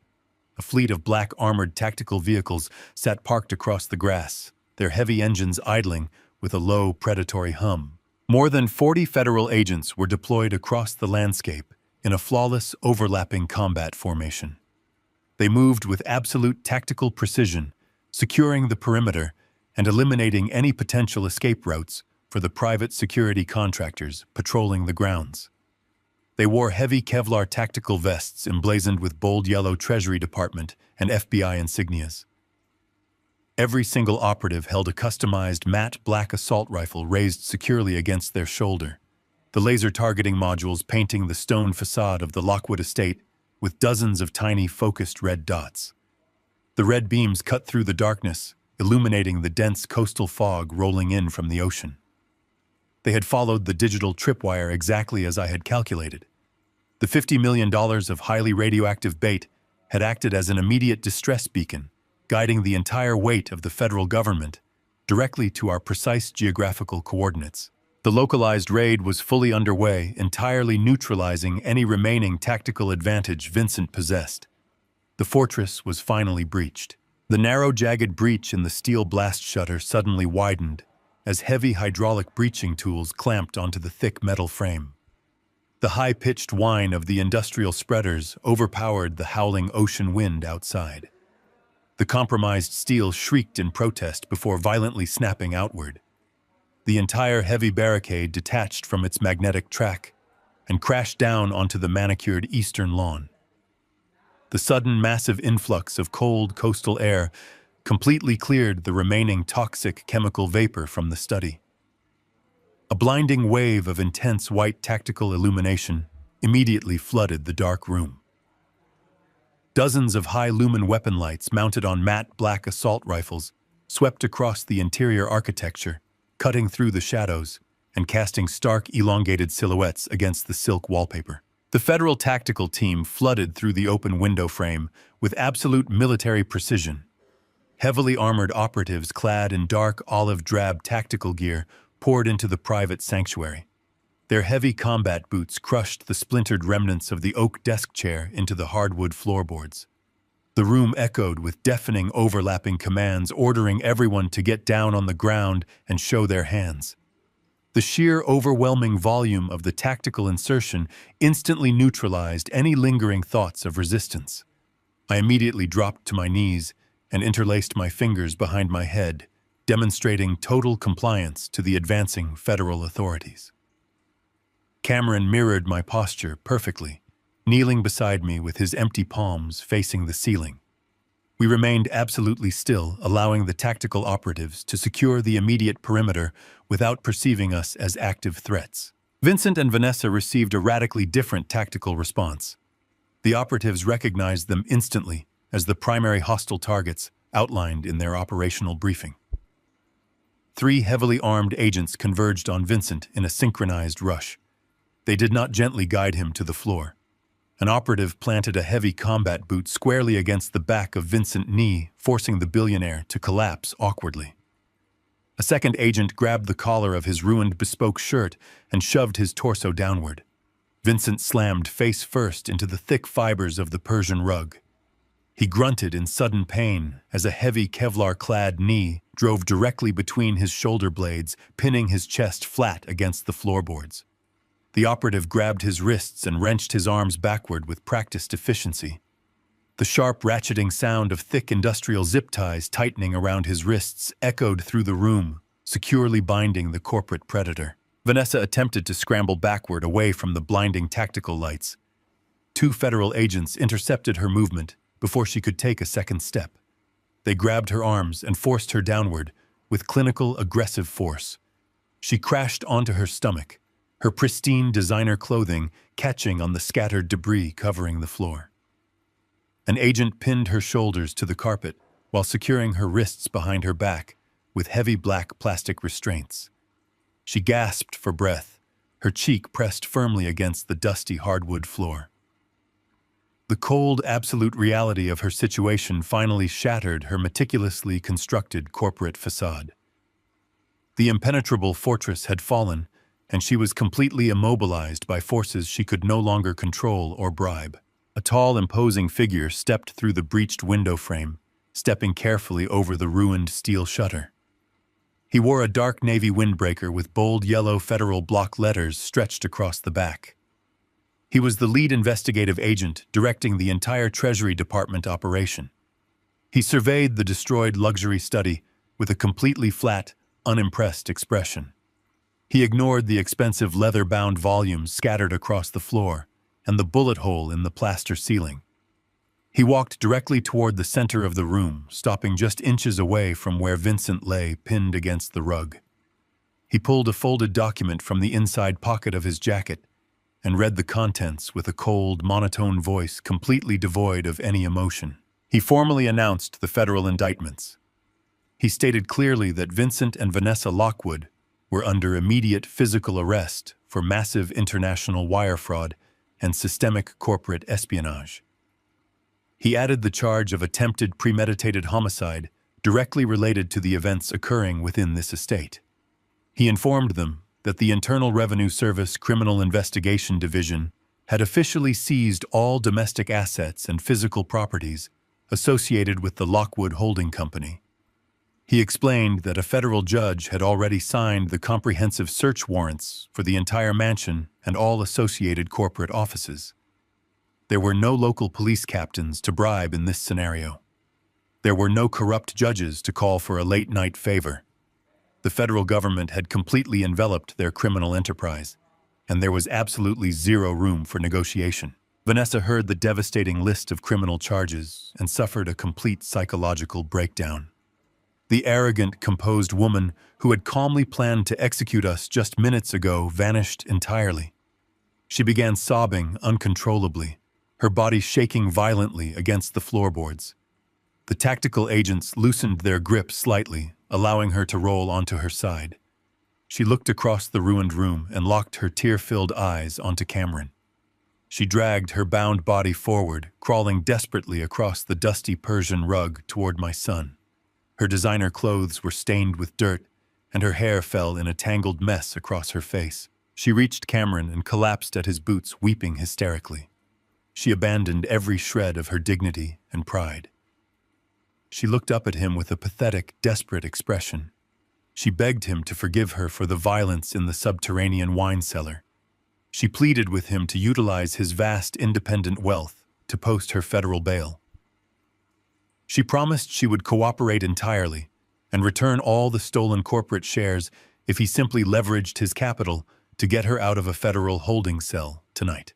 Speaker 1: A fleet of black armored tactical vehicles sat parked across the grass, their heavy engines idling with a low, predatory hum. More than 40 federal agents were deployed across the landscape in a flawless, overlapping combat formation. They moved with absolute tactical precision, securing the perimeter and eliminating any potential escape routes for the private security contractors patrolling the grounds. They wore heavy Kevlar tactical vests emblazoned with bold yellow Treasury Department and FBI insignias. Every single operative held a customized matte black assault rifle raised securely against their shoulder, the laser targeting modules painting the stone facade of the Lockwood estate with dozens of tiny focused red dots. The red beams cut through the darkness, illuminating the dense coastal fog rolling in from the ocean. They had followed the digital tripwire exactly as I had calculated. The $50 million of highly radioactive bait had acted as an immediate distress beacon, guiding the entire weight of the federal government directly to our precise geographical coordinates. The localized raid was fully underway, entirely neutralizing any remaining tactical advantage Vincent possessed. The fortress was finally breached. The narrow, jagged breach in the steel blast shutter suddenly widened as heavy hydraulic breaching tools clamped onto the thick metal frame. The high-pitched whine of the industrial spreaders overpowered the howling ocean wind outside. The compromised steel shrieked in protest before violently snapping outward. The entire heavy barricade detached from its magnetic track and crashed down onto the manicured eastern lawn. The sudden massive influx of cold coastal air completely cleared the remaining toxic chemical vapor from the study. A blinding wave of intense white tactical illumination immediately flooded the dark room. Dozens of high-lumen weapon lights mounted on matte black assault rifles swept across the interior architecture, cutting through the shadows and casting stark, elongated silhouettes against the silk wallpaper. The federal tactical team flooded through the open window frame with absolute military precision. Heavily armored operatives clad in dark olive-drab tactical gear poured into the private sanctuary. Their heavy combat boots crushed the splintered remnants of the oak desk chair into the hardwood floorboards. The room echoed with deafening overlapping commands ordering everyone to get down on the ground and show their hands. The sheer overwhelming volume of the tactical insertion instantly neutralized any lingering thoughts of resistance. I immediately dropped to my knees and interlaced my fingers behind my head, demonstrating total compliance to the advancing federal authorities. Cameron mirrored my posture perfectly, kneeling beside me with his empty palms facing the ceiling. We remained absolutely still, allowing the tactical operatives to secure the immediate perimeter without perceiving us as active threats. Vincent and Vanessa received a radically different tactical response. The operatives recognized them instantly as the primary hostile targets outlined in their operational briefing. 3 heavily armed agents converged on Vincent in a synchronized rush. They did not gently guide him to the floor. An operative planted a heavy combat boot squarely against the back of Vincent's knee, forcing the billionaire to collapse awkwardly. A second agent grabbed the collar of his ruined bespoke shirt and shoved his torso downward. Vincent slammed face first into the thick fibers of the Persian rug. He grunted in sudden pain as a heavy Kevlar-clad knee drove directly between his shoulder blades, pinning his chest flat against the floorboards. The operative grabbed his wrists and wrenched his arms backward with practiced efficiency. The sharp ratcheting sound of thick industrial zip ties tightening around his wrists echoed through the room, securely binding the corporate predator. Vanessa attempted to scramble backward away from the blinding tactical lights. 2 federal agents intercepted her movement before she could take a second step. They grabbed her arms and forced her downward with clinical, aggressive force. She crashed onto her stomach, her pristine designer clothing catching on the scattered debris covering the floor. An agent pinned her shoulders to the carpet while securing her wrists behind her back with heavy black plastic restraints. She gasped for breath, her cheek pressed firmly against the dusty hardwood floor. The cold, absolute reality of her situation finally shattered her meticulously constructed corporate facade. The impenetrable fortress had fallen, and she was completely immobilized by forces she could no longer control or bribe. A tall, imposing figure stepped through the breached window frame, stepping carefully over the ruined steel shutter. He wore a dark navy windbreaker with bold yellow Federal block letters stretched across the back. He was the lead investigative agent directing the entire Treasury Department operation. He surveyed the destroyed luxury study with a completely flat, unimpressed expression. He ignored the expensive leather-bound volumes scattered across the floor and the bullet hole in the plaster ceiling. He walked directly toward the center of the room, stopping just inches away from where Vincent lay pinned against the rug. He pulled a folded document from the inside pocket of his jacket and read the contents with a cold, monotone voice completely devoid of any emotion. He formally announced the federal indictments. He stated clearly that Vincent and Vanessa Lockwood were under immediate physical arrest for massive international wire fraud and systemic corporate espionage. He added the charge of attempted premeditated homicide directly related to the events occurring within this estate. He informed them that the Internal Revenue Service Criminal Investigation Division had officially seized all domestic assets and physical properties associated with the Lockwood Holding Company. He explained that a federal judge had already signed the comprehensive search warrants for the entire mansion and all associated corporate offices. There were no local police captains to bribe in this scenario. There were no corrupt judges to call for a late-night favor. The federal government had completely enveloped their criminal enterprise, and there was absolutely zero room for negotiation. Vanessa heard the devastating list of criminal charges and suffered a complete psychological breakdown. The arrogant, composed woman who had calmly planned to execute us just minutes ago vanished entirely. She began sobbing uncontrollably, her body shaking violently against the floorboards. The tactical agents loosened their grip slightly, allowing her to roll onto her side. She looked across the ruined room and locked her tear-filled eyes onto Cameron. She dragged her bound body forward, crawling desperately across the dusty Persian rug toward my son. Her designer clothes were stained with dirt, and her hair fell in a tangled mess across her face. She reached Cameron and collapsed at his boots, weeping hysterically. She abandoned every shred of her dignity and pride. She looked up at him with a pathetic, desperate expression. She begged him to forgive her for the violence in the subterranean wine cellar. She pleaded with him to utilize his vast independent wealth to post her federal bail. She promised she would cooperate entirely and return all the stolen corporate shares if he simply leveraged his capital to get her out of a federal holding cell tonight.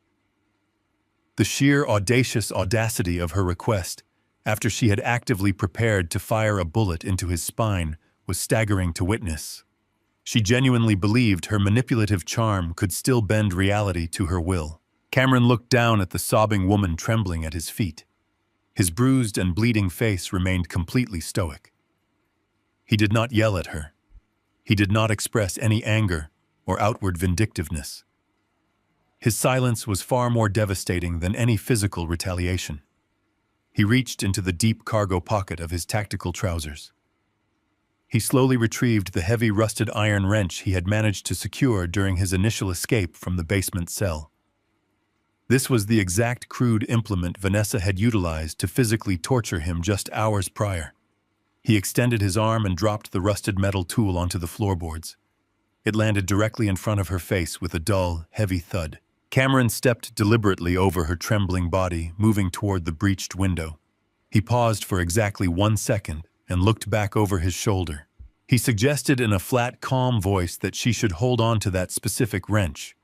Speaker 1: The sheer audacious audacity of her request, after she had actively prepared to fire a bullet into his spine, was staggering to witness. She genuinely believed her manipulative charm could still bend reality to her will. Cameron looked down at the sobbing woman trembling at his feet. His bruised and bleeding face remained completely stoic. He did not yell at her. He did not express any anger or outward vindictiveness. His silence was far more devastating than any physical retaliation. He reached into the deep cargo pocket of his tactical trousers. He slowly retrieved the heavy rusted iron wrench he had managed to secure during his initial escape from the basement cell. This was the exact crude implement Vanessa had utilized to physically torture him just hours prior. He extended his arm and dropped the rusted metal tool onto the floorboards. It landed directly in front of her face with a dull, heavy thud. Cameron stepped deliberately over her trembling body, moving toward the breached window. He paused for exactly 1 second and looked back over his shoulder. He suggested in a flat, calm voice that she should hold on to that specific wrench.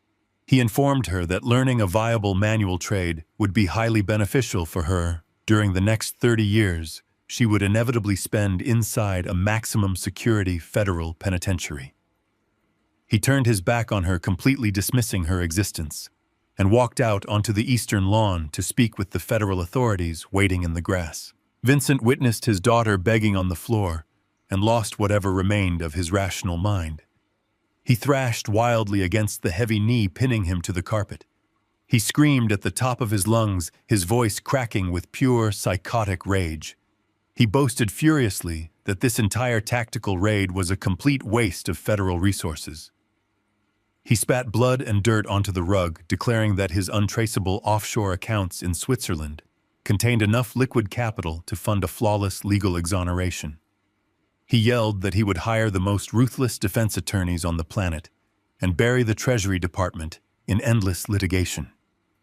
Speaker 1: He informed her that learning a viable manual trade would be highly beneficial for her. During the next 30 years, she would inevitably spend inside a maximum security federal penitentiary. He turned his back on her, completely dismissing her existence, and walked out onto the eastern lawn to speak with the federal authorities waiting in the grass. Vincent witnessed his daughter begging on the floor and lost whatever remained of his rational mind. He thrashed wildly against the heavy knee pinning him to the carpet. He screamed at the top of his lungs, his voice cracking with pure psychotic rage. He boasted furiously that this entire tactical raid was a complete waste of federal resources. He spat blood and dirt onto the rug, declaring that his untraceable offshore accounts in Switzerland contained enough liquid capital to fund a flawless legal exoneration. He yelled that he would hire the most ruthless defense attorneys on the planet and bury the Treasury Department in endless litigation.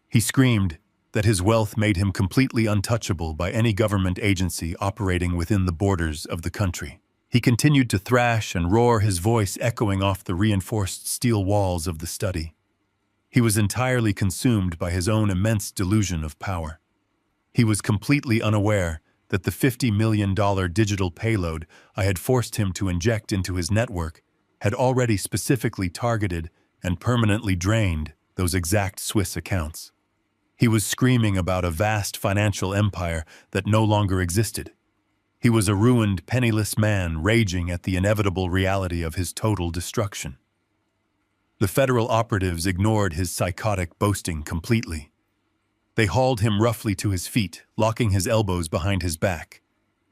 Speaker 1: He screamed that his wealth made him completely untouchable by any government agency operating within the borders of the country. He continued to thrash and roar, his voice echoing off the reinforced steel walls of the study. He was entirely consumed by his own immense delusion of power. He was completely unaware that the $50 million digital payload I had forced him to inject into his network had already specifically targeted and permanently drained those exact Swiss accounts. He was screaming about a vast financial empire that no longer existed. He was a ruined, penniless man raging at the inevitable reality of his total destruction. The federal operatives ignored his psychotic boasting completely. They hauled him roughly to his feet, locking his elbows behind his back.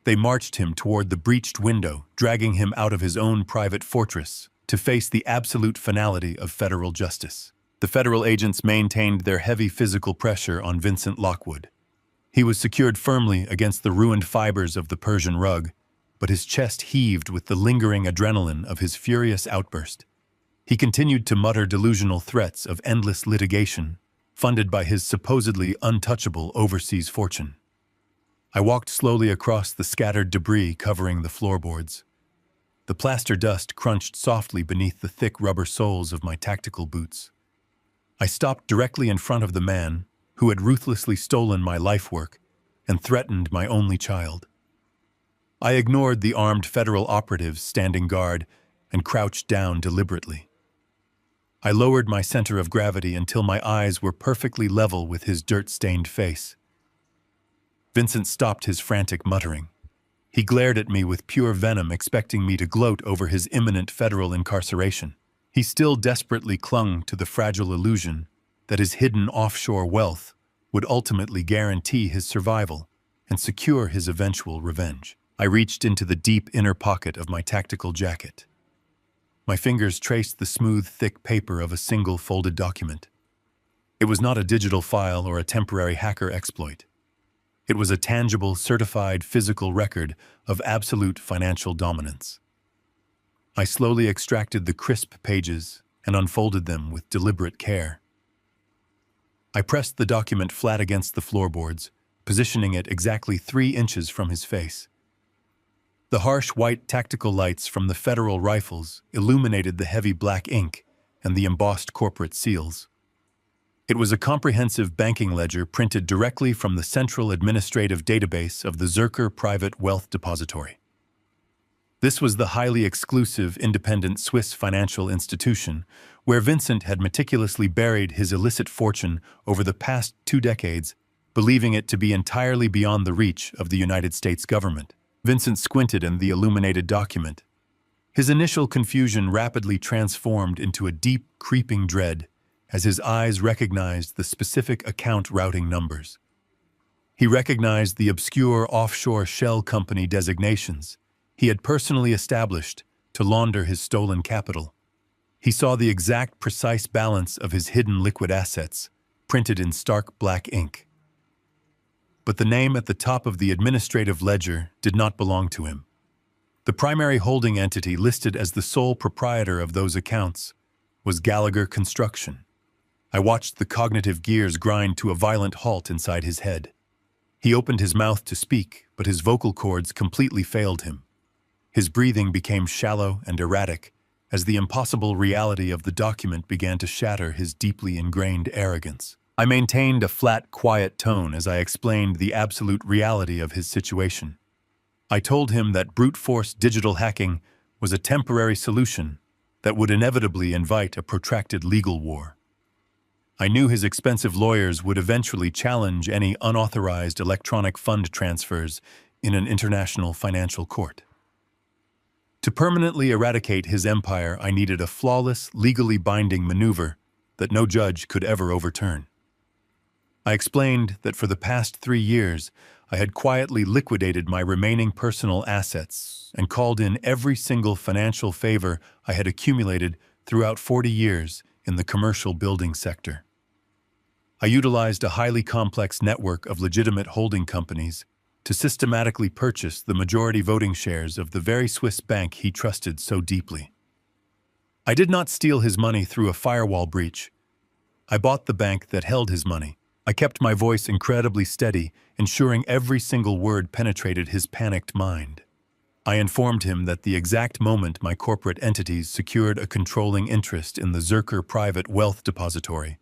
Speaker 1: They marched him toward the breached window, dragging him out of his own private fortress to face the absolute finality of federal justice. The federal agents maintained their heavy physical pressure on Vincent Lockwood. He was secured firmly against the ruined fibers of the Persian rug, but his chest heaved with the lingering adrenaline of his furious outburst. He continued to mutter delusional threats of endless litigation, funded by his supposedly untouchable overseas fortune. I walked slowly across the scattered debris covering the floorboards. The plaster dust crunched softly beneath the thick rubber soles of my tactical boots. I stopped directly in front of the man who had ruthlessly stolen my life work and threatened my only child. I ignored the armed federal operatives standing guard and crouched down deliberately. I lowered my center of gravity until my eyes were perfectly level with his dirt-stained face. Vincent stopped his frantic muttering. He glared at me with pure venom, expecting me to gloat over his imminent federal incarceration. He still desperately clung to the fragile illusion that his hidden offshore wealth would ultimately guarantee his survival and secure his eventual revenge. I reached into the deep inner pocket of my tactical jacket. My fingers traced the smooth, thick paper of a single folded document. It was not a digital file or a temporary hacker exploit. It was a tangible, certified physical record of absolute financial dominance. I slowly extracted the crisp pages and unfolded them with deliberate care. I pressed the document flat against the floorboards, positioning it exactly 3 inches from his face. The harsh white tactical lights from the federal rifles illuminated the heavy black ink and the embossed corporate seals. It was a comprehensive banking ledger printed directly from the central administrative database of the Zürcher Private Wealth Depository. This was the highly exclusive, independent Swiss financial institution where Vincent had meticulously buried his illicit fortune over the past 2 decades, believing it to be entirely beyond the reach of the United States government. Vincent squinted in the illuminated document. His initial confusion rapidly transformed into a deep, creeping dread as his eyes recognized the specific account routing numbers. He recognized the obscure offshore shell company designations he had personally established to launder his stolen capital. He saw the exact, precise balance of his hidden liquid assets, printed in stark black ink. But the name at the top of the administrative ledger did not belong to him. The primary holding entity listed as the sole proprietor of those accounts was Gallagher Construction. I watched the cognitive gears grind to a violent halt inside his head. He opened his mouth to speak, but his vocal cords completely failed him. His breathing became shallow and erratic as the impossible reality of the document began to shatter his deeply ingrained arrogance. I maintained a flat, quiet tone as I explained the absolute reality of his situation. I told him that brute force digital hacking was a temporary solution that would inevitably invite a protracted legal war. I knew his expensive lawyers would eventually challenge any unauthorized electronic fund transfers in an international financial court. To permanently eradicate his empire, I needed a flawless, legally binding maneuver that no judge could ever overturn. I explained that for the past 3 years, I had quietly liquidated my remaining personal assets and called in every single financial favor I had accumulated throughout 40 years in the commercial building sector. I utilized a highly complex network of legitimate holding companies to systematically purchase the majority voting shares of the very Swiss bank he trusted so deeply. I did not steal his money through a firewall breach. I bought the bank that held his money. I kept my voice incredibly steady, ensuring every single word penetrated his panicked mind. I informed him that the exact moment my corporate entities secured a controlling interest in the Zerker Private Wealth Depository,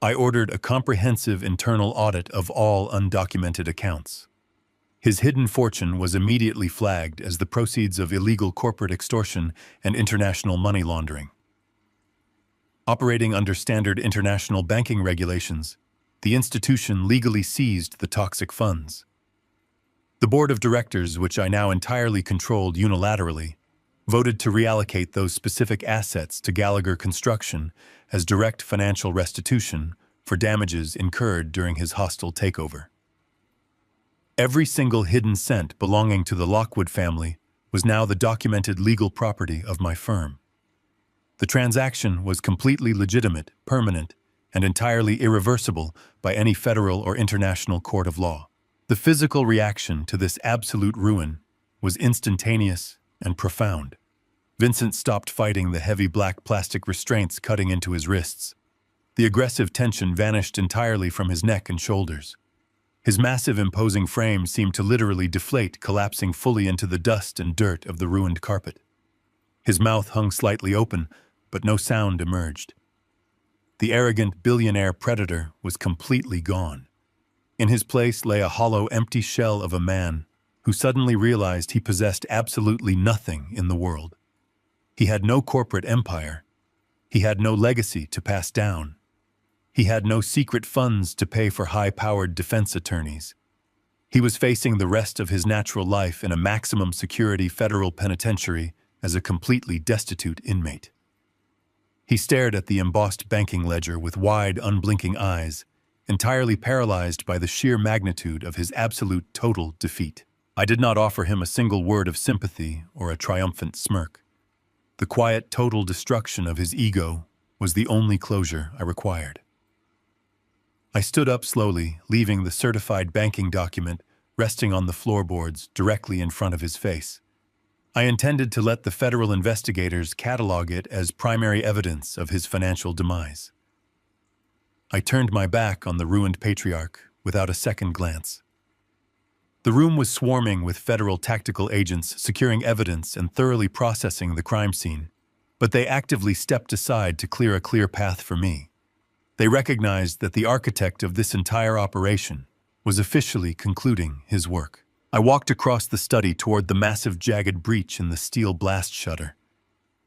Speaker 1: I ordered a comprehensive internal audit of all undocumented accounts. His hidden fortune was immediately flagged as the proceeds of illegal corporate extortion and international money laundering. Operating under standard international banking regulations, the institution legally seized the toxic funds. The board of directors, which I now entirely controlled unilaterally, voted to reallocate those specific assets to Gallagher Construction as direct financial restitution for damages incurred during his hostile takeover. Every single hidden cent belonging to the Lockwood family was now the documented legal property of my firm. The transaction was completely legitimate, permanent, and entirely irreversible by any federal or international court of law. The physical reaction to this absolute ruin was instantaneous and profound. Vincent stopped fighting the heavy black plastic restraints cutting into his wrists. The aggressive tension vanished entirely from his neck and shoulders. His massive, imposing frame seemed to literally deflate, collapsing fully into the dust and dirt of the ruined carpet. His mouth hung slightly open, but no sound emerged. The arrogant billionaire predator was completely gone. In his place lay a hollow, empty shell of a man who suddenly realized he possessed absolutely nothing in the world. He had no corporate empire. He had no legacy to pass down. He had no secret funds to pay for high-powered defense attorneys. He was facing the rest of his natural life in a maximum security federal penitentiary as a completely destitute inmate. He stared at the embossed banking ledger with wide, unblinking eyes, entirely paralyzed by the sheer magnitude of his absolute total defeat. I did not offer him a single word of sympathy or a triumphant smirk. The quiet, total destruction of his ego was the only closure I required. I stood up slowly, leaving the certified banking document resting on the floorboards directly in front of his face. I intended to let the federal investigators catalog it as primary evidence of his financial demise. I turned my back on the ruined patriarch without a second glance. The room was swarming with federal tactical agents securing evidence and thoroughly processing the crime scene, but they actively stepped aside to clear a clear path for me. They recognized that the architect of this entire operation was officially concluding his work. I walked across the study toward the massive jagged breach in the steel blast shutter.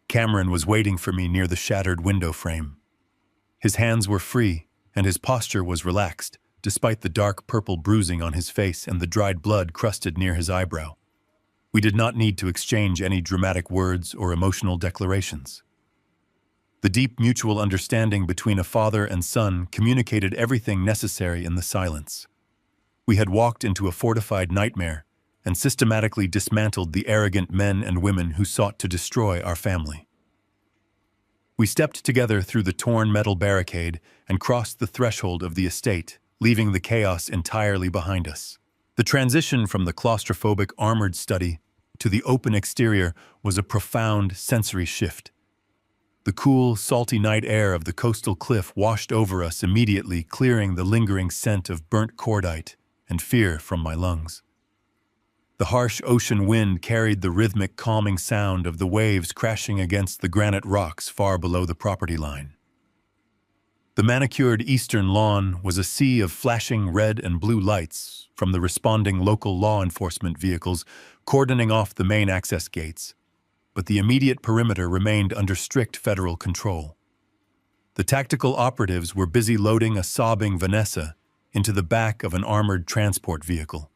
Speaker 1: Cameron was waiting for me near the shattered window frame. His hands were free, and his posture was relaxed, despite the dark purple bruising on his face and the dried blood crusted near his eyebrow. We did not need to exchange any dramatic words or emotional declarations. The deep mutual understanding between a father and son communicated everything necessary in the silence. We had walked into a fortified nightmare and systematically dismantled the arrogant men and women who sought to destroy our family. We stepped together through the torn metal barricade and crossed the threshold of the estate, leaving the chaos entirely behind us. The transition from the claustrophobic armored study to the open exterior was a profound sensory shift. The cool, salty night air of the coastal cliff washed over us immediately, clearing the lingering scent of burnt cordite and fear from my lungs. The harsh ocean wind carried the rhythmic, calming sound of the waves crashing against the granite rocks far below the property line. The manicured eastern lawn was a sea of flashing red and blue lights from the responding local law enforcement vehicles cordoning off the main access gates, but the immediate perimeter remained under strict federal control. The tactical operatives were busy loading a sobbing Vanessa into the back of an armored transport vehicle.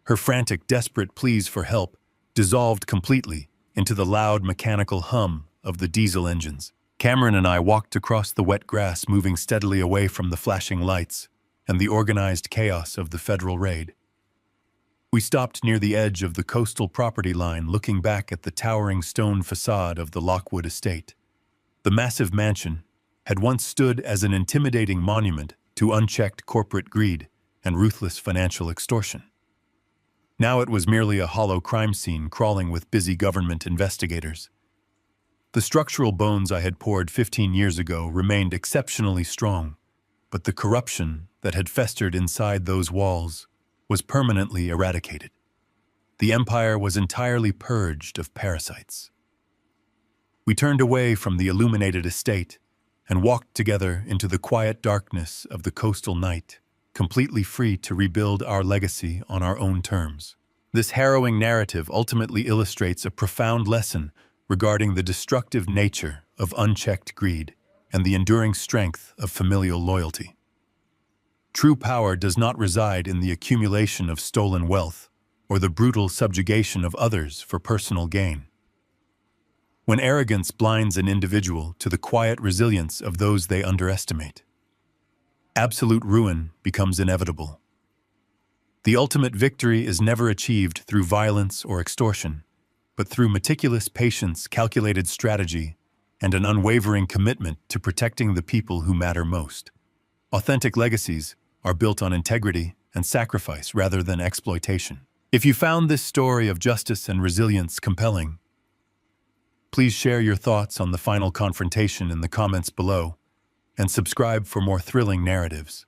Speaker 1: Her frantic, desperate pleas for help dissolved completely into the loud mechanical hum of the diesel engines. Cameron and I walked across the wet grass, moving steadily away from the flashing lights and the organized chaos of the federal raid. We stopped near the edge of the coastal property line, looking back at the towering stone facade of the Lockwood estate. The massive mansion had once stood as an intimidating monument to unchecked corporate greed and ruthless financial extortion. Now it was merely a hollow crime scene crawling with busy government investigators. The structural bones I had poured 15 years ago remained exceptionally strong, but the corruption that had festered inside those walls was permanently eradicated. The empire was entirely purged of parasites. We turned away from the illuminated estate and walked together into the quiet darkness of the coastal night, completely free to rebuild our legacy on our own terms. This harrowing narrative ultimately illustrates a profound lesson regarding the destructive nature of unchecked greed and the enduring strength of familial loyalty. True power does not reside in the accumulation of stolen wealth or the brutal subjugation of others for personal gain. When arrogance blinds an individual to the quiet resilience of those they underestimate, absolute ruin becomes inevitable. The ultimate victory is never achieved through violence or extortion, but through meticulous patience, calculated strategy, and an unwavering commitment to protecting the people who matter most. Authentic legacies are built on integrity and sacrifice rather than exploitation. If you found this story of justice and resilience compelling, please share your thoughts on the final confrontation in the comments below and subscribe for more thrilling narratives.